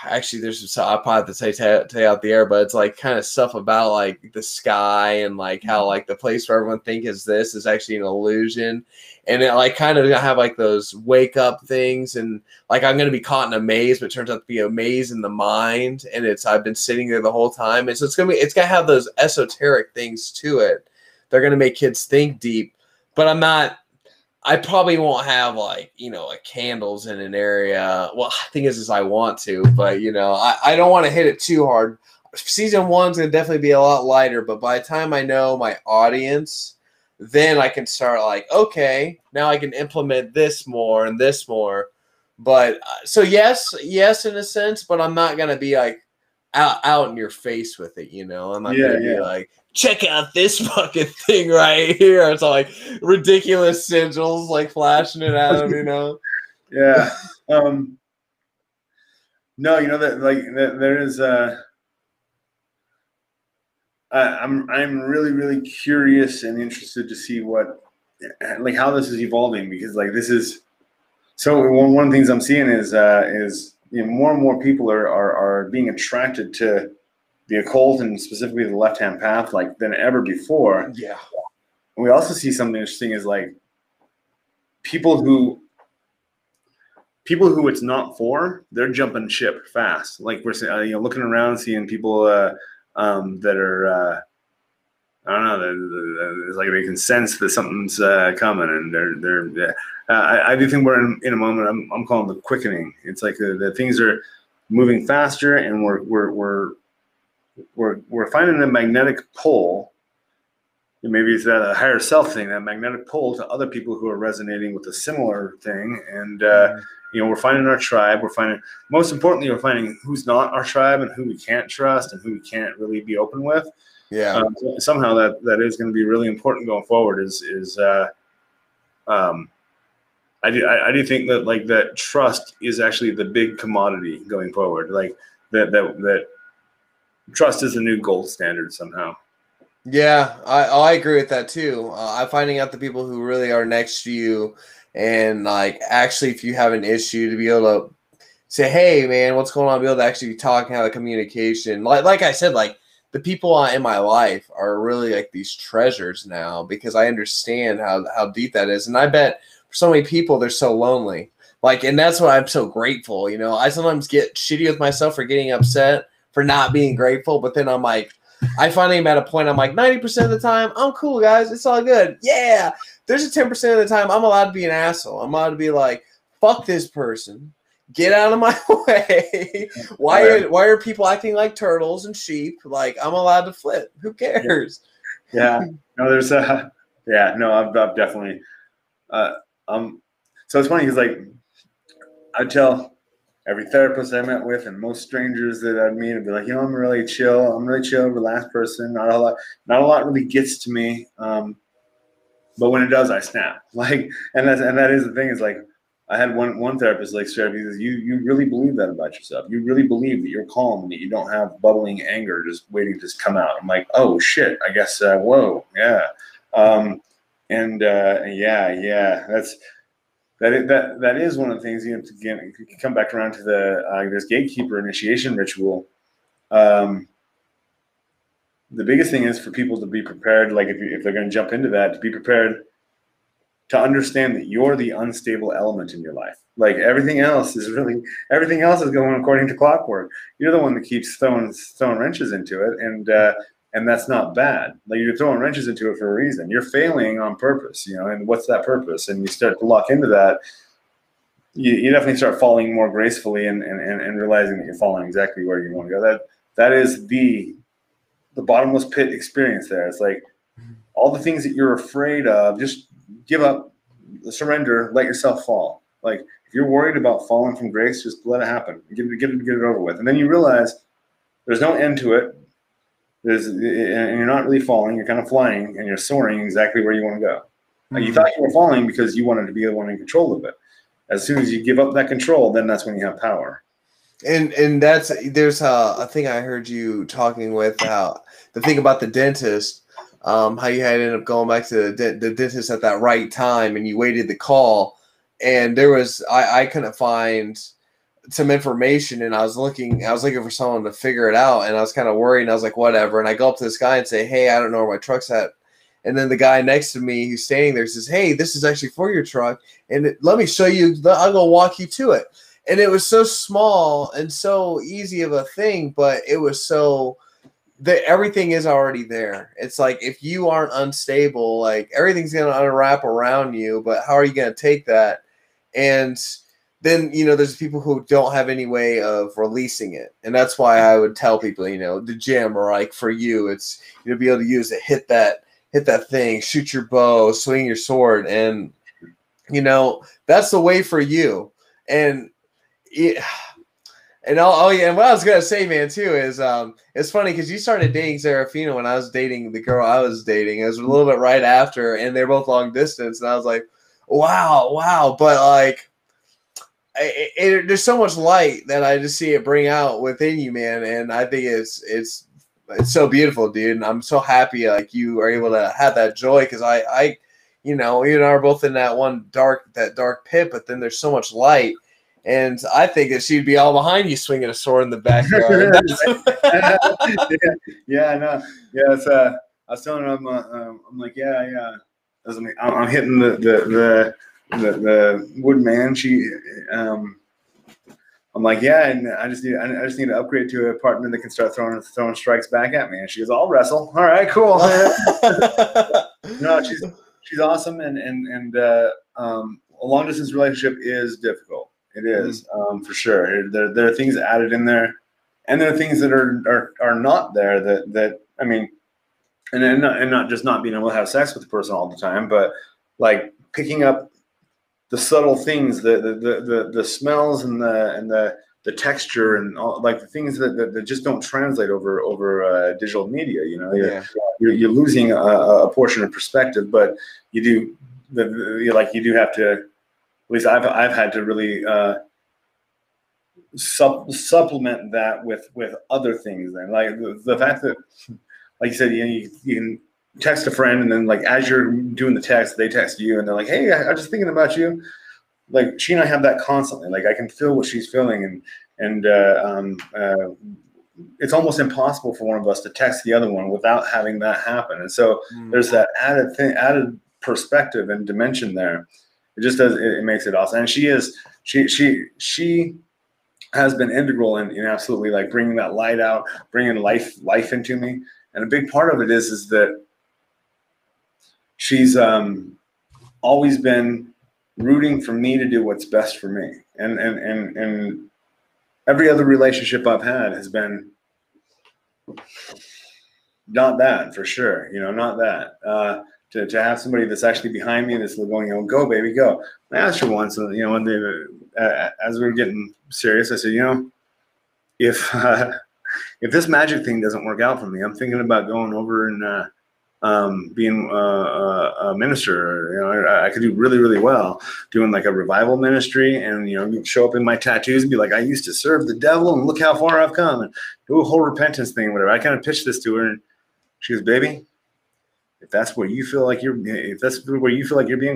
actually there's so I'll probably have to say out the air, but it's like kind of stuff about like the sky and like how like the place where everyone think is this is actually an illusion, and it like kind of have like those wake up things, and like I'm gonna be caught in a maze, but it turns out to be a maze in the mind, and I've been sitting there the whole time, and so it's gonna have those esoteric things to it. They're gonna make kids think deep, but I probably won't have like, like candles in an area. Well, the thing is I want to, but I don't want to hit it too hard. Season 1's going to definitely be a lot lighter, but by the time I know my audience, then I can start like, okay, now I can implement this more and this more. But so yes, in a sense, but I'm not going to be like out in your face with it. I'm not going to be like, check out this fucking thing right here. It's all like ridiculous sigils like flashing it at him, Yeah. No, that like there is I'm really, really curious and interested to see what like how this is evolving, because like this is so one of the things I'm seeing is more and more people are being attracted to the occult and specifically the left-hand path like than ever before. Yeah. And we also see something interesting is like people who it's not for, they're jumping ship fast. Like we're looking around, seeing people that are I don't know. It's like they can sense that something's coming, and they're. I do think we're in a moment. I'm calling the quickening. It's like the things are moving faster, and we're finding a magnetic pull. Maybe it's that higher self thing, that magnetic pull to other people who are resonating with a similar thing, and we're finding our tribe. Most importantly, we're finding who's not our tribe and who we can't trust and who we can't really be open with. Yeah. Somehow that is going to be really important going forward. I do think that like that trust is actually the big commodity going forward. Like that trust is the new gold standard somehow. Yeah, I agree with that too. I'm finding out the people who really are next to you, and like actually, if you have an issue, to be able to say, "Hey, man, what's going on?" Be able to actually talk and have a communication. Like I said, like the people in my life are really like these treasures now because I understand how deep that is, and I bet for so many people they're so lonely. Like, and that's why I'm so grateful. I sometimes get shitty with myself for getting upset for not being grateful, but then I'm like. I finally am at a point I'm like 90% of the time, I'm cool, guys. It's all good. Yeah. There's a 10% of the time I'm allowed to be an asshole. I'm allowed to be like, fuck this person. Get out of my way. Why are people acting like turtles and sheep? Like, I'm allowed to flip. Who cares? Yeah. No, there's I've definitely so it's funny because like I tell every therapist I met with and most strangers that I'd meet would be like, I'm really chill, relaxed person. Not a lot really gets to me. But when it does, I snap. Like, and that is the thing is like, I had one therapist like straight up, he says, you really believe that about yourself. You really believe that you're calm and that you don't have bubbling anger just waiting to come out. I'm like, oh shit, I guess, whoa, yeah. That is one of the things you can come back around to this gatekeeper initiation ritual. The biggest thing is for people to be prepared, like if they're going to jump into that, to be prepared to understand that you're the unstable element in your life. Like everything else is going according to clockwork. You're the one that keeps throwing wrenches into it, and that's not bad. Like you're throwing wrenches into it for a reason. You're failing on purpose, and what's that purpose? And you start to lock into that. You definitely start falling more gracefully and realizing that you're falling exactly where you want to go. That is the bottomless pit experience there. It's like all the things that you're afraid of, just give up, surrender, let yourself fall. Like if you're worried about falling from grace, just let it happen. Get it over with. And then you realize there's no end to it. And you're not really falling, you're kind of flying and you're soaring exactly where you want to go. Mm-hmm. You thought you were falling because you wanted to be the one in control of it. As soon as you give up that control, then that's when you have power. And there's a thing I heard you talking with the thing about the dentist, how you had ended up going back to the dentist at that right time and you waited the call, and there was I couldn't find some information, and I was looking for someone to figure it out, and I was kind of worried, and I was like, whatever. And I go up to this guy and say, hey, I don't know where my truck's at. And then the guy next to me who's standing there says, hey, this is actually for your truck, and let me show you. I'll go walk you to it. And it was so small and so easy of a thing, but it was so that everything is already there. It's like if you aren't unstable, like everything's going to unwrap around you, but how are you going to take that? And then, there's people who don't have any way of releasing it. And that's why I would tell people, the gym, or like for you, it's, be able to use it, hit that thing, shoot your bow, swing your sword. And, that's the way for you. And and and what I was gonna say, man, too, is it's funny because you started dating Serafina when I was dating the girl I was dating. It was a little bit right after, and they're both long distance, and I was like, wow, but like, there's so much light that I just see it bring out within you, man, and I think it's so beautiful, dude, and I'm so happy like you are able to have that joy because I you and I are both in that dark pit, but then there's so much light. And I think that she'd be all behind you swinging a sword in the backyard. Yeah, no, yeah. It's, I was telling her, I'm like, yeah. I'm hitting the woodman. I'm like, yeah, and I just need to upgrade to a partner that can start throwing strikes back at me. And she goes, I'll wrestle. All right, cool. No, she's awesome, and a long distance relationship is difficult. It is, for sure. There are things added in there, and there are things that are not there that I mean, and not just not being able to have sex with the person all the time, but like picking up the subtle things, the smells and the texture and all, like the things that just don't translate over digital media. You're losing a portion of perspective, but you do have to. At least I've had to really supplement that with other things. Then, like the fact that, like you said, you can text a friend, and then like as you're doing the text, they text you, and they're like, "Hey, I'm just thinking about you." Like she and I have that constantly. Like I can feel what she's feeling, and it's almost impossible for one of us to text the other one without having that happen. And so there's that added perspective and dimension there. It just does. It makes it awesome, and she has been integral in absolutely like bringing that light out, bringing life into me. And a big part of it is that she's always been rooting for me to do what's best for me. And every other relationship I've had has been not that, for sure. Not that. To have somebody that's actually behind me that's going, go baby, go. I asked her once, one day, as we were getting serious, I said, if this magic thing doesn't work out for me, I'm thinking about going over and being a minister. I could do really, really well doing like a revival ministry, and show up in my tattoos and be like, I used to serve the devil, and look how far I've come, and do a whole repentance thing, whatever. I kind of pitched this to her, and she goes, baby, if that's where you feel like you're being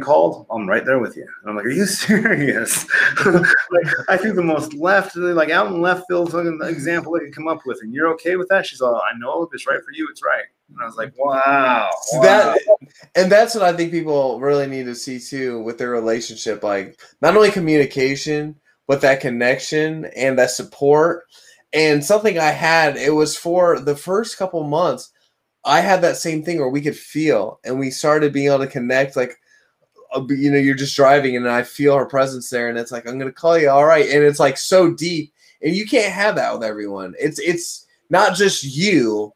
called, I'm right there with you. And I'm like, are you serious? Like, I threw the most left, like out in left field fucking example I could come up with, and you're okay with that? She's all, I know if it's right for you, it's right. And I was like, wow. That's what I think people really need to see too with their relationship. Like not only communication, but that connection and that support. And something I had, it was for the first couple months, I had that same thing where we could feel, and we started being able to connect. Like, you're just driving, and I feel her presence there, and it's like, I'm gonna call you, all right, and it's like so deep, and you can't have that with everyone. It's not just you,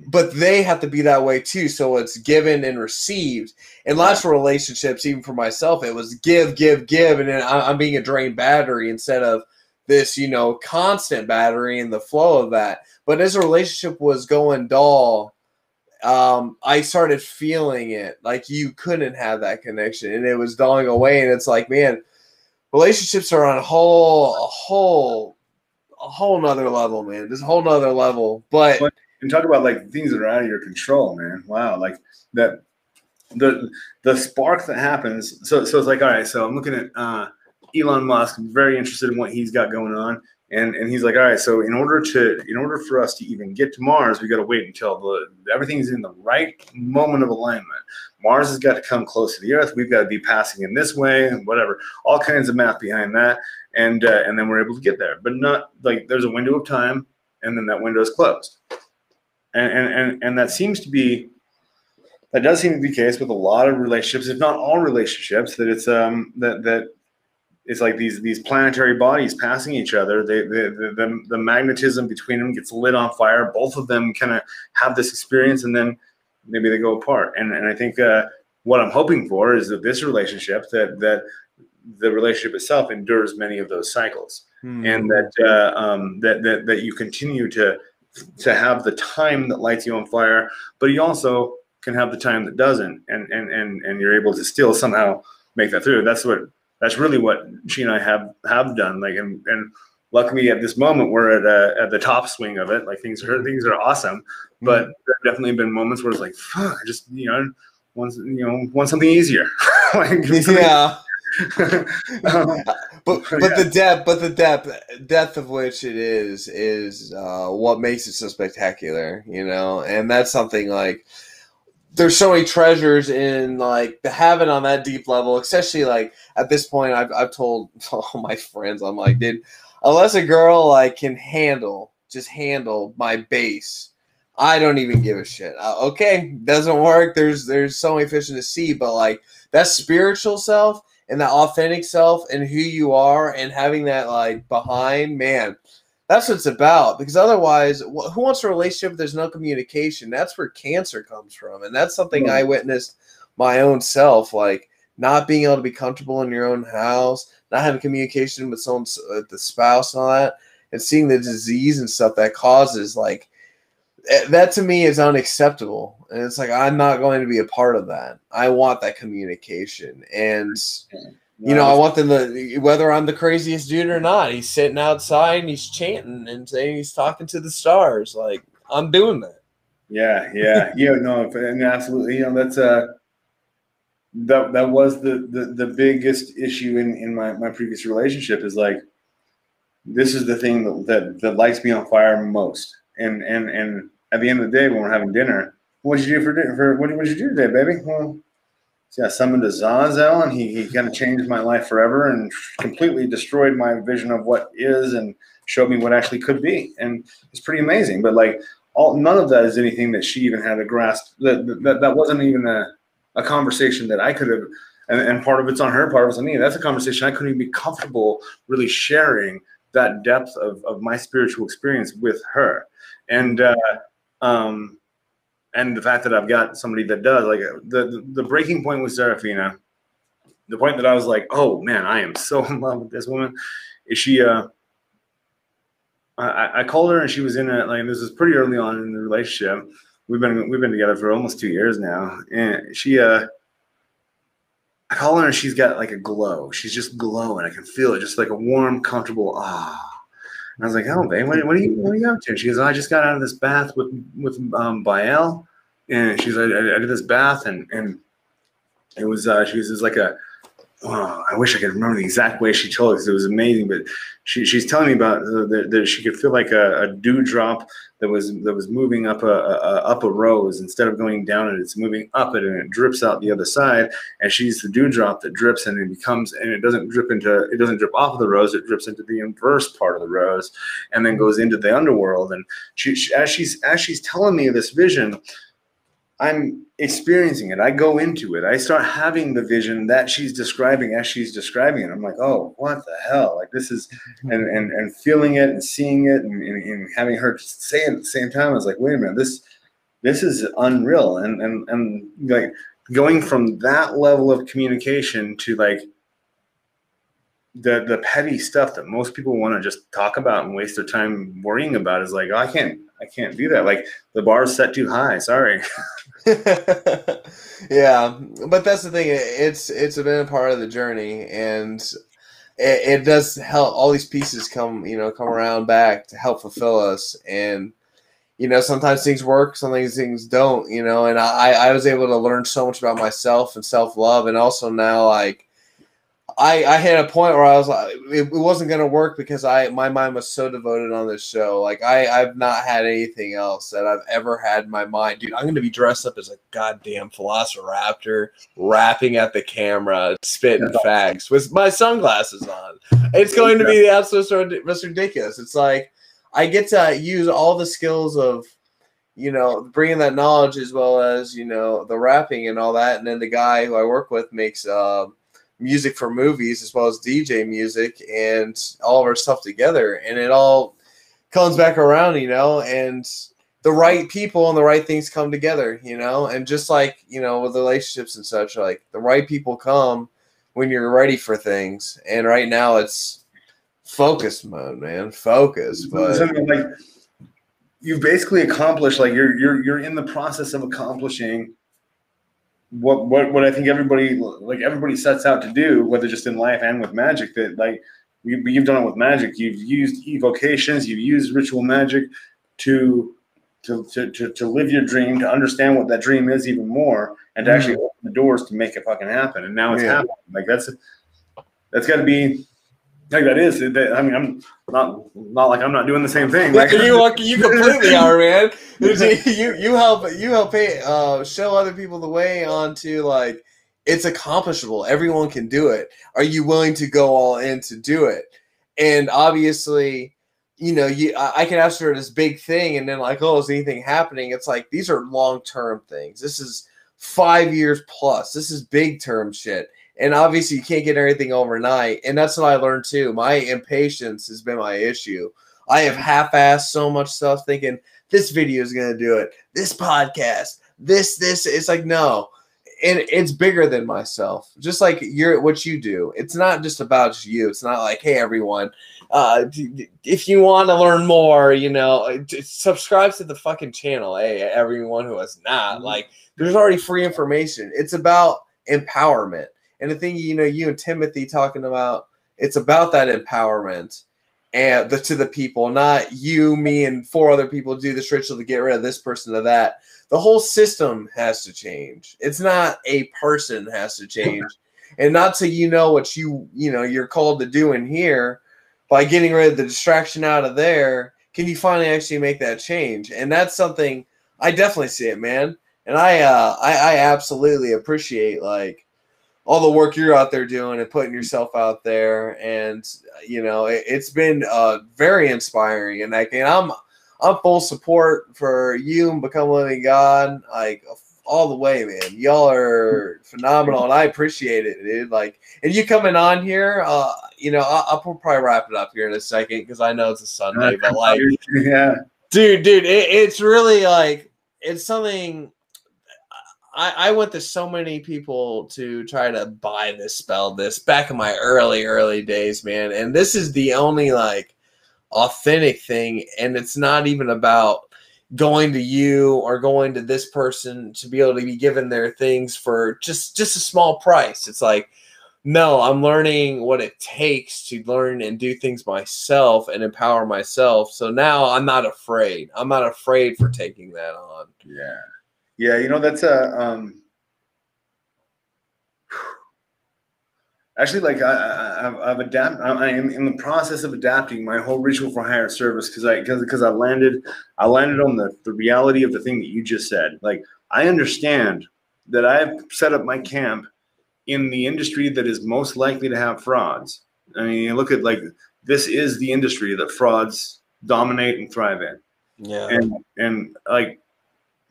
but they have to be that way too. So it's given and received. And lots of relationships, even for myself, it was give, and then I'm being a drained battery instead of this, constant battery and the flow of that. But as a relationship was going dull, I started feeling it. Like you couldn't have that connection, and it was dulling away. And it's like, man, relationships are on a whole nother level, man. Just a whole nother level. But and talk about like things that are out of your control, man. Wow, like that the spark that happens. So it's like, all right. So I'm looking at Elon Musk, very interested in what he's got going on. And he's like, all right, so in order for us to even get to Mars, we got to wait until everything's in the right moment of alignment. Mars has got to come close to the Earth. We've got to be passing in this way, and whatever. All kinds of math behind that, and then we're able to get there. But not like there's a window of time, and then that window is closed. And that does seem to be the case with a lot of relationships, if not all relationships. That it's that it's like these planetary bodies passing each other. The magnetism between them gets lit on fire. Both of them kind of have this experience, and then maybe they go apart. And I think what I'm hoping for is that this relationship, that the relationship itself endures many of those cycles, and that you continue to have the time that lights you on fire, but you also can have the time that doesn't, and you're able to still somehow make that through. That's really what she and I have done. Like, and luckily at this moment we're at the top swing of it. Like things are awesome, but there have definitely been moments where it's like, fuck, I just want something easier. Like, yeah. but the depth of which it is what makes it so spectacular, and that's something like. There's so many treasures in like the having on that deep level, especially like at this point. I've told all my friends, I'm like, dude, unless a girl like can handle my bass, I don't even give a shit. Okay, doesn't work. There's so many fish in the sea, but like that spiritual self and that authentic self and who you are and having that like behind, man. That's what it's about, because otherwise, who wants a relationship if there's no communication? That's where cancer comes from, and that's something I witnessed my own self, like not being able to be comfortable in your own house, not having communication with the spouse and all that, and seeing the disease and stuff that causes, like, that to me is unacceptable, and it's like I'm not going to be a part of that. I want that communication, and I want them to, whether I'm the craziest dude or not, he's sitting outside and he's chanting and saying he's talking to the stars. Like, I'm doing that. Yeah. No, and absolutely. That's that was the biggest issue in my previous relationship, is like, this is the thing that lights me on fire most. And at the end of the day, when we're having dinner, what did you do for dinner? What did you do today, baby? Well, yeah, summoned Azazel, and he kind of changed my life forever and completely destroyed my vision of what is and showed me what actually could be. And it's pretty amazing. But like none of that is anything that she even had a grasp. That wasn't even a conversation that I could have. And part of it's on her, part of it's on me. That's a conversation I couldn't even be comfortable really sharing that depth of my spiritual experience with her. And the fact that I've got somebody that does, like, the breaking point with Serafina, the point that I was like, oh man, I am so in love with this woman, is she, I called her and she was in like, this was pretty early on in the relationship. We've been together for almost 2 years now. And she, I call her and she's got like a glow. She's just glowing. I can feel it, just like a warm, comfortable, And I was like, oh, babe, what are you up to? She goes, I just got out of this bath with Bael, and she's like, I did this bath, and it was she was just like I wish I could remember the exact way she told it, because it was amazing. But she's telling me about that she could feel like a dewdrop that was moving up a rose. Instead of going down it, it's moving up it, and it drips out the other side. And she's the dewdrop that drips, and it doesn't drip off of the rose. It drips into the inverse part of the rose, and then goes into the underworld. And as she's telling me this vision, I'm experiencing it. I go into it. I start having the vision that she's describing as she's describing it. I'm like, oh, what the hell? Like, this is, and feeling it and seeing it and having her say it at the same time. I was like, wait a minute, this is unreal. And like going from that level of communication to like the petty stuff that most people want to just talk about and waste their time worrying about is like, oh, I can't do that. Like, the bar is set too high. Sorry. Yeah, but that's the thing. It's been a part of the journey, and it does help. All these pieces come around back to help fulfill us. And sometimes things work, sometimes things don't. And I was able to learn so much about myself and self-love, and also now, like, I hit a point where I was like, it wasn't gonna work because my mind was so devoted on this show. Like I've not had anything else that I've ever had in my mind, dude. I'm gonna be dressed up as a goddamn velociraptor, rapping at the camera, spitting facts with my sunglasses on. It's going to be the absolute most ridiculous. It's like I get to use all the skills of, you know, bringing that knowledge as well as, you know, the rapping and all that, and then the guy who I work with makes music for movies as well as DJ music and all of our stuff together, and it all comes back around, you know, and the right people and the right things come together, you know, and just like, you know, with relationships and such, like the right people come when you're ready for things, and right now it's focus mode, man, focus. But like you've basically accomplished, like you're in the process of accomplishing what I think everybody sets out to do, whether just in life and with magic. That like you've done it with magic. You've used evocations. You've used ritual magic to live your dream, to understand what that dream is even more, and to actually open the doors to make it fucking happen. And now it's happening. Like that's got to be. Like that is. I mean, I'm not like I'm not doing the same thing. Like you completely are, man. You help pay, show other people the way onto like it's accomplishable. Everyone can do it. Are you willing to go all in to do it? And obviously, you know, I can ask for this big thing, and then like, oh, is anything happening? It's like these are long-term things. This is 5 years plus. This is big term shit. And obviously you can't get everything overnight. And that's what I learned too. My impatience has been my issue. I have half-assed so much stuff thinking this video is going to do it. This podcast, this, it's like, no. And it's bigger than myself. Just like what you do. It's not just about you. It's not like, hey, everyone, if you want to learn more, you know, subscribe to the fucking channel. Hey, everyone who has not. Like, there's already free information. It's about empowerment. And the thing, you know, you and Timothy talking about, it's about that empowerment and to the people, not you, me, and 4 other people do this ritual to get rid of this person or that. The whole system has to change. It's not a person has to change. And not till you know what you're called to do in here, by getting rid of the distraction out of there, can you finally actually make that change? And that's something I definitely see it, man. And I absolutely appreciate like all the work you're out there doing and putting yourself out there. And, you know, it's been very inspiring. And like, and I'm full support for you and Become a Living God, like all the way, man. Y'all are phenomenal, and I appreciate it, dude. Like, and you coming on here, you know, I'll probably wrap it up here in a second because I know it's a Sunday, but like, yeah, dude, it's really like it's something. I went to so many people to try to buy this back in my early days, man. And this is the only like authentic thing. And it's not even about going to you or going to this person to be able to be given their things for just a small price. It's like, no, I'm learning what it takes to learn and do things myself and empower myself. So now I'm not afraid. I'm not afraid for taking that on. Yeah. Yeah, you know, that's actually like I've adapted. I am in the process of adapting my whole ritual for higher service because I landed on the reality of the thing that you just said. Like I understand that I've set up my camp in the industry that is most likely to have frauds. I mean, you look at like this is the industry that frauds dominate and thrive in. Yeah, and like.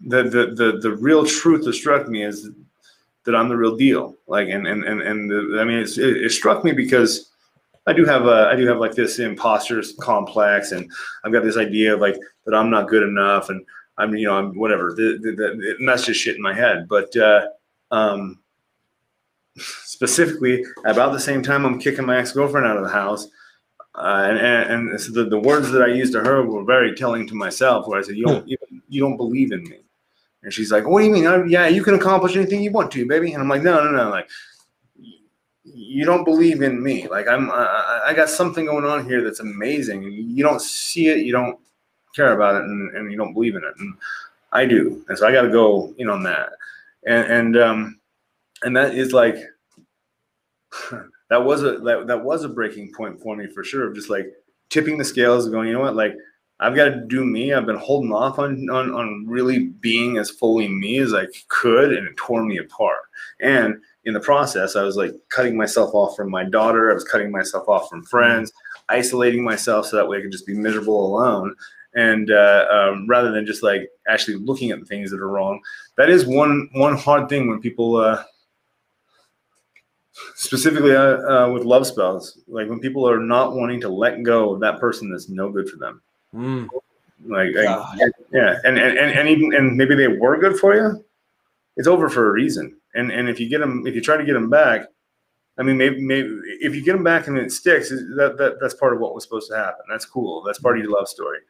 The real truth that struck me is that I'm the real deal. Like, I mean, it struck me because I do have like this imposter complex, and I've got this idea of like that I'm not good enough, and I'm whatever. And that's just shit in my head. But specifically, about the same time, I'm kicking my ex-girlfriend out of the house. And so the words that I used to her were very telling to myself, where I said, you don't believe in me. And she's like, what do you mean? Yeah, you can accomplish anything you want to, baby. And I'm like, no. Like, you don't believe in me. Like, I got something going on here that's amazing. And you don't see it. You don't care about it. And you don't believe in it. And I do. And so I got to go on that. And that is like, that was a breaking point for me for sure, of just like tipping the scales and going, you know what, like I've got to do me. I've been holding off on really being as fully me as I could, and it tore me apart. And in the process, I was like cutting myself off from my daughter. I was cutting myself off from friends, isolating myself so that way I could just be miserable alone. And rather than just like actually looking at the things that are wrong. That is one hard thing when people, specifically with love spells, like when people are not wanting to let go of that person that's no good for them. Like yeah, and even, and maybe they were good for you, it's over for a reason. And if you try to get them back, I mean, maybe if you get them back and it sticks, that's part of what was supposed to happen. That's cool. That's part of your love story.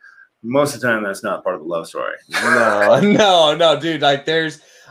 Most of the time, that's not part of the love story. No, dude. Like,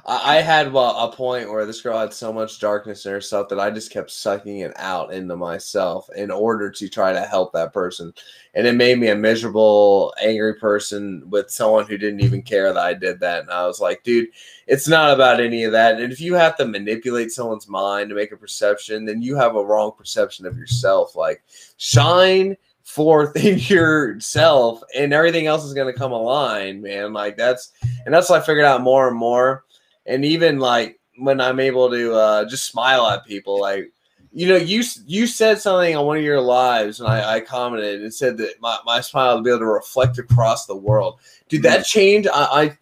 I had a point where this girl had so much darkness in herself that I just kept sucking it out into myself in order to try to help that person. And it made me a miserable, angry person with someone who didn't even care that I did that. And I was like, dude, it's not about any of that. And if you have to manipulate someone's mind to make a perception, then you have a wrong perception of yourself. Like, shine forth in yourself and everything else is going to come aligned, man. Like, that's what I figured out more and more. And even like when I'm able to just smile at people, like, you know, you said something on one of your lives, and I commented and said that my smile will be able to reflect across the world. Dude, that changed. I'm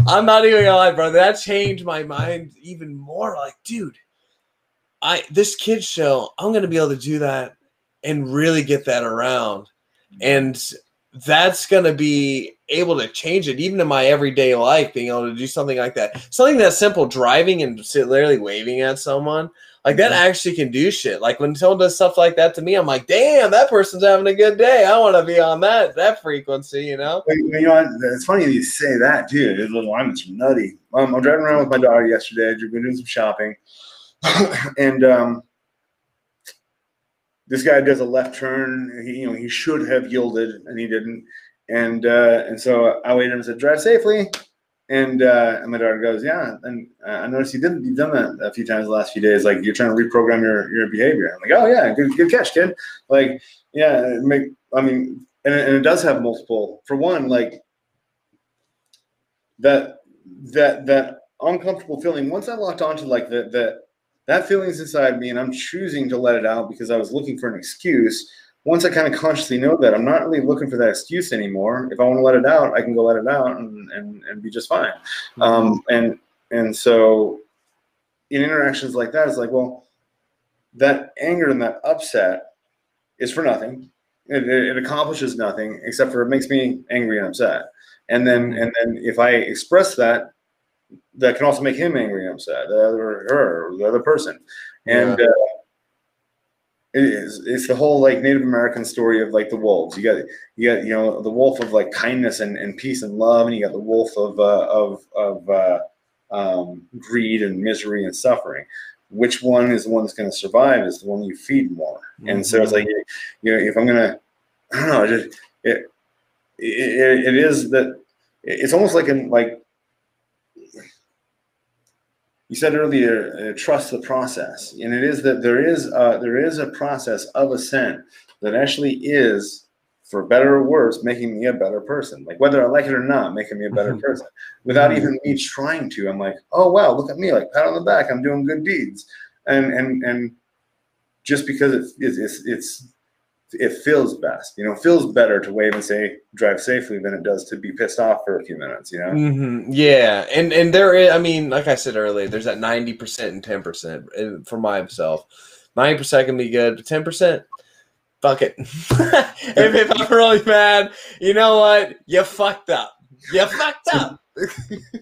not even gonna lie, bro. That changed my mind even more. Like, dude, this kids show, I'm gonna be able to do that and really get that around, and that's going to be able to change it even in my everyday life, being able to do something like that. Something that simple, driving and literally waving at someone, like that actually can do shit. Like when someone does stuff like that to me, I'm like, damn, that person's having a good day. I want to be on that frequency, you know? You know, it's funny that you say that, too. This little alignment's nutty. I'm driving around with my daughter yesterday. We've been doing some shopping. And this guy does a left turn. He should have yielded, and he didn't. And so I waited and said, "Drive safely." And my daughter goes, "Yeah." And I noticed you've done that a few times the last few days. Like you're trying to reprogram your behavior. I'm like, "Oh yeah, good catch, kid." Like, yeah, and it does have multiple. For one, like that uncomfortable feeling. Once I locked onto like that feeling's inside me, and I'm choosing to let it out because I was looking for an excuse. Once I kind of consciously know that, I'm not really looking for that excuse anymore. If I want to let it out, I can go let it out and be just fine. And so in interactions like that, it's like, well, that anger and that upset is for nothing. It accomplishes nothing except for it makes me angry and upset. And then if I express that, that can also make him angry and upset, her, or the other person. And it's the whole like Native American story of like the wolves. You got the wolf of like kindness and peace and love, and you got the wolf of greed and misery and suffering. Which one is the one that's going to survive? Is the one you feed more. And so it's like, if I'm gonna, I don't know, it is that it's almost like you said earlier, trust the process, and it is that there is a process of ascent that actually is, for better or worse, making me a better person. Like whether I like it or not, making me a better person without even me trying to. I'm like, oh wow, look at me, like pat on the back, I'm doing good deeds, and just because it feels best, feels better to wave and say drive safely than it does to be pissed off for a few minutes, Yeah, and there is, I mean, like I said earlier, there's that 90% and 10% for myself. 90% can be good, but 10%, fuck it. if I'm really mad, you know what? You fucked up.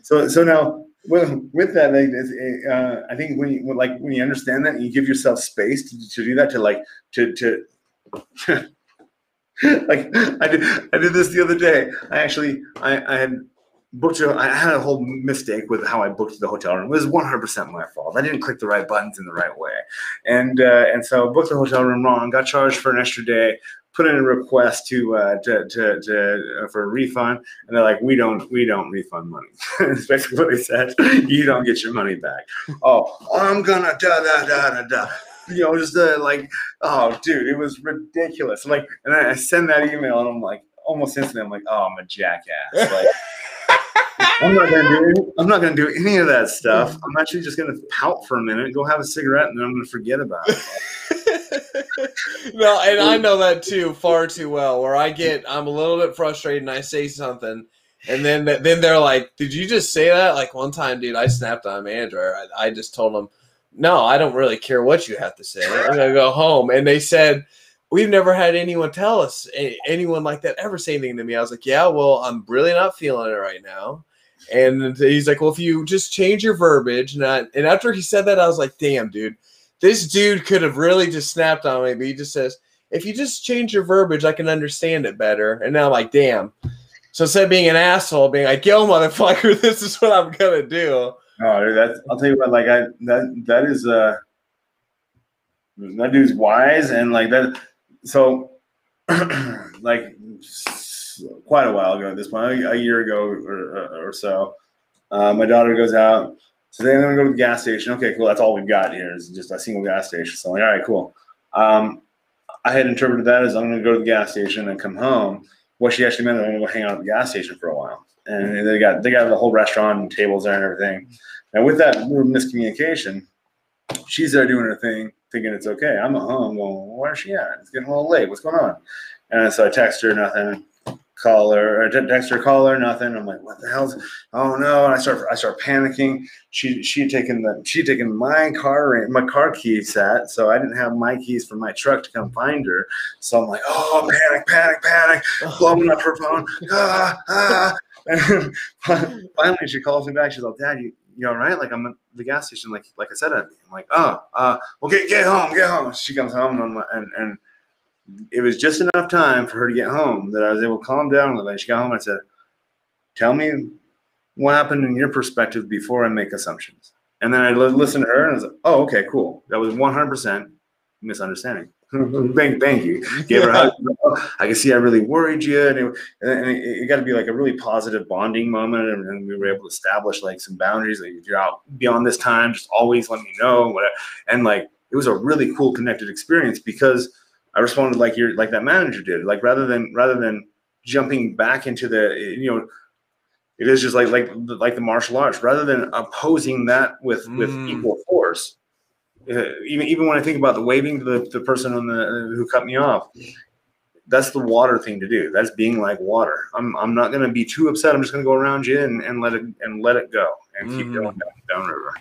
So now with that, like, I think when you understand that and you give yourself space to do that, to like I did this the other day. I had booked I had a whole mistake with how I booked the hotel room. It was 100% my fault. I didn't click the right buttons in the right way, and so I booked the hotel room wrong. Got charged for an extra day. Put in a request for a refund, and they're like, we don't refund money. That's basically what they said. You don't get your money back. Oh, I'm gonna da da da da da. just like, oh, dude, it was ridiculous. I'm like, and I send that email, and I'm like, almost instantly, I'm like, oh, I'm a jackass. Like, I'm not gonna do any of that stuff. I'm actually just gonna pout for a minute, go have a cigarette, and then I'm gonna forget about it. No, and I know that too, far too well. Where I'm a little bit frustrated, and I say something, and then they're like, "Did you just say that?" Like one time, dude, I snapped on a manager. I just told him, "No, I don't really care what you have to say. I'm gonna go home." And they said, "We've never had anyone tell us anyone like that ever say anything to me." I was like, "Yeah, well, I'm really not feeling it right now." And he's like, "Well, if you just change your verbiage," and after he said that, I was like, "Damn, dude, this dude could have really just snapped on me." But he just says, "If you just change your verbiage, I can understand it better." And now I'm like, "Damn." So instead of being an asshole, being like, "Yo, motherfucker, this is what I'm gonna do." Oh, dude, I'll tell you what, like that is that dude's wise, and like that. So, like quite a while ago at this point, a year ago or so, my daughter goes out. So then I'm gonna go to the gas station. Okay, cool. That's all we've got here is just a single gas station. So I'm like, all right, cool. I had interpreted that as I'm gonna go to the gas station and come home. What she actually meant is I'm gonna go hang out at the gas station for a while. And they got the whole restaurant and tables there and everything. And with that miscommunication, she's there doing her thing, thinking it's okay. I'm at home going, where's she at? It's getting a little late. What's going on? And so I text her, nothing. Call her, or text her, call her, nothing. I'm like, what the hell's? Oh no! And I start panicking. She had taken my car key set, so I didn't have my keys for my truck to come find her. So I'm like, oh, panic, blowing up her phone. And finally, she calls me back. She's like, Dad, you all right? Like I'm at the gas station, like I said. I'm like, oh, well, get home. She comes home, and it was just enough time for her to get home that I was able to calm down a little bit. She got home and I said, tell me what happened in your perspective before I make assumptions. And then I listened to her and I was like, oh, okay, cool. That was 100% misunderstanding. Thank you. Gave her a hug. I can see I really worried you. And it got to be like a really positive bonding moment. And we were able to establish like some boundaries. Like if you're out beyond this time, just always let me know. Whatever. And like, it was a really cool connected experience because I responded like that manager did. Like rather than jumping back into the, it is just like the martial arts. Rather than opposing that with equal force, even when I think about the waving to the person who cut me off, that's the water thing to do. That's being like water. I'm not going to be too upset. I'm just going to go around you and let it go and keep going down river.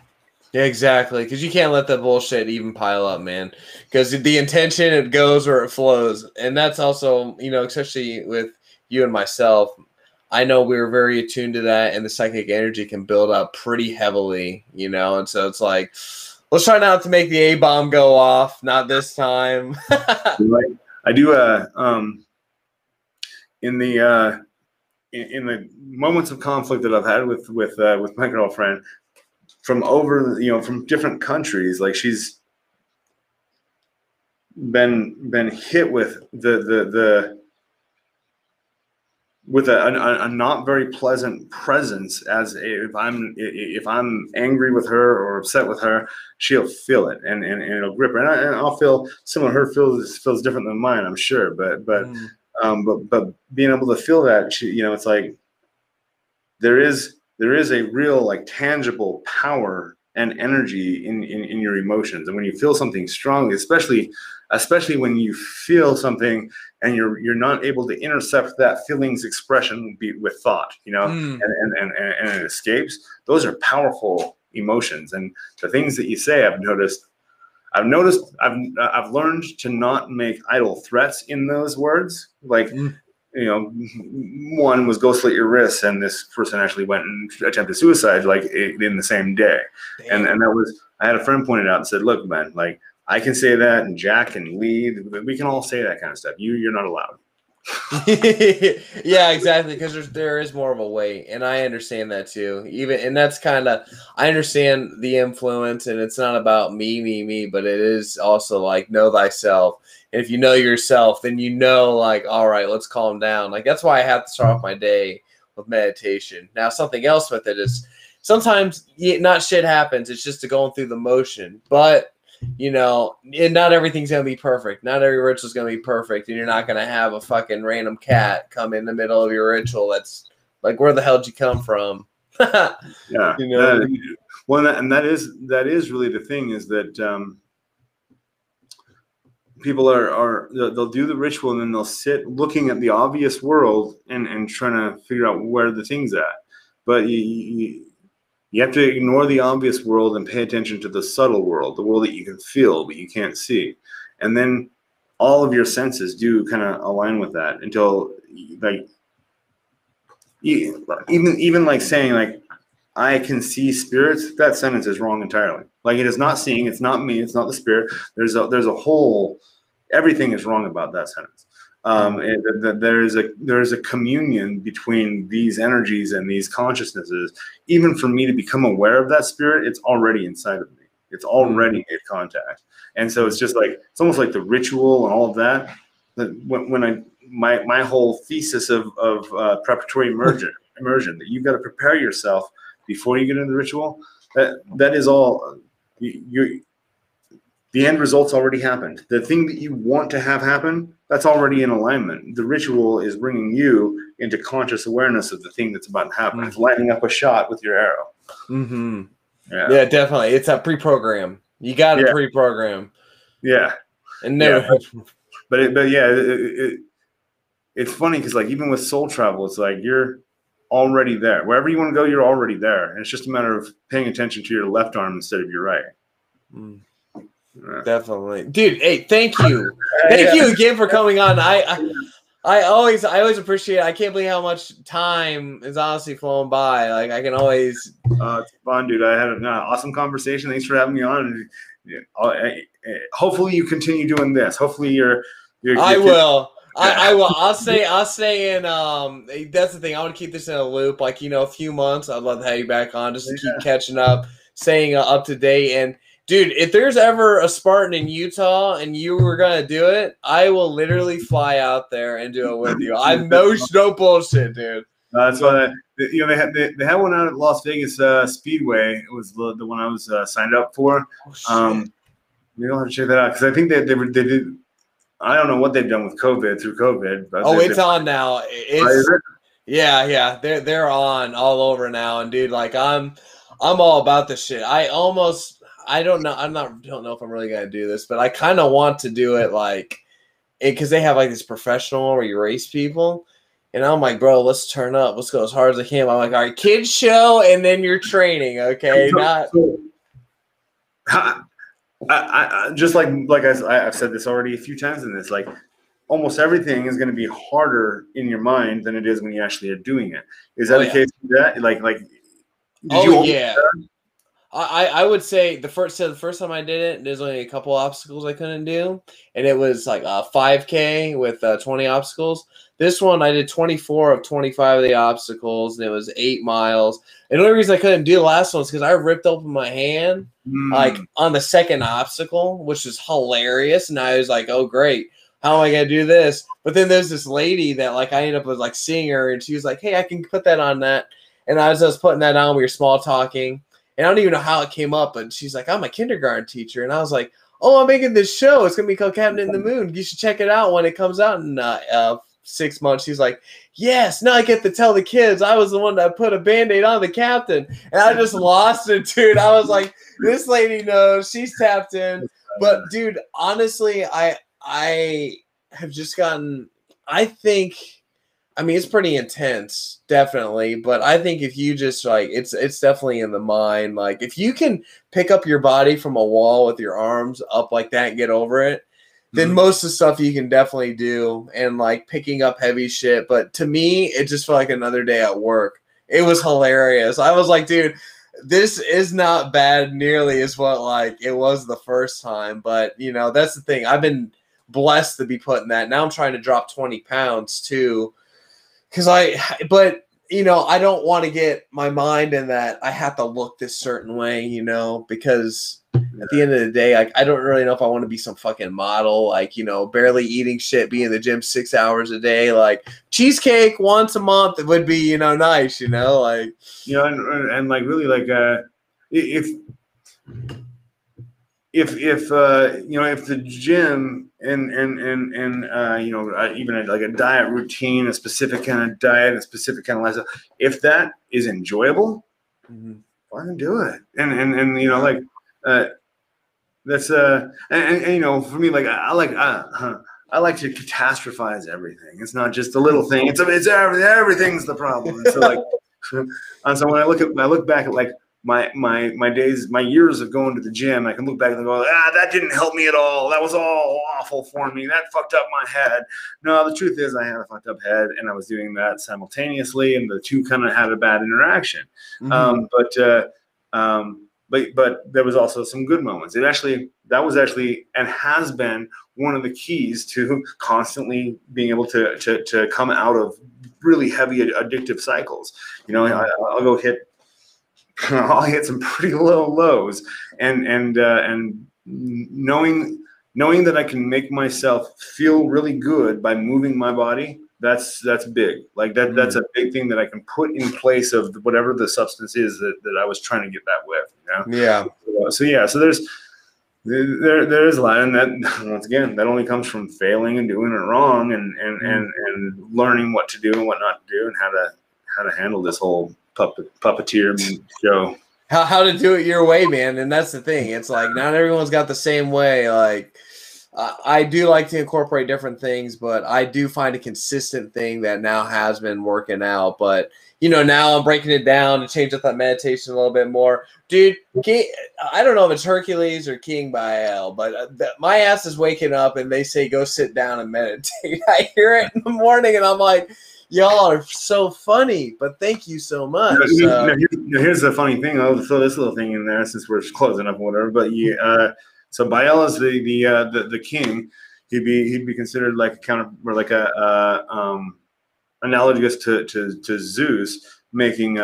Yeah, exactly. Because you can't let that bullshit even pile up, man. Because the intention, it goes where it flows. And that's also, especially with you and myself, I know we were very attuned to that, and the psychic energy can build up pretty heavily, and so it's like, let's try not to make the A-bomb go off. Not this time. Right. I do in the moments of conflict that I've had with my girlfriend, from different countries, like she's been hit with a not very pleasant presence. If I'm angry with her or upset with her, she'll feel it and it'll grip her, and I'll feel similar. Her feels different than mine, I'm sure, but being able to feel that, it's like there is a real like tangible power and energy in your emotions. And when you feel something strongly, especially when you feel something and you're not able to intercept that feeling's expression with thought, and it escapes, those are powerful emotions. And the things that you say, I've learned to not make idle threats in those words. Like, one was go slit your wrists, and this person actually went and attempted suicide like in the same day. And that was, I had a friend pointed out and said, look, man, like I can say that, and Jack and Lee, we can all say that kind of stuff. You're not allowed. Yeah, exactly. Because there is more of a weight, and I understand that too. And that's kind of, I understand the influence, and it's not about me, but it is also like know thyself. And if you know yourself, then like, all right, let's calm down. Like that's why I have to start off my day with meditation. Now, something else with it is sometimes not shit happens. It's just going through the motion, but you know, and not everything's going to be perfect. Not every ritual is going to be perfect. And you're not going to have a fucking random cat come in the middle of your ritual. That's like, where the hell did you come from? Yeah. You know? Well, and that is really the thing, is that people they'll do the ritual and then they'll sit looking at the obvious world and trying to figure out where the thing's at. But you have to ignore the obvious world and pay attention to the subtle world, the world that you can feel but you can't see. And then all of your senses do kind of align with that until, like, even like saying, like, I can see spirits, that sentence is wrong entirely. Like, it is not seeing, it's not me, it's not the spirit. There's a whole, everything is wrong about that sentence. There is a communion between these energies and these consciousnesses. Even for me to become aware of that spirit, it's already inside of me. It's already made contact. And so it's just like, it's almost like the ritual and all of that. My whole thesis of preparatory immersion, that you've got to prepare yourself before you get into the ritual, that is all. The end result's already happened. The thing that you want to have happen, that's already in alignment. The ritual is bringing you into conscious awareness of the thing that's about to happen. It's lighting up a shot with your arrow. Mm-hmm. Yeah, definitely. It's a pre-program. You got to pre-program. Yeah. And no. Yeah. It's funny because, like, even with soul travel, it's like you're already there. Wherever you want to go, you're already there. And it's just a matter of paying attention to your left arm instead of your right. Definitely, dude. Hey, thank you. Thank you again for coming on. I always appreciate it. I can't believe how much time is honestly flown by. Like, I can always. It's fun, dude. I had an awesome conversation. Thanks for having me on. Hopefully you continue doing this. Hopefully you're I will. I will. I'll stay in. That's the thing. I want to keep this in a loop. Like, a few months. I'd love to have you back on just to keep catching up, staying up to date. And dude, if there's ever a Spartan in Utah and you were gonna do it, I will literally fly out there and do it with you. I'm no bullshit, dude. That's why they had one out at Las Vegas Speedway. It was the one I was signed up for. You'll have to check that out because I think they did. I don't know what they've done with through COVID. But it's on now. Yeah. They're on all over now, and dude, like I'm all about this shit. I don't know. Don't know if I'm really gonna do this, but I kind of want to do it, like, because they have like this professional where you race people, and I'm like, bro, let's turn up, let's go as hard as I can. I'm like, all right, kids show, and then you're training, okay? I just like I've said this already a few times in this, like, almost everything is going to be harder in your mind than it is when you actually are doing it. Is that the case with that? Like, yeah. I would say the first time I did it, there's only a couple obstacles I couldn't do, and it was like a 5K with 20 obstacles. This one I did 24 of 25 of the obstacles, and it was 8 miles. And the only reason I couldn't do the last one is because I ripped open my hand like on the second obstacle, which is hilarious. And I was like, oh great, how am I gonna do this? But then there's this lady that, like, I ended up with, like, seeing her, and she was like, hey, I can put that on that. And I was just putting that on. We were small talking. And I don't even know how it came up, but she's like, I'm a kindergarten teacher. And I was like, oh, I'm making this show. It's going to be called Captain in the Moon. You should check it out when it comes out in 6 months. She's like, yes, now I get to tell the kids I was the one that put a Band-Aid on the captain. And I just lost it, dude. I was like, this lady knows. She's tapped in. But, dude, honestly, I have just gotten – I mean, it's pretty intense, definitely. But I think if you just, like, it's definitely in the mind. Like, if you can pick up your body from a wall with your arms up like that and get over it, then most of the stuff you can definitely do. And, like, picking up heavy shit. But to me, it just felt like another day at work. It was hilarious. I was like, dude, this is not bad nearly as what, like, it was the first time. But, that's the thing. I've been blessed to be putting that. Now I'm trying to drop 20 pounds, too. But I don't want to get my mind in that I have to look this certain way, because at the end of the day, I don't really know if I want to be some fucking model, like, barely eating shit, be in the gym 6 hours a day, like cheesecake once a month. It would be, nice, like, and like really, like, if if the gym and even like a diet routine, a specific kind of diet, a specific kind of lifestyle, if that is enjoyable, why don't do it? And like that's and for me, like I like to catastrophize everything. It's not just the little thing. It's everything. Everything's the problem. And so like, and so when I look back at like my days, my years of going to the gym, I can look back and go, that didn't help me at all. That was all awful for me. That fucked up my head. No, the truth is I had a fucked up head, and I was doing that simultaneously, and the two kind of had a bad interaction. But there was also some good moments. That was actually and has been one of the keys to constantly being able to come out of really heavy addictive cycles. I'll go I'll hit some pretty low lows, and knowing that I can make myself feel really good by moving my body. That's big. Like that's a big thing that I can put in place of whatever the substance is that I was trying to get that with. Yeah. So there is a lot, and that once again that only comes from failing and doing it wrong, and learning what to do and what not to do, and how to handle this whole puppeteer show. How to do it your way, man. And that's the thing. It's like not everyone's got the same way. Like I do like to incorporate different things, but I do find a consistent thing that now has been working out. But now I'm breaking it down to change up that meditation a little bit more. Dude, I don't know if it's Hercules or King Baal, but my ass is waking up and they say go sit down and meditate. I hear it in the morning and I'm like, y'all are so funny, but thank you so much. Here's the funny thing. I'll throw this little thing in there since we're closing up or whatever. But so Baal is the king. He'd be considered like a counter or like a analogous to Zeus, making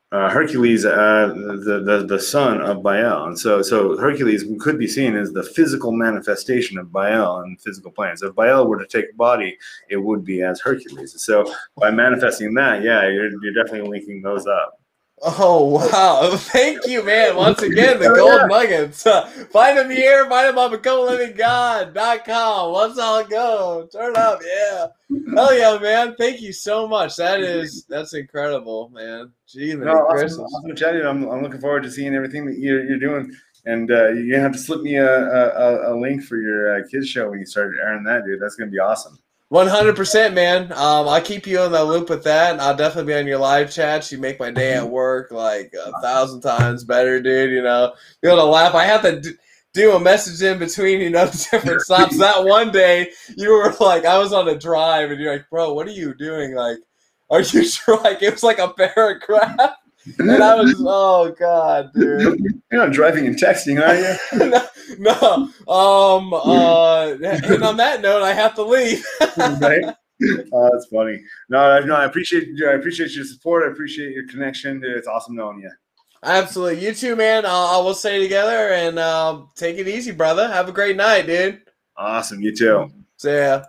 Hercules the son of Baal, and so Hercules could be seen as the physical manifestation of Baal in physical plane. So if Baal were to take a body, it would be as Hercules. So by manifesting that, you're definitely linking those up. Oh, wow. Thank you, man. Once again, the gold nuggets. Find them here. Find them on BecomeLivingGod.com. Let's all go. Turn up. Yeah. Hell yeah, man. Thank you so much. That's incredible, man. Gee, man. Awesome chatting. I'm looking forward to seeing everything that you're doing. And you're going to have to slip me a link for your kids show when you start airing that, dude. That's going to be awesome. 100%, man. I'll keep you in the loop with that, and I'll definitely be on your live chats. You make my day at work like 1,000 times better, dude. Be able to laugh. I have to do a message in between, different stops. That one day, you were like, I was on a drive, and you're like, bro, what are you doing? Like, are you like, it was like a paragraph. And I was, oh God, dude. You're not driving and texting, are you? No. And on that note, I have to leave. Right? Oh, that's funny. No, I appreciate your support. I appreciate your connection. It's awesome knowing you. Absolutely. You too, man. We'll stay together and take it easy, brother. Have a great night, dude. Awesome. You too. See ya.